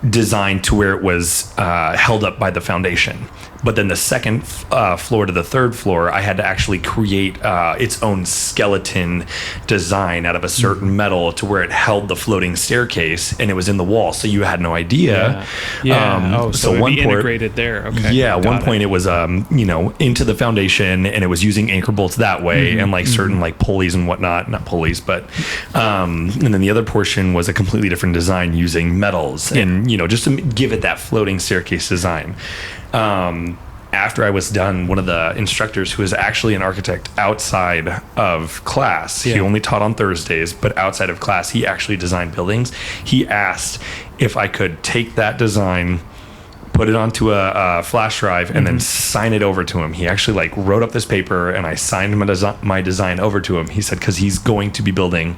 C: designed to where it was held up by the foundation. But then the second floor to the third floor, I had to actually create its own skeleton design out of a certain metal to where it held the floating staircase, and it was in the wall, so you had no idea.
E: So it'd be integrated there. Okay.
C: Yeah, at one point it was into the foundation, and it was using anchor bolts that way, and like certain like pulleys and whatnot, not pulleys, but and then the other portion was a completely different design using metals, and just to give it that floating staircase design. After I was done, one of the instructors, who is actually an architect outside of class, he only taught on Thursdays, but outside of class, he actually designed buildings. He asked if I could take that design, put it onto a flash drive, and then sign it over to him. He actually like wrote up this paper, and I signed my design over to him. He said, because he's going to be building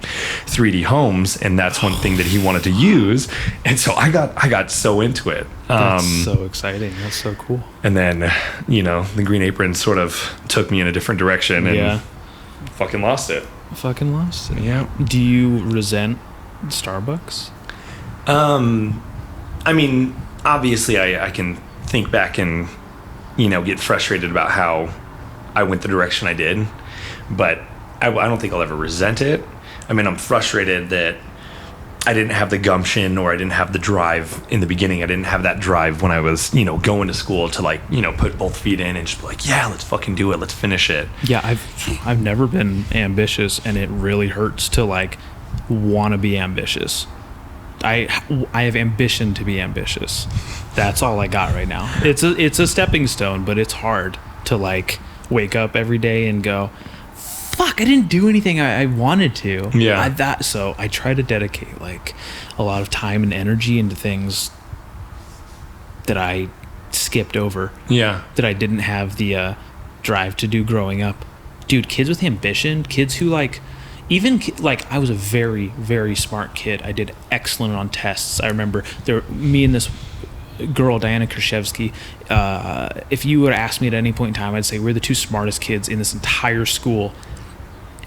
C: 3D homes, and that's one thing that he wanted to use. And so I got so into it.
E: That's so exciting. That's so cool.
C: And then, the Green Apron sort of took me in a different direction, and fucking lost it.
E: Yeah. Do you resent Starbucks?
C: I mean, obviously I can think back and, get frustrated about how I went the direction I did, but I don't think I'll ever resent it. I mean, I'm frustrated that I didn't have the gumption, or I didn't have the drive in the beginning. I didn't have that drive when I was, going to school to like, put both feet in and just be like, yeah, let's fucking do it. Let's finish it.
E: Yeah. I've never been ambitious, and it really hurts to like want to be ambitious. I have ambition to be ambitious. That's all I got right now. It's a stepping stone, but it's hard to like wake up every day and go, fuck, I didn't do anything I wanted to.
C: Yeah.
E: So I try to dedicate like a lot of time and energy into things that I skipped over.
C: Yeah.
E: That I didn't have the drive to do growing up. Dude, kids with ambition, kids who like, I was a very, very smart kid. I did excellent on tests. I remember me and this girl, Diana Krzyzewski, if you would ask me at any point in time, I'd say we're the 2 smartest kids in this entire school.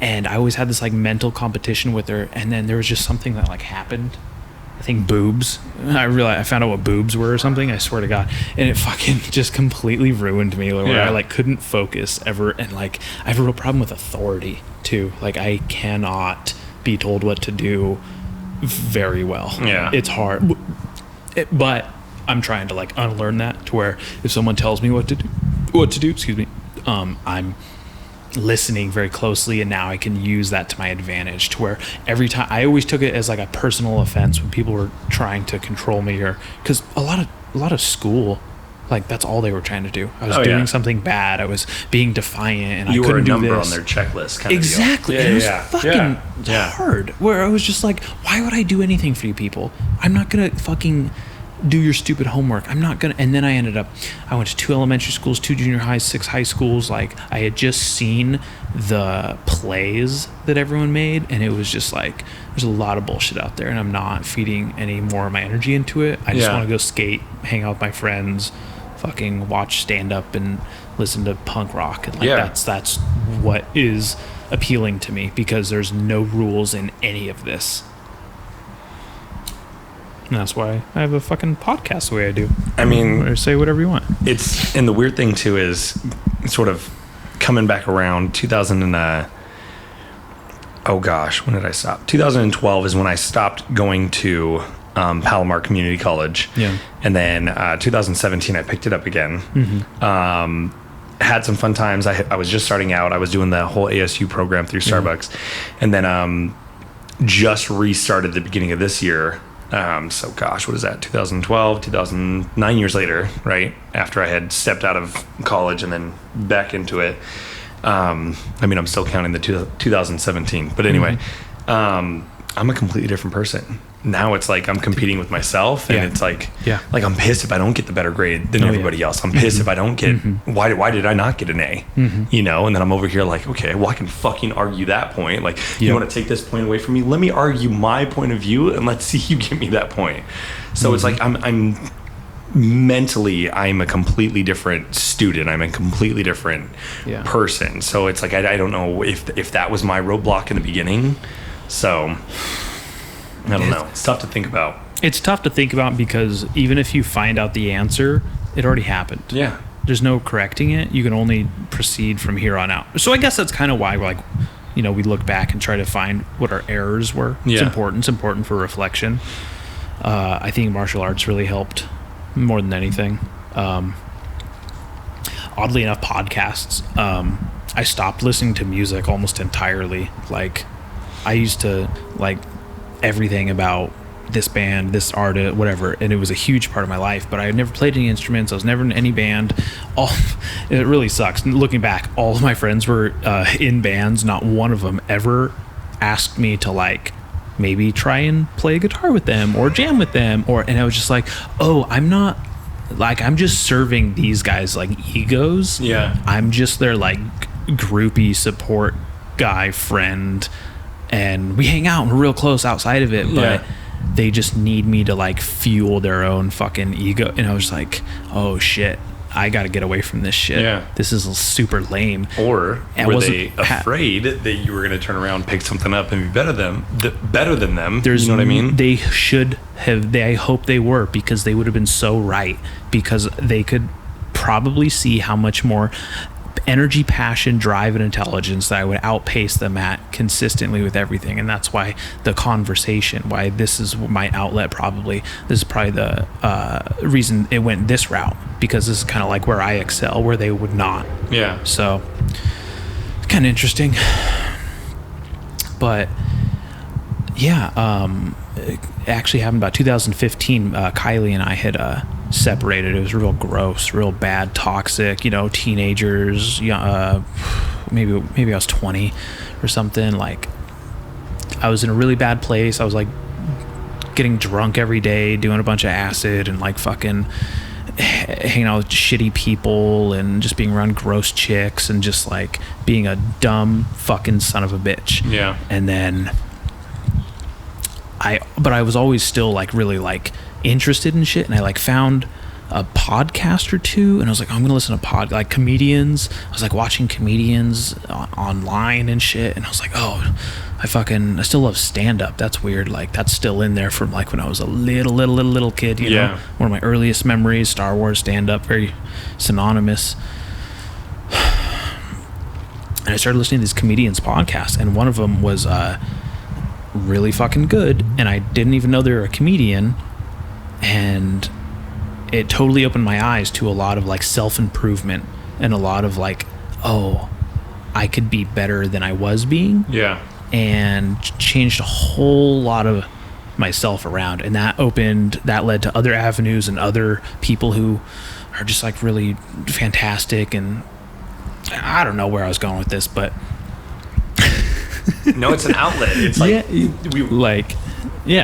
E: And I always had this like mental competition with her. And then there was just something that like happened. I think boobs. I found out what boobs were or something. I swear to God. And it fucking just completely ruined me. Where I like couldn't focus ever. And like I have a real problem with authority too. Like I cannot be told what to do very well.
C: Yeah.
E: It's hard. But I'm trying to like unlearn that to where if someone tells me what to do, excuse me, I'm listening very closely, and now I can use that to my advantage, to where every time I always took it as like a personal offense when people were trying to control me, or because a lot of school, like that's all they were trying to do. I was doing something bad. I was being defiant, and
C: you
E: I couldn't do
C: were a number
E: this
C: on their checklist, kind
E: exactly.
C: of deal.
E: And it was fucking hard. Where I was just like, why would I do anything for you people? I'm not gonna fucking do your stupid homework. I'm not gonna. And then I went to 2 elementary schools, 2 junior highs, 6 high schools. Like I had just seen the plays that everyone made, and it was just like, there's a lot of bullshit out there, and I'm not feeding any more of my energy into it. I just want to go skate, hang out with my friends, fucking watch stand up and listen to punk rock, and like that's what is appealing to me, because there's no rules in any of this. And that's why I have a fucking podcast the way I do.
C: I mean,
E: or say whatever you want.
C: It's, and the weird thing too is sort of coming back around 2000 and oh gosh, when did I stop? 2012 is when I stopped going to Palomar Community College.
E: Yeah.
C: And then 2017 I picked it up again. Had some fun times. I was just starting out. I was doing the whole ASU program through Starbucks, and then just restarted the beginning of this year. So gosh, what is that? 2012, 9 years later, right? After I had stepped out of college and then back into it. I mean, I'm still counting the 2017, but anyway, I'm a completely different person. Now it's like I'm competing with myself, and it's like I'm pissed if I don't get the better grade than everybody else. I'm pissed if I don't get, why did I not get an A? You know, and then I'm over here like, okay, well, I can fucking argue that point. Like, you want to take this point away from me? Let me argue my point of view, and let's see you give me that point. So it's like I'm mentally, I'm a completely different student. I'm a completely different person. So it's like I don't know if that was my roadblock in the beginning. So I don't know. It's tough to think about.
E: It's tough to think about, because even if you find out the answer, it already happened.
C: Yeah.
E: There's no correcting it. You can only proceed from here on out. So I guess that's kind of why, like, you know, we look back and try to find what our errors were.
C: Yeah.
E: It's important. It's important for reflection. I think martial arts really helped more than anything. Oddly enough, podcasts. I stopped listening to music almost entirely. Like, I used to like everything about this band, this artist, whatever, and it was a huge part of my life, but I had never played any instruments. I was never in any band. It really sucks. Looking back, all of my friends were in bands. Not one of them ever asked me to like maybe try and play guitar with them or jam with them, and I was just like, oh, I'm not, like, I'm just serving these guys like egos.
C: Yeah.
E: I'm just their like groupie support guy friend, and we hang out and we're real close outside of it, but they just need me to like fuel their own fucking ego. And I was like, oh shit, I gotta get away from this shit.
C: Yeah.
E: This is super lame.
C: Or were they afraid that you were going to turn around, pick something up, and be better than them? You know what I mean?
E: They should have. I hope they were, because they would have been so right, because they could probably see how much more energy, passion, drive, and intelligence that I would outpace them at consistently with everything. And that's why the conversation, why this is my outlet, probably this is probably the reason it went this route, because this is kind of like where I excel, where they would not.
C: Yeah.
E: So it's kind of interesting. But yeah, it actually happened about 2015. Kylie and I had separated. It was real gross, real bad, toxic, you know, teenagers. Maybe I was 20 or something. Like, I was in a really bad place. I was like getting drunk every day, doing a bunch of acid, and like fucking hanging out with shitty people, and just being around gross chicks, and just like being a dumb fucking son of a bitch.
C: Yeah.
E: And then but I was always still like really like interested in shit, and I like found a podcast or two, and I was like, I'm gonna listen to like comedians. I was like watching comedians online and shit, and I was like, oh, I still love stand-up. That's weird. Like, that's still in there from like when I was a little kid, you know? One of my earliest memories, Star Wars stand-up, very synonymous. And I started listening to these comedians podcasts, and one of them was really fucking good, and I didn't even know they were a comedian. And it totally opened my eyes to a lot of like self-improvement and a lot of like, oh, I could be better than I was being.
C: Yeah.
E: And changed a whole lot of myself around, and that led to other avenues and other people who are just like really fantastic. And I don't know where I was going with this, but
C: No, it's an outlet. It's like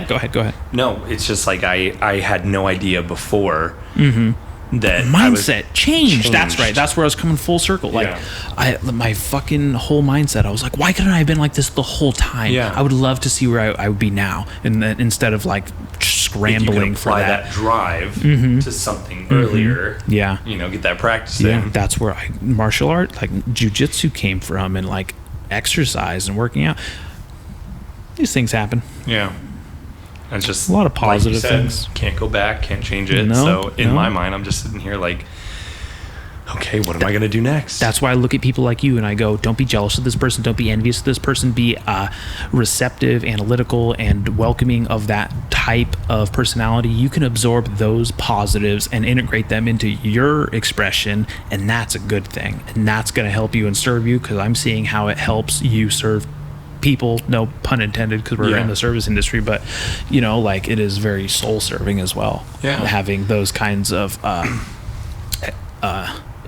E: go ahead.
C: No, it's just like I had no idea before that
E: Mindset changed. That's right. That's where I was coming full circle. Like, my fucking whole mindset, I was like, why couldn't I have been like this the whole time?
C: Yeah.
E: I would love to see where I would be now, and then instead of like scrambling for that
C: drive to something earlier.
E: Yeah.
C: Get that practice
E: Yeah,
C: in.
E: that's where martial art, like jujitsu, came from, and like exercise and working out. These things happen.
C: Yeah. It's just
E: a lot of positive
C: like you said,
E: things.
C: Can't go back, can't change it. So in my mind, I'm just sitting here like, okay, what am I going to do next?
E: That's why I look at people like you and I go, don't be jealous of this person. Don't be envious of this person. Be receptive, analytical, and welcoming of that type of personality. You can absorb those positives and integrate them into your expression, and that's a good thing. And that's going to help you and serve you, because I'm seeing how it helps you serve people, no pun intended, because we're in the service industry, but like it is very soul serving as well. Having those kinds of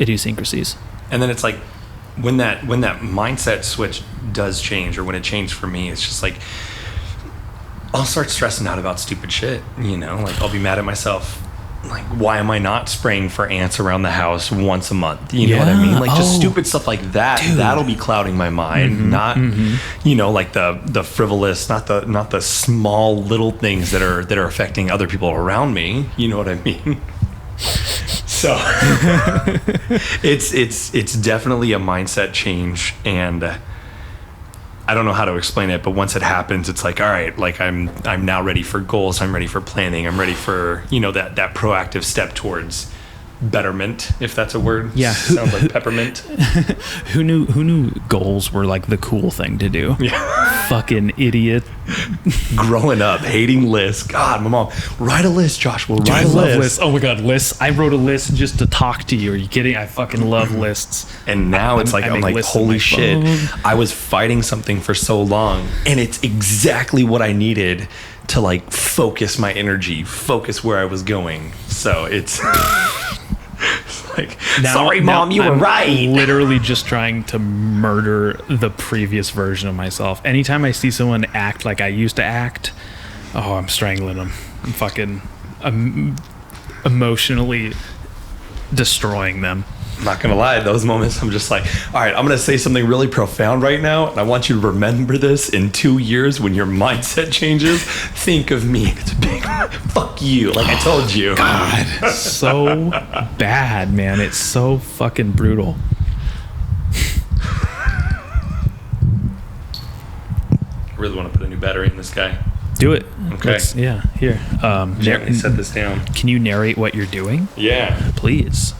E: idiosyncrasies.
C: And then it's like when that mindset switch does change, or when it changed for me, it's just like I'll start stressing out about stupid shit. Like I'll be mad at myself. Like, why am I not spraying for ants around the house once a month? You know what I mean? Like, just stupid stuff like that. Dude. That'll be clouding my mind. Not, like the frivolous, not the small little things that are affecting other people around me. You know what I mean? So, it's definitely a mindset change, and I don't know how to explain it, but once it happens, it's like, all right, like I'm now ready for goals. I'm ready for planning. I'm ready for, that proactive step towards betterment, if that's a word.
E: Yeah.
C: Sounds like peppermint.
E: Who knew goals were like the cool thing to do?
C: Yeah.
E: Fucking idiot.
C: Growing up, hating lists. God, my mom, write a list, Josh. We'll write a list.
E: Oh my God, lists. I wrote a list just to talk to you. Are you kidding? I fucking love lists.
C: And now it's like, I'm like, holy shit. I was fighting something for so long, and it's exactly what I needed to like focus my energy, focus where I was going. So it's like, sorry, Mom, you were right.
E: Literally just trying to murder the previous version of myself. Anytime I see someone act like I used to act, I'm strangling them. I'm fucking emotionally destroying them.
C: I'm not gonna lie, those moments I'm just like, all right, I'm gonna say something really profound right now, and I want you to remember this in 2 years when your mindset changes. Think of me. It's a big fuck you, like I told you.
E: God, so bad, man. It's so fucking brutal.
C: I really want to put a new battery in this guy.
E: Do it.
C: Okay.
E: Here.
C: Gently set this down.
E: Can you narrate what you're doing?
C: Yeah.
E: Please.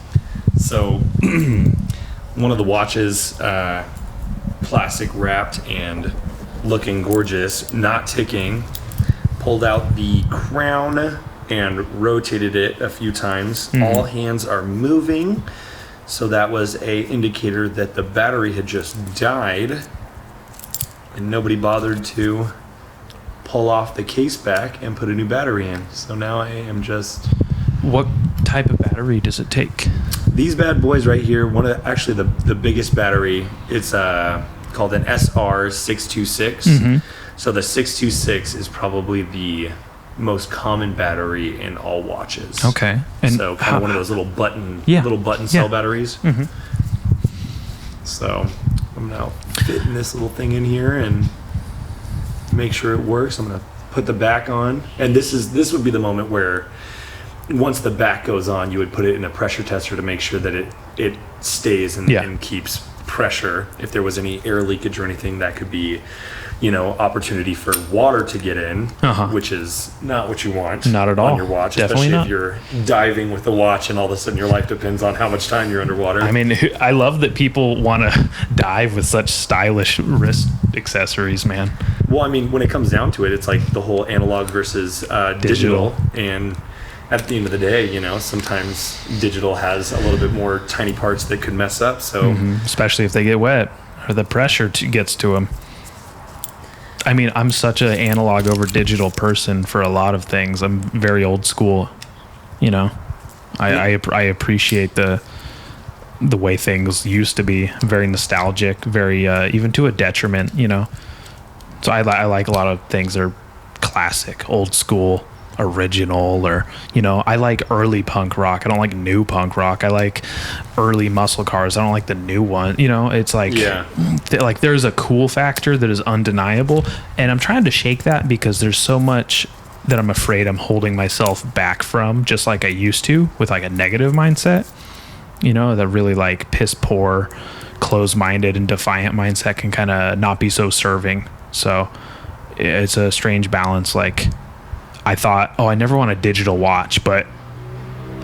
C: So, one of the watches, plastic wrapped and looking gorgeous, not ticking, pulled out the crown and rotated it a few times. All hands are moving, so that was a indicator that the battery had just died, and nobody bothered to pull off the case back and put a new battery in. So now I am just...
E: What type of battery does it take?
C: These bad boys right here, actually the biggest battery, it's called an SR626. So the 626 is probably the most common battery in all watches.
E: Okay. And
C: so kind of one of those little button cell batteries. So I'm now fitting this little thing in here and make sure it works. I'm gonna put the back on, and this would be the moment where once the back goes on, you would put it in a pressure tester to make sure that it stays and keeps pressure. If there was any air leakage or anything, that could be, opportunity for water to get in, which is not what you want.
E: Not at all.
C: On your watch,
E: Definitely
C: especially
E: not.
C: if you're diving with the watch and all of a sudden your life depends on how much time you're underwater.
E: I mean, I love that people want to dive with such stylish wrist accessories, man.
C: Well, I mean, when it comes down to it, it's like the whole analog versus digital. And at the end of the day, sometimes digital has a little bit more tiny parts that could mess up. So,
E: especially if they get wet or the pressure gets to them. I mean, I'm such an analog over digital person for a lot of things. I'm very old school, I appreciate the way things used to be. Very nostalgic, very even to a detriment, So I like a lot of things that are classic, old school, original, or I like early punk rock. I don't like new punk rock. I like early muscle cars. I don't like the new one. It's like like there's a cool factor that is undeniable, and I'm trying to shake that because there's so much that I'm afraid I'm holding myself back from, just like I used to with like a negative mindset. That really like piss poor, closed-minded, and defiant mindset can kind of not be so serving. So it's a strange balance. Like, I thought, I never want a digital watch, but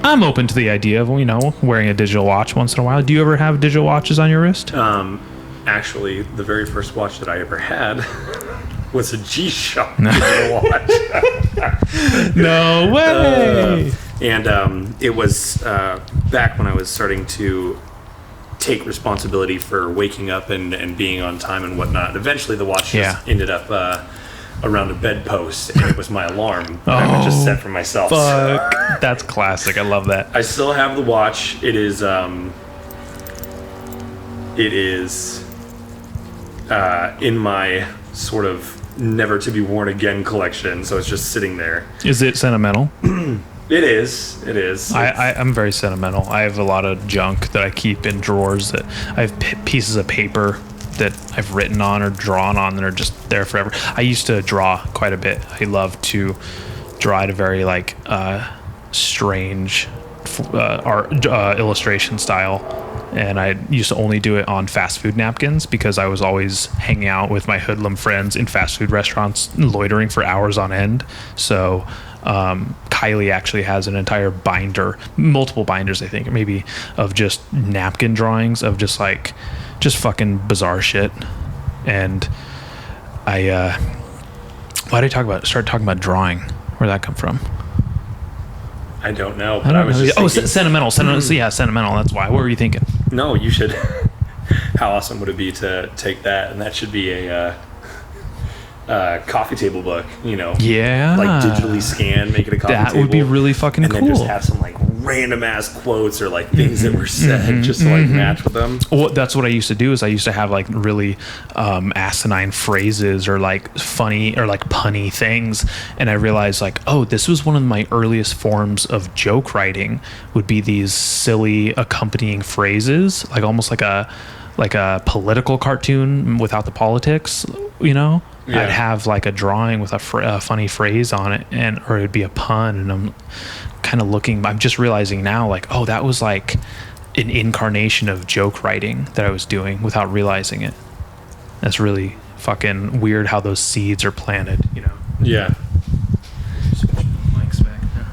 E: I'm open to the idea of, wearing a digital watch once in a while. Do you ever have digital watches on your wrist?
C: Actually, the very first watch that I ever had was a G-Shock digital watch.
E: No way!
C: And it was back when I was starting to take responsibility for waking up and being on time and whatnot. Eventually, the watch just ended up around a bedpost, and it was my alarm that I would just set for myself.
E: Fuck. That's classic. I love that.
C: I still have the watch. It is in my sort of never to be worn again collection, so it's just sitting there.
E: Is it sentimental?
C: It is.
E: I'm very sentimental. I have a lot of junk that I keep in drawers that I have pieces of paper that I've written on or drawn on that are just there forever. I used to draw quite a bit. I love to draw at a very strange art illustration style, and I used to only do it on fast food napkins because I was always hanging out with my hoodlum friends in fast food restaurants, loitering for hours on end. So Kylie actually has an entire binder, multiple binders, I think, maybe, of just napkin drawings of just fucking bizarre shit. And why did I start talking about drawing? Where'd that come from?
C: I don't know. But I was just thinking,
E: sentimental. Yeah, sentimental. That's why. What were you thinking?
C: No, you should. How awesome would it be to take that, and that should be a coffee table book,
E: Yeah.
C: like digitally scan, make it a coffee table.
E: That would be really fucking
C: and
E: cool.
C: And then just have some random ass quotes or things that were said just to match with them.
E: Well, that's what I used to do. Is I used to have really asinine phrases or funny or punny things, and I realized this was one of my earliest forms of joke writing. Would be these silly accompanying phrases, almost like a political cartoon without the politics, Yeah. I'd have a drawing with a funny phrase on it, or it'd be a pun, and I'm kind of I'm just realizing now, that was an incarnation of joke writing that I was doing without realizing it. That's really fucking weird how those seeds are planted,
C: Yeah.
E: Mike's back there.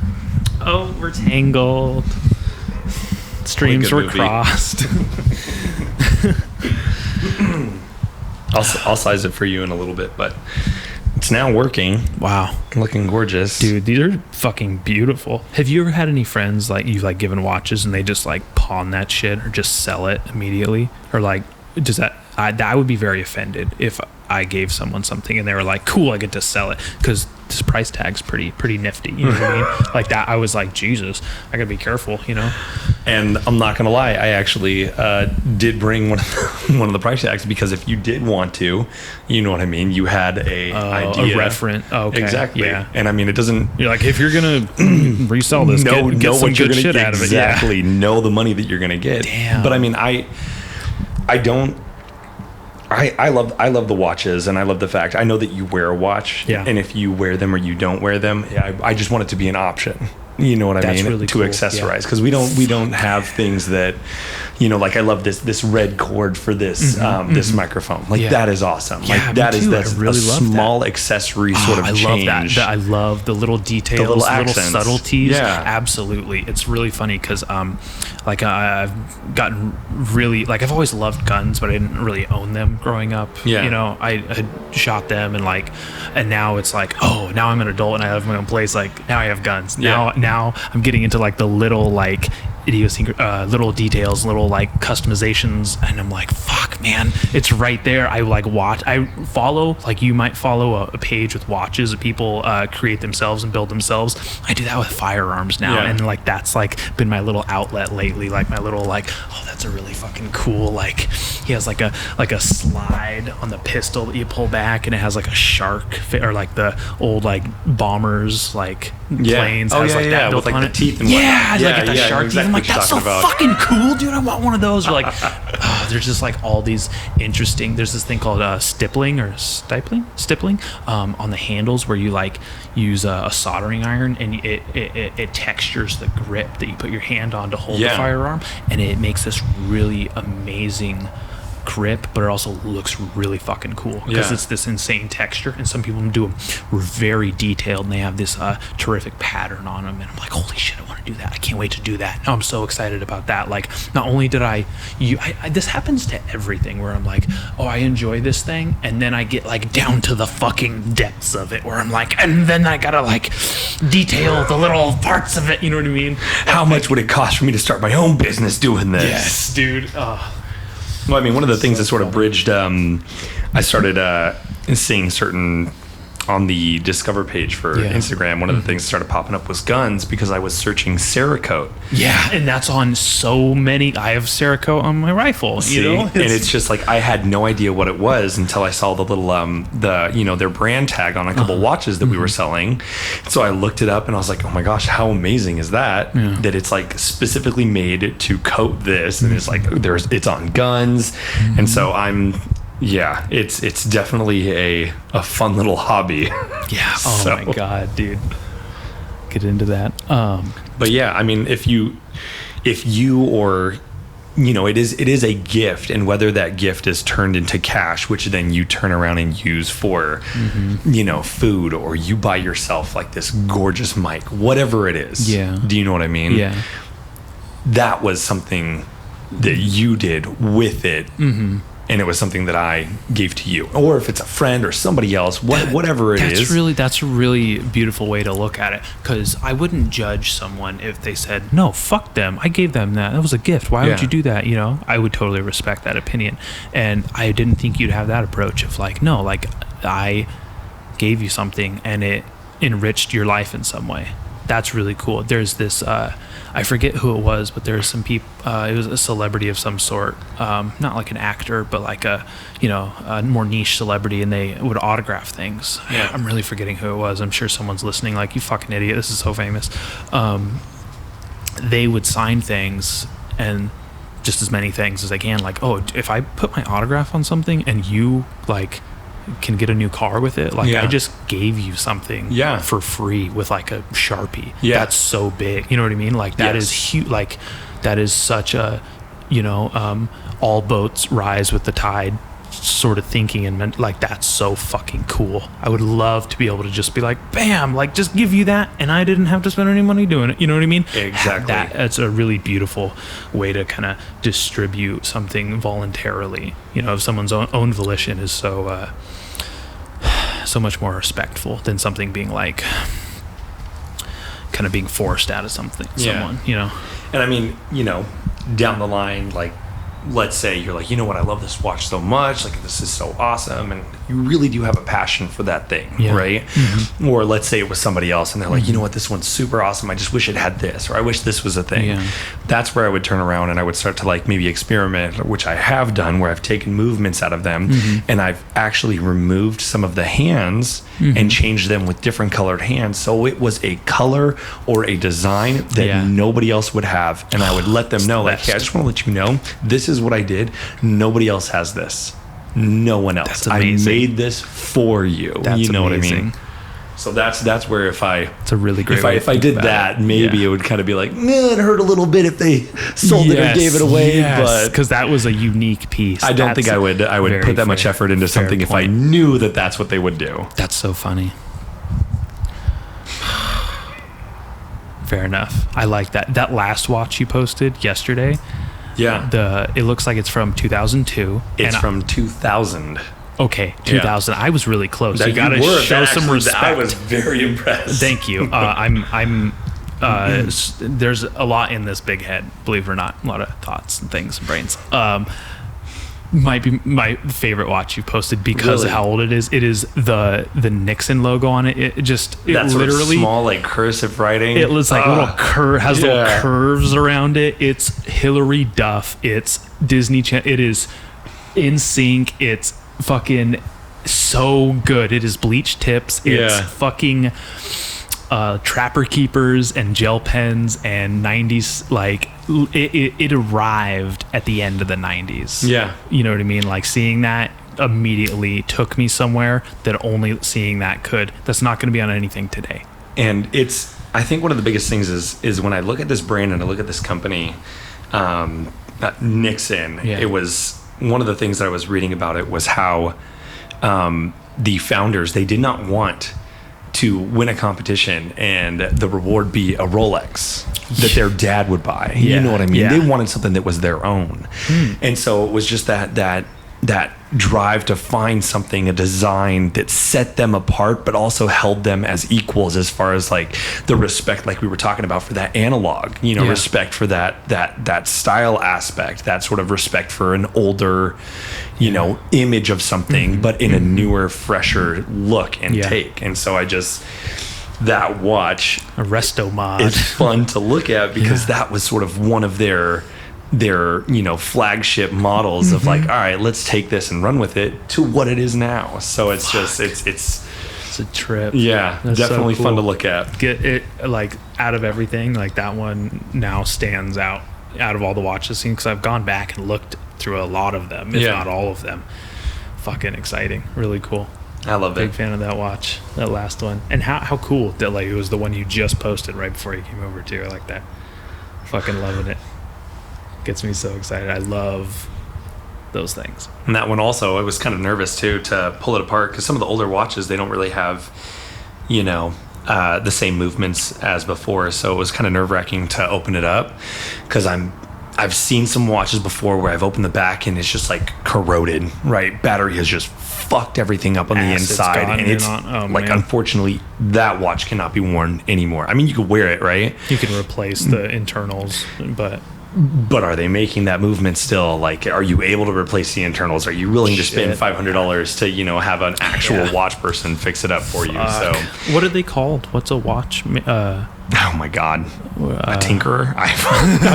E: Oh, we're tangled. Streams were crossed.
C: I'll size it for you in a little bit, but it's now working.
E: Wow.
C: Looking gorgeous.
E: Dude, these are fucking beautiful. Have you ever had any friends you've given watches and they just pawn that shit or just sell it immediately? Or does that... I would be very offended if I gave someone something and they were cool, I get to sell it, because this price tag's pretty nifty, you know what I mean? That, I was Jesus, I gotta be careful,
C: And I'm not gonna lie, I actually did bring one of the price tags, because if you did want to, you know what I mean, you had a idea,
E: a reference. Oh, okay.
C: Exactly.
E: Yeah.
C: And I mean, it doesn't.
E: You're if you're gonna resell this,
C: know
E: get some
C: what you're
E: good
C: gonna
E: shit
C: get,
E: out of it.
C: Exactly. Yeah. Know the money that you're gonna get.
E: Damn.
C: But I mean, I don't. I love the watches, and I love the fact I know that you wear a watch, and if you wear them or you don't wear them, I just want it to be an option. You know what I mean?
E: Really
C: to
E: cool.
C: accessorize, because we don't have things that, I love this red cord for this this microphone. That is awesome.
E: Yeah,
C: That's really a small accessory sort of change.
E: I love that. I love the little details,
C: the little
E: subtleties.
C: Yeah,
E: absolutely. It's really funny because like I've gotten really, like I've always loved guns, but I didn't really own them growing up.
C: Yeah.
E: You know, I had shot them and now it's like, oh, now I'm an adult and I have my own place. Like now I have guns.
C: Yeah.
E: Now I'm getting into like the little like little details, little like customizations, and I'm like, fuck, man, it's right there. I follow, like you might follow a page with watches that people create themselves and build themselves. I do that with firearms now, and like that's like been my little outlet lately, like my little like, oh, that's a really fucking cool, like he has like a slide on the pistol that you pull back and it has like a shark or like the old like bombers like planes has like that built
C: with like
E: on
C: the
E: it.
C: teeth and whatnot.
E: Like the shark teeth. I'm like, that's so fucking cool, dude. I want one of those. Or like, there's just like all these interesting. There's this thing called stippling on the handles where you like use a soldering iron and it textures the grip that you put your hand on to hold the firearm, and it makes this really amazing grip, but it also looks really fucking cool because it's this insane texture, and some people do them very detailed and they have this terrific pattern on them, and I'm like, holy shit, I want to do that. I can't wait to do that. Now I'm so excited about that. Like, not only did I this happens to everything where I'm like, oh, I enjoy this thing, and then I get like down to the fucking depths of it where I'm like, and then I gotta like detail the little parts of it, you know what I mean?
C: How much would it cost for me to start my own business doing this?
E: Yes, dude.
C: Well, I mean, one of the things that sort of bridged, I started seeing certain on the Discover page for Instagram. One of the things that started popping up was guns because I was searching Cerakote.
E: Yeah, and that's on so many. I have Cerakote on my rifle.
C: See?
E: You know,
C: and it's just like I had no idea what it was until I saw the little their brand tag on a couple watches that we were selling. So I looked it up and I was like, oh my gosh, how amazing is that? Yeah. That it's like specifically made to coat this, and it's like it's on guns, and so yeah, it's definitely a fun little hobby.
E: Yeah. Oh my god, dude. Get into that.
C: But yeah, I mean, if you or it is a gift, and whether that gift is turned into cash, which then you turn around and use for food, or you buy yourself like this gorgeous mic, whatever it is.
E: Yeah.
C: Do you know what I mean?
E: Yeah.
C: That was something that you did with it. Mm-hmm. And it was something that I gave to you, or if it's a friend or somebody else, whatever it is.
E: That's a really beautiful way to look at it, because I wouldn't judge someone if they said, no, fuck them, I gave them that was a gift, why would you do that? I would totally respect that opinion, and I didn't think you'd have that approach of like, no, like I gave you something and it enriched your life in some way. That's really cool. There's this I forget who it was, but there's some people, it was a celebrity of some sort, not like an actor, but like a more niche celebrity, and they would autograph things. Yeah. I'm really forgetting who it was. I'm sure someone's listening like, you fucking idiot, this is so famous. They would sign things, and just as many things as they can, like, oh, if I put my autograph on something and you like can get a new car with it, like I just gave you something for free with like a Sharpie. That's so big, you know what I mean? Like that is huge. Like that is such a all boats rise with the tide sort of thinking, and like that's so fucking cool. I would love to be able to just be like, bam, like just give you that, and I didn't have to spend any money doing it, you know what I mean?
C: Exactly.
E: That's a really beautiful way to kind of distribute something voluntarily, of someone's own volition is so much more respectful than something being like kind of being forced out of someone.
C: And I mean, down the line, like, let's say you're like, you know what, I love this watch so much, like this is so awesome, and you really do have a passion for that thing, right? Mm-hmm. Or let's say it was somebody else and they're like, you know what, this one's super awesome, I just wish it had this, or I wish this was a thing. That's where I would turn around and I would start to like maybe experiment, which I have done, where I've taken movements out of them, and I've actually removed some of the hands and changed them with different colored hands, so it was a color or a design that nobody else would have, and I would let them know, like, hey, I just want to let you know, this is what I did, nobody else has this, no one else. I made this for you. You know what I mean? So that's where if
E: it's a really great
C: if I did that, maybe it would kind of be like, it hurt a little bit if they sold it or gave it away, but
E: because that was a unique piece.
C: I don't think I would put that much effort into something if I knew that that's what they would do.
E: That's so funny. Fair enough. I like that. That last watch you posted yesterday,
C: Yeah.
E: it looks like it's from 2002.
C: It's from 2000.
E: Okay, 2000. I was really close.
C: That
E: You got to
C: were.
E: show
C: That
E: some
C: actually-
E: respect.
C: I was very impressed.
E: Thank you. There's a lot in this big head, believe it or not. A lot of thoughts and things and brains. Might be my favorite watch you posted because
C: Really?
E: of how old it is. It is the Nixon logo on it. It
C: That sort
E: literally
C: of small, like, cursive writing.
E: it looks like little has little
C: yeah.
E: curves around it. It's Hillary Duff. It's Disney Channel. It is in sync. It's fucking so good. It is bleached tips. It's
C: Yeah.
E: fucking trapper keepers and gel pens and 90s. Like it arrived at the end of the 90s.
C: Yeah.
E: You know what I mean? Like seeing that immediately took me somewhere that only seeing that could. That's not going to be on anything today.
C: And I think one of the biggest things is when I look at this brand and I look at this company, Nixon,
E: Yeah.
C: it was one of the things that I was reading about it was how the founders, they did not want to win a competition and the reward be a Rolex that their dad would buy.
E: Yeah.
C: You know what I mean?
E: Yeah.
C: They wanted something that was their own. And so it was just that drive to find something, a design that set them apart, but also held them as equals as far as like the respect, like we were talking about, for that analog, you know,
E: Yeah.
C: respect for that style aspect, that sort of respect for an older, you know, image of something, but in a newer, fresher look and
E: Yeah.
C: take. And so that watch
E: A resto mod.
C: is fun to look at because that was sort of one of their you know, flagship models of like, all right, let's take this and run with it to what it is now. So it's just it's
E: It's a trip.
C: yeah,
E: That's so
C: definitely fun to
E: cool.
C: look at.
E: Get it like out of everything. Like that one now stands out of all the watches seen because I've gone back and looked through a lot of them, if
C: Yeah.
E: not all of them. Fucking exciting. Really cool.
C: I love
E: Big
C: it.
E: fan of that watch. That last one. And how cool that like it was the one you just posted right before you came over too. I like that. Fucking loving it. Gets me so excited. I love those things.
C: And that one also, I was kind of nervous too to pull it apart because some of the older watches, they don't really have, you know, the same movements as before. So it was kind of nerve-wracking to open it up because I've seen some watches before where I've opened the back and it's just like corroded, right? Battery has just fucked everything up on the
E: Acid's
C: inside.
E: gone
C: And it's
E: in on- oh,
C: like,
E: man.
C: unfortunately, that watch cannot be worn anymore. I mean, you could wear it, right?
E: You can replace the internals, but
C: But are they making that movement still? Like, are you able to replace the internals? Are you willing to spend
E: Shit.
C: $500 to, you know, have an actual
E: Yeah.
C: watch person fix it up for you? So,
E: what are they called? What's a watch?
C: oh my God, a tinkerer? I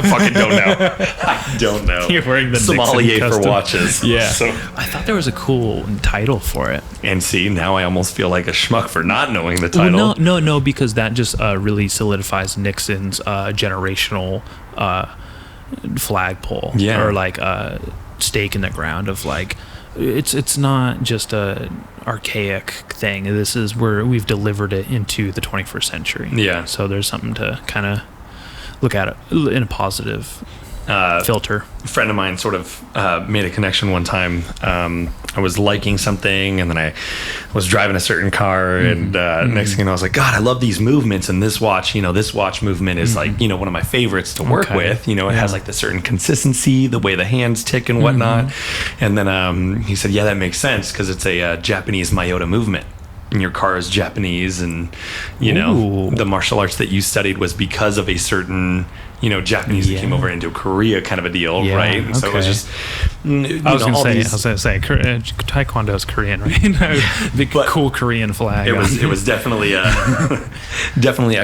C: fucking don't know. I don't know.
E: You're wearing the Nixon
C: sommelier for
E: Custom-
C: watches.
E: Yeah.
C: So,
E: I thought there was a cool title for it.
C: and see, now I almost feel like a schmuck for not knowing the title.
E: Well, no, because that just really solidifies Nixon's generational flagpole,
C: Yeah.
E: or like stake in the ground of like it's not just a archaic thing. This is where we've delivered it into the 21st century.
C: Yeah.
E: So there's something to kind of look at it in a positive filter.
C: A friend of mine sort of made a connection one time. I was liking something, and then I was driving a certain car, and next thing I was like, God, I love these movements, and this watch, you know, this watch movement is like, you know, one of my favorites to work
E: Okay.
C: with. You know, it has like the certain consistency, the way the hands tick and whatnot. And then he said, yeah, that makes sense because it's a Japanese Mayota movement. And your car is Japanese, and you know
E: Ooh.
C: the martial arts that you studied was because of a certain, you know, Japanese that
E: Yeah.
C: came over into Korea kind of a deal,
E: Yeah,
C: right? And so it was
E: okay.
C: just, you
E: I was
C: know, all
E: gonna
C: these.
E: say, Taekwondo is Korean, right? Big
C: But
E: cool Korean flag.
C: It was definitely definitely.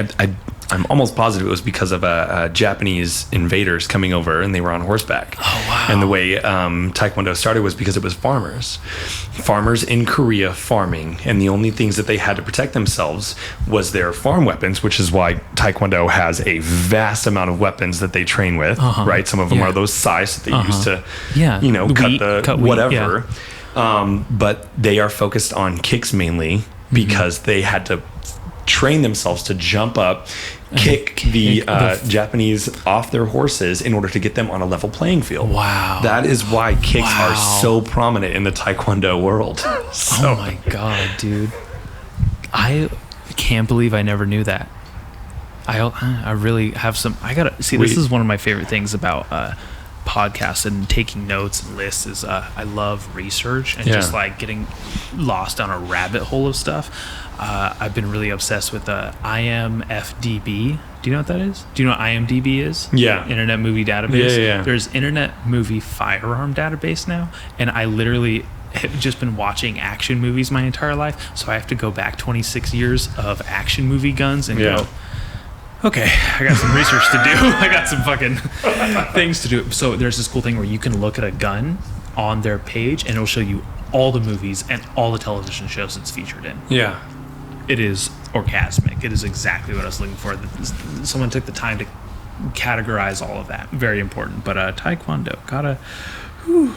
C: I'm almost positive it was because of Japanese invaders coming over, and they were on horseback.
E: Oh, wow.
C: And the way Taekwondo started was because it was farmers in Korea farming, and the only things that they had to protect themselves was their farm weapons, which is why Taekwondo has a vast amount of weapons that they train with. Right, some of them
E: Yeah.
C: are those sais that they use to,
E: Yeah.
C: you know,
E: Wheat,
C: cut
E: cut wheat,
C: whatever. But they are focused on kicks mainly because they had to train themselves to jump up, kick the Japanese off their horses in order to get them on a level playing field.
E: Wow.
C: That is why kicks
E: Wow.
C: are so prominent in the Taekwondo world. So,
E: Oh my god, dude! I can't believe I never knew that. I really have some. I gotta see. This is one of my favorite things about podcasts and taking notes and lists. Is I love research and just like getting lost on a rabbit hole of stuff. I've been really obsessed with IMFDB. Do you know what that is? Do you know what IMDb is?
C: Yeah.
E: Internet Movie Database.
C: Yeah.
E: There's Internet Movie Firearm Database now, and I literally have just been watching action movies my entire life, so I have to go back 26 years of action movie guns and go, okay, I got some research to do. I got some fucking things to do. So there's this cool thing where you can look at a gun on their page and it'll show you all the movies and all the television shows it's featured in.
C: Yeah.
E: It is orgasmic. It is exactly what I was looking for. Someone took the time to categorize all of that. Very important. But Taekwondo, gotta... Whew.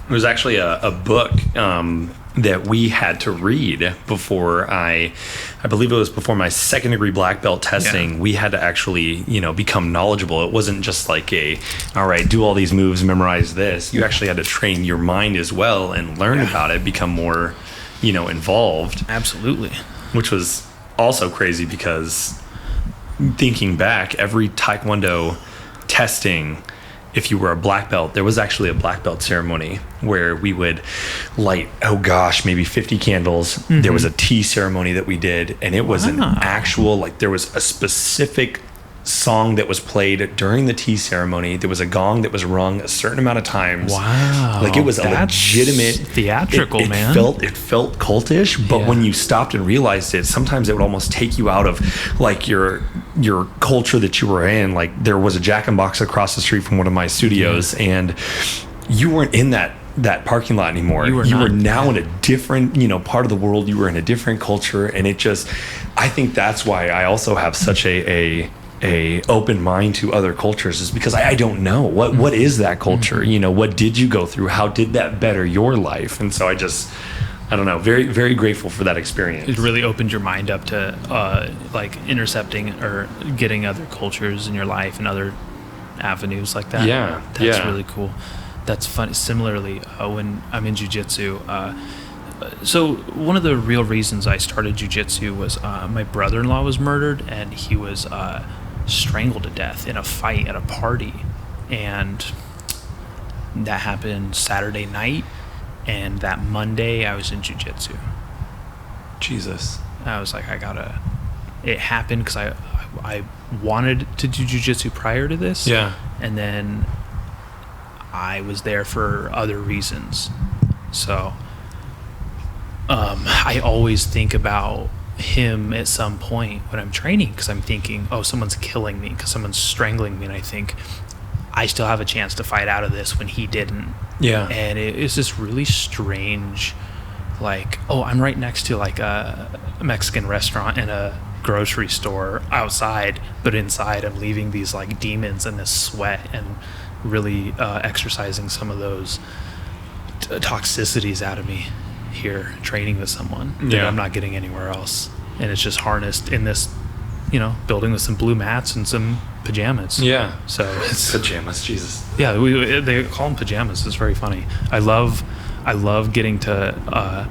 C: It was actually a book that we had to read before I believe it was before my second degree black belt testing. We had to actually, become knowledgeable. It wasn't just like all right, do all these moves, memorize this. You actually had to train your mind as well and learn about it, become more, involved.
E: Absolutely.
C: Which was also crazy because thinking back, every Taekwondo testing, if you were a black belt, there was actually a black belt ceremony where we would light, maybe 50 candles. Mm-hmm. There was a tea ceremony that we did, and it was an actual, there was a specific song that was played during the tea ceremony. There was a gong that was rung a certain amount of times.
E: Wow.
C: It was a legitimate
E: theatrical, man.
C: It felt cultish, but when you stopped and realized it, sometimes it would almost take you out of your culture that you were in. There was a Jack in Box across the street from one of my studios, and you weren't in that parking lot anymore. You were now in a different, part of the world. You were in a different culture, and I think that's why I also have such a open mind to other cultures, is because I don't know what is that culture. What did you go through? How did that better your life? And so I don't know, very, very grateful for that experience.
E: It really opened your mind up to intercepting or getting other cultures in your life and other avenues like that. That's really cool. That's fun. Similarly, when I'm in jiu-jitsu, so one of the real reasons I started jiu-jitsu was my brother-in-law was murdered, and he was strangled to death in a fight at a party, and that happened Saturday night, and that Monday I was in jiu-jitsu.
C: Jesus.
E: I was like, it happened because I wanted to do jiu-jitsu prior to this, and then I was there for other reasons. So I always think about him at some point when I'm training, because I'm thinking, someone's killing me, because someone's strangling me, and I think I still have a chance to fight out of this when he didn't. And it's this really strange, I'm right next to a Mexican restaurant and a grocery store outside, but inside I'm leaving these demons and this sweat and really exercising some of those toxicities out of me here, training with someone that I'm not getting anywhere else, and it's just harnessed in this building with some blue mats and some pajamas. So it's
C: pajamas. Jesus.
E: They call them pajamas. It's very funny. I love getting to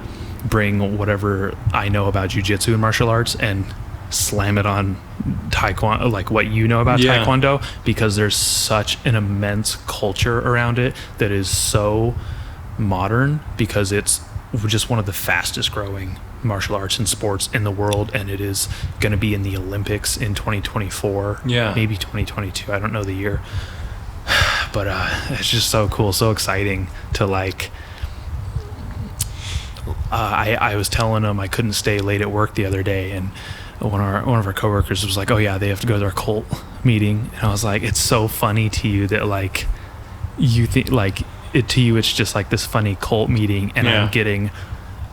E: bring whatever I know about jiu-jitsu and martial arts and slam it on Taekwondo, what you know about Taekwondo, because there's such an immense culture around it that is so modern, because it's just one of the fastest growing martial arts and sports in the world, and it is going to be in the Olympics in 2024, maybe 2022, I don't know the year, but it's just so cool, so exciting to I was telling them I couldn't stay late at work the other day, and one of our coworkers was like, they have to go to their cult meeting, and I was like, it's so funny to you that you think to you it's just this funny cult meeting, and I'm getting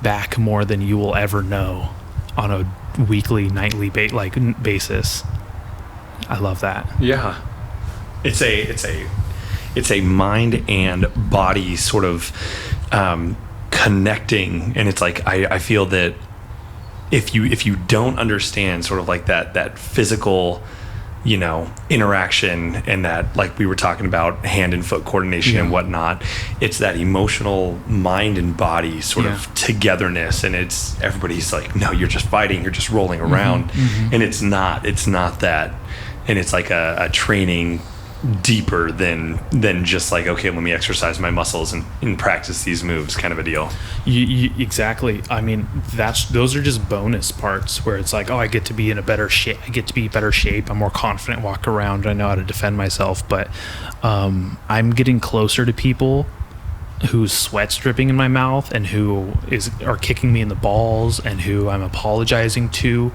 E: back more than you will ever know on a weekly, nightly basis. I love that.
C: It's a mind and body sort of connecting, and it's I feel that if you don't understand sort of that physical interaction, and that, like we were talking about, hand and foot coordination and whatnot. It's that emotional mind and body sort of togetherness, and it's everybody's like, no, you're just fighting, you're just rolling around, and it's not that, and it's like a training deeper than just like, okay, let me exercise my muscles and practice these moves kind of a deal.
E: Exactly. I mean, those are just bonus parts where it's like, oh, I get to be in a better shape. I get to be better shape. I'm more confident, walk around. I know how to defend myself. But I'm getting closer to people whose sweat's dripping in my mouth and who are kicking me in the balls and who I'm apologizing to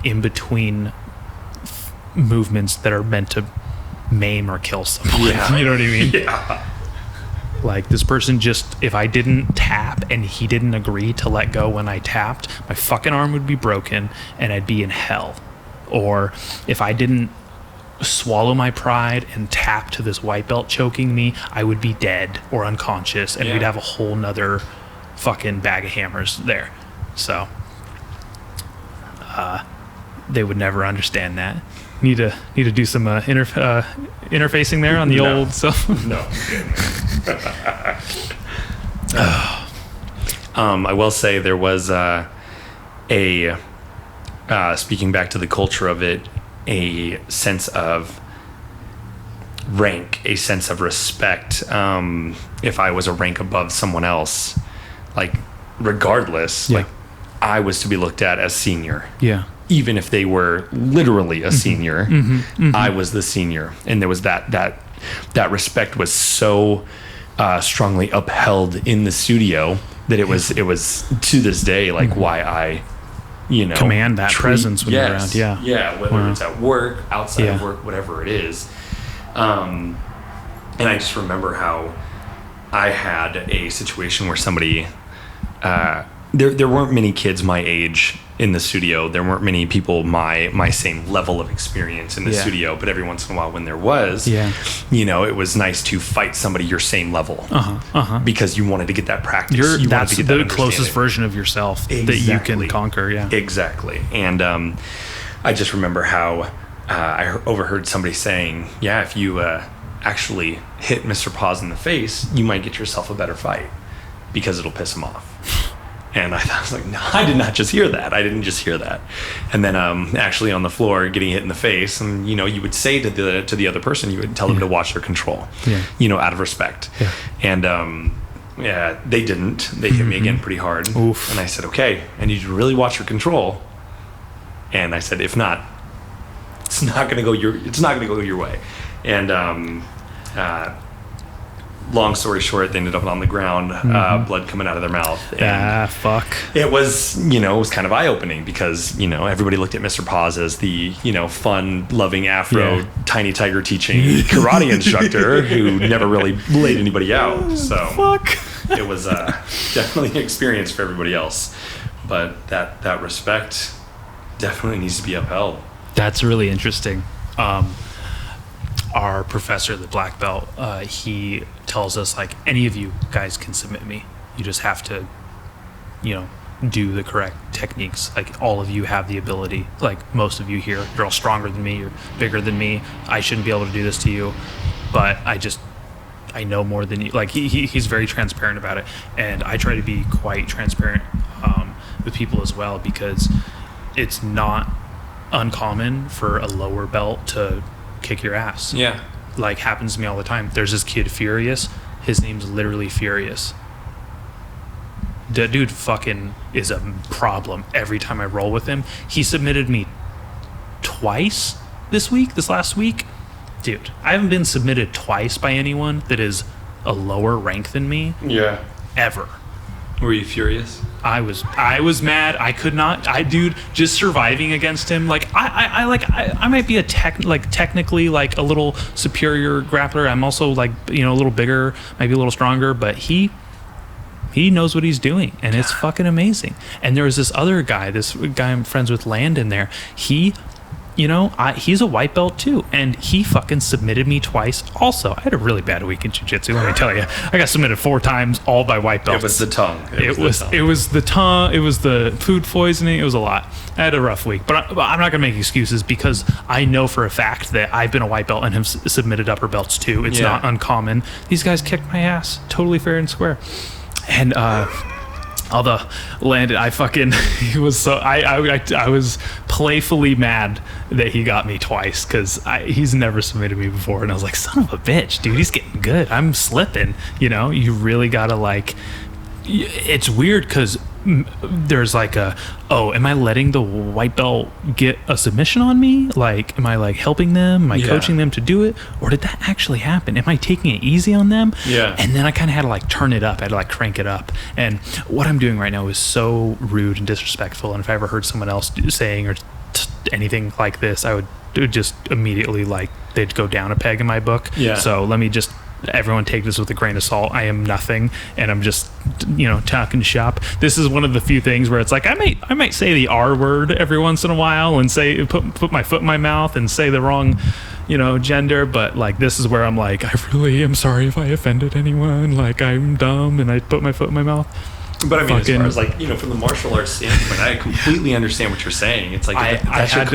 E: in between movements that are meant to maim or kill someone.
C: Yeah.
E: You know what I mean?
C: Yeah.
E: Like, this person just, if I didn't tap and he didn't agree to let go when I tapped, my fucking arm would be broken and I'd be in hell. Or if I didn't swallow my pride and tap to this white belt choking me, I would be dead or unconscious, and we'd have a whole nother fucking bag of hammers there. So they would never understand that. Need to do some interfacing there on the old stuff.
C: No. I will say there was speaking back to the culture of it, a sense of rank, a sense of respect. If I was a rank above someone else, like regardless, like I was to be looked at as senior.
E: Yeah.
C: Even if they were literally a senior, I was the senior, and there was that respect was so strongly upheld in the studio that it was to this day like why I
E: command that presence when you're around.
C: Whether it's at work, outside of work, whatever it is. And I just remember how I had a situation where somebody there weren't many kids my age in the studio. There weren't many people my same level of experience in the studio, but every once in a while when there was, it was nice to fight somebody your same level because you wanted to get that practice.
E: That's the closest version of yourself that you can conquer. Yeah,
C: exactly. And I just remember how I overheard somebody saying, if you actually hit Mr. Paws in the face, you might get yourself a better fight because it'll piss him off. And I was like, no, I did not just hear that. I didn't just hear that. And then actually on the floor getting hit in the face, and you would say to the other person, you would tell them to watch their control, out of respect. Yeah. And they didn't. They hit me again pretty hard.
E: Oof.
C: And I said, okay, I need you to really watch your control. And I said, if not, it's not going to go your way. And long story short, they ended up on the ground, blood coming out of their mouth. And
E: fuck.
C: It was, it was kind of eye-opening because, everybody looked at Mr. Paws as the, fun, loving Afro, tiny tiger teaching karate instructor who never really laid anybody out. So it was definitely an experience for everybody else. But that respect definitely needs to be upheld.
E: That's really interesting. Our professor, the black belt, he tells us, like, any of you guys can submit me. You just have to, do the correct techniques. Like, all of you have the ability. Like, most of you here, you're all stronger than me, you're bigger than me. I shouldn't be able to do this to you, but I know more than you. Like, he's very transparent about it. And I try to be quite transparent with people as well, because it's not uncommon for a lower belt to kick your ass.
C: Yeah.
E: Like, happens to me all the time. There's this kid, Furious. His name's literally Furious. The dude fucking is a problem every time I roll with him. He submitted me twice this last week. Dude, I haven't been submitted twice by anyone that is a lower rank than me.
C: Yeah.
E: Ever.
C: Were you furious?
E: I was mad. I could not. Dude, just surviving against him. Like, I might be technically like a little superior grappler. I'm also like, a little bigger, maybe a little stronger, but he knows what he's doing, and it's fucking amazing. And there was this guy I'm friends with, Landon there. He he's a white belt too, and he fucking submitted me twice. Also, I had a really bad week in jiu-jitsu. Let me tell you, I got submitted 4 times, all by white belts.
C: It was the tongue.
E: It was the tongue. It was the food poisoning. It was a lot. I had a rough week, but I'm not gonna make excuses because I know for a fact that I've been a white belt and have submitted upper belts too. It's not uncommon. These guys kicked my ass, totally fair and square. And although landed, he was so I was playfully mad that he got me twice because he's never submitted me before, and I was like, son of a bitch, dude, he's getting good. I'm slipping. You really gotta like. It's weird because there's like am I letting the white belt get a submission on me? Like, am I like helping them? Am I coaching them to do it? Or did that actually happen? Am I taking it easy on them?
C: Yeah.
E: And then I kind of had to like turn it up. I had to like crank it up. And what I'm doing right now is so rude and disrespectful. And if I ever heard someone else saying or anything like this, I would just immediately like, they'd go down a peg in my book.
C: Yeah.
E: So let me just, everyone take this with a grain of salt. I am nothing, and I'm just talking shop. This is one of the few things where it's like I might say the R word every once in a while and say put my foot in my mouth and say the wrong gender, but like this is where I'm like, I really am sorry if I offended anyone, like I'm dumb and I put my foot in my mouth.
C: But I mean, as far as like, from the martial arts standpoint, I completely understand what you're saying. It's like that shit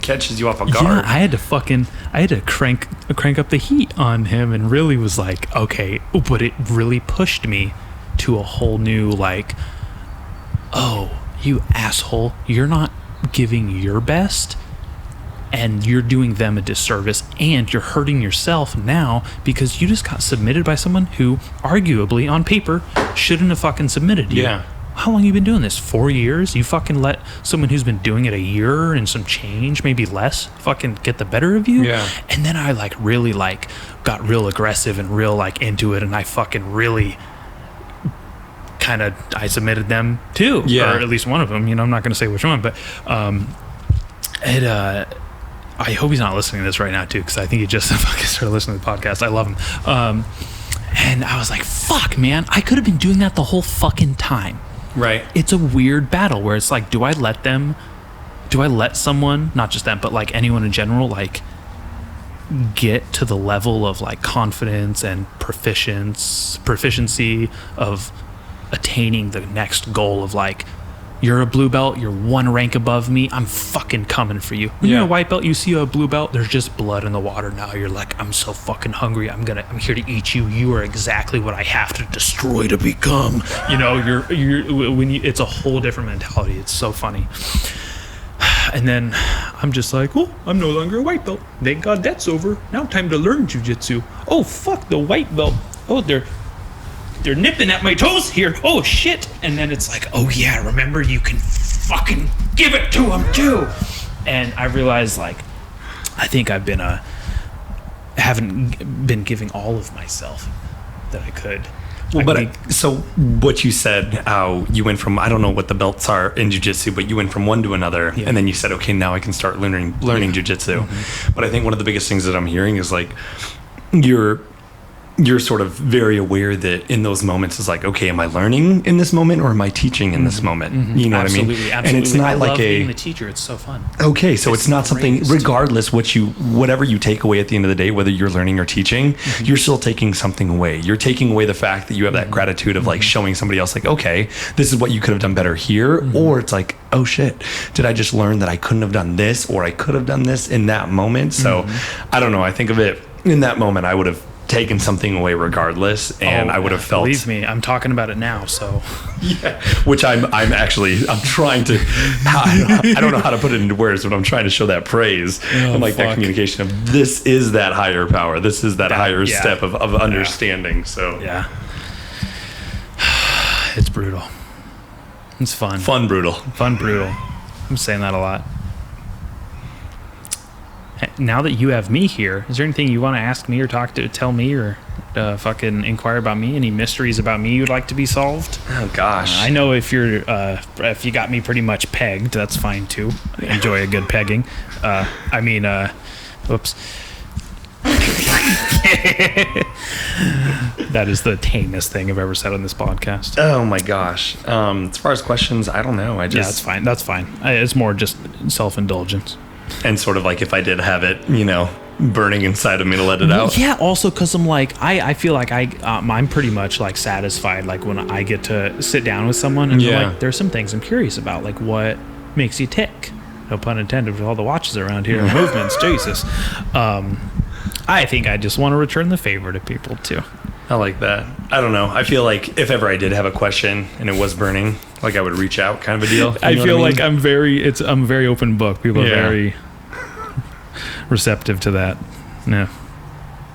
C: catches you off guard.
E: Yeah, I had to crank up the heat on him and really was like, okay, but it really pushed me to a whole new like, oh, you asshole, you're not giving your best and you're doing them a disservice and you're hurting yourself now because you just got submitted by someone who arguably on paper shouldn't have fucking submitted you.
C: Yeah.
E: How long you been doing this? 4 years? You fucking let someone who's been doing it a year and some change, maybe less, fucking get the better of you?
C: Yeah.
E: And then I like really like got real aggressive and real like into it, and I fucking really I submitted them too.
C: Yeah.
E: Or at least one of them, I'm not going to say which one, but I hope he's not listening to this right now too, because I think he just fucking started listening to the podcast. I love him. And I was like, fuck, man, I could have been doing that the whole fucking time.
C: Right.
E: It's a weird battle where it's like, do I let someone, not just them, but like anyone in general, like get to the level of like confidence and proficiency of attaining the next goal of like, you're a blue belt, you're 1 rank above me, I'm fucking coming for you. When you're a white belt, you see a blue belt, there's just blood in the water now. You're like, I'm so fucking hungry, I'm here to eat you. You are exactly what I have to destroy to become. It's a whole different mentality. It's so funny. And then I'm just like, oh, I'm no longer a white belt. Thank God that's over. Now time to learn jujitsu. Oh, fuck the white belt. Oh, they're nipping at my toes here. Oh, shit. And then it's like, oh, yeah, remember, you can fucking give it to them, too. And I realized, like, I think haven't been giving all of myself that I could.
C: Well, so what you said, how you went from, I don't know what the belts are in jiu-jitsu, but you went from one to another, and then you said, okay, now I can start learning jiu-jitsu. Mm-hmm. But I think one of the biggest things that I'm hearing is like, you're sort of very aware that in those moments it's like, okay, am I learning in this moment or am I teaching in this moment? Mm-hmm. You know what I mean?
E: Absolutely.
C: And it's not
E: I
C: like
E: love being the teacher. It's so fun.
C: Okay, so it's not something, regardless whatever you take away at the end of the day, whether you're learning or teaching, you're still taking something away. You're taking away the fact that you have that gratitude of like showing somebody else like, okay, this is what you could have done better here. Or it's like, oh shit, did I just learn that I couldn't have done this or I could have done this in that moment? So I don't know. I think of it in that moment, I would have taken something away regardless, and I would have felt.
E: Believe me, I'm talking about it now. So,
C: yeah, which I'm trying to. I don't know how to put it into words, but I'm trying to show that praise and like that communication of this is that higher power. This is that higher step of understanding. So
E: yeah, it's brutal. It's fun.
C: Fun brutal.
E: I'm saying that a lot. Now that you have me here, is there anything you want to ask me or tell me or fucking inquire about me? Any mysteries about me you'd like to be solved?
C: Oh gosh,
E: I know if you got me pretty much pegged, that's fine too. I enjoy a good pegging. Whoops. That is the tamest thing I've ever said on this podcast.
C: Oh my gosh. As far as questions, I don't know.
E: That's fine. It's more just self-indulgence.
C: And sort of like if I did have it, burning inside of me to let it out.
E: Yeah, also because I'm like, I feel like I'm pretty much like satisfied like when I get to sit down with someone and they're like, there's some things I'm curious about, like what makes you tick. No pun intended with all the watches around here and movements, Jesus. I think I just want to return the favor to people too.
C: I like that. I don't know. I feel like if ever I did have a question and it was burning, like I would reach out, kind of a deal.
E: I feel like I'm a very open book. People are very receptive to that. Yeah.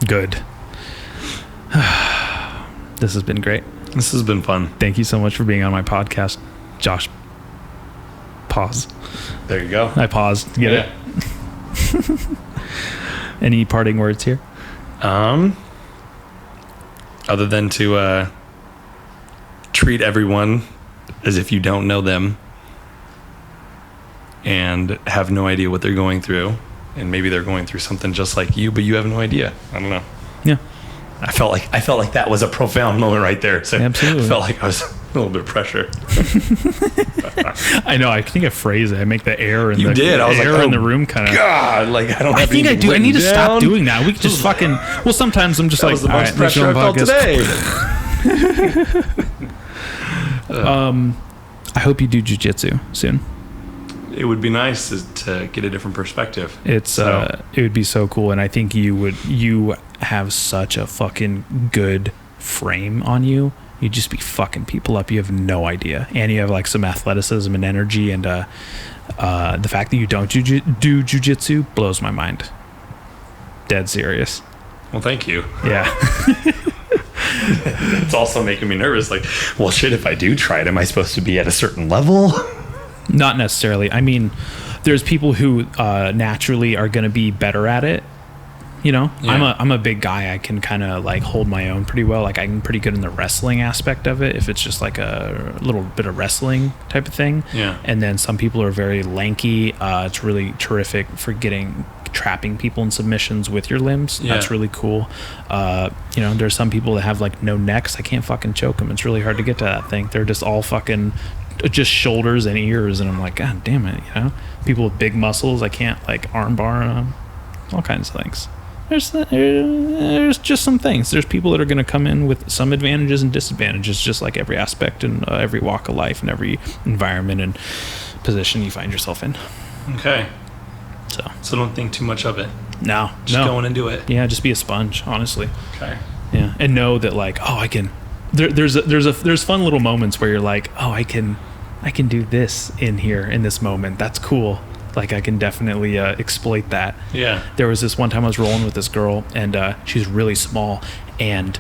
E: Good. This has been great.
C: This has been fun.
E: Thank you so much for being on my podcast, Josh. Pause.
C: There you go.
E: I paused. Get it? Any parting words here?
C: Other than to treat everyone as if you don't know them and have no idea what they're going through, and maybe they're going through something just like you, but you have no idea. I don't know.
E: Yeah.
C: I felt like that was a profound moment right there. So
E: Absolutely.
C: I felt like I was a little bit of pressure.
E: I know. I think I phrase it. I make the air in
C: You did. I was like,
E: air in
C: oh,
E: the room kind of.
C: God, like I don't.
E: I
C: Have
E: think I do. I need to stop doing that. We could just fucking. Well, sometimes I'm just
C: That
E: like,
C: was the
E: all
C: most
E: right, let's
C: pressure
E: go
C: I
E: on
C: felt
E: podcast.
C: today.
E: I hope you do jujitsu soon.
C: It would be nice to get a different perspective.
E: It would be so cool, and I think you have such a fucking good frame on you. You'd just be fucking people up. You have no idea, and you have like some athleticism and energy, and the fact that you don't do jujitsu blows my mind. Dead serious.
C: Well, thank you.
E: Yeah.
C: It's also making me nervous. Like, well, shit, if I do try it, am I supposed to be at a certain level?
E: Not necessarily. I mean, there's people who naturally are going to be better at it. Yeah. I'm a big guy. I can kind of like hold my own pretty well. Like I'm pretty good in the wrestling aspect of it. If it's just like a little bit of wrestling type of thing. Yeah. And then some people are very lanky. It's really terrific for trapping people in submissions with your limbs. Yeah. That's really cool. There's some people that have like no necks. I can't fucking choke them. It's really hard to get to that thing. They're just all fucking just shoulders and ears, and I'm like, God damn it, people with big muscles, I can't like arm bar them, all kinds of things. There's just some things. There's people that are going to come in with some advantages and disadvantages, just like every aspect and every walk of life and every environment and position you find yourself in.
C: Okay. So don't think too much of it.
E: No.
C: Just go in and do it.
E: Yeah, just be a sponge, honestly.
C: Okay.
E: Yeah, and know that like, I can. There's fun little moments where you're like, I can do this in here in this moment. That's cool. Like I can definitely exploit that. Yeah. There was this one time I was rolling with this girl, and she was really small, and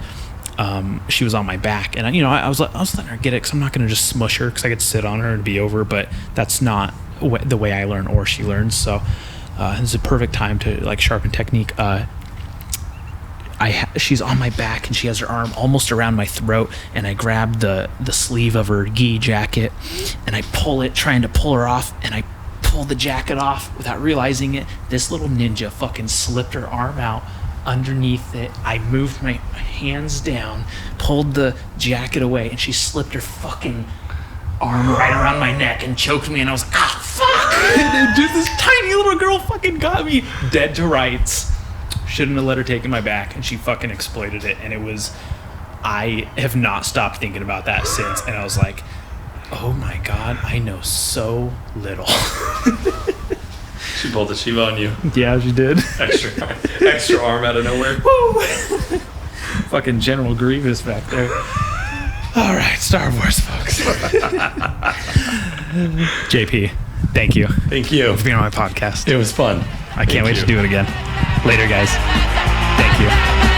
E: she was on my back, and I was letting her get it because I'm not gonna just smush her because I could sit on her and be over, but that's not the way I learn or she learns. So it's a perfect time to like sharpen technique. She's on my back and she has her arm almost around my throat, and I grab the sleeve of her gi jacket and I pull it, trying to pull her off, and I pull the jacket off without realizing it. This little ninja fucking slipped her arm out underneath it. I moved my hands down, pulled the jacket away, and she slipped her fucking arm right around my neck and choked me, and I was like, fuck! And dude, this tiny little girl fucking got me dead to rights. Shouldn't have let her take in my back, and she fucking exploited it, and I have not stopped thinking about that since, and I was like, oh my God, I know so little.
C: She pulled the Shiva on you.
E: Yeah, she did.
C: Extra arm out of nowhere.
E: Woo! Fucking General Grievous back there. All right, Star Wars, folks. JP, thank you.
C: Thank you
E: for being on my podcast.
C: It was fun.
E: I can't wait to do it again. Later, guys. Thank you.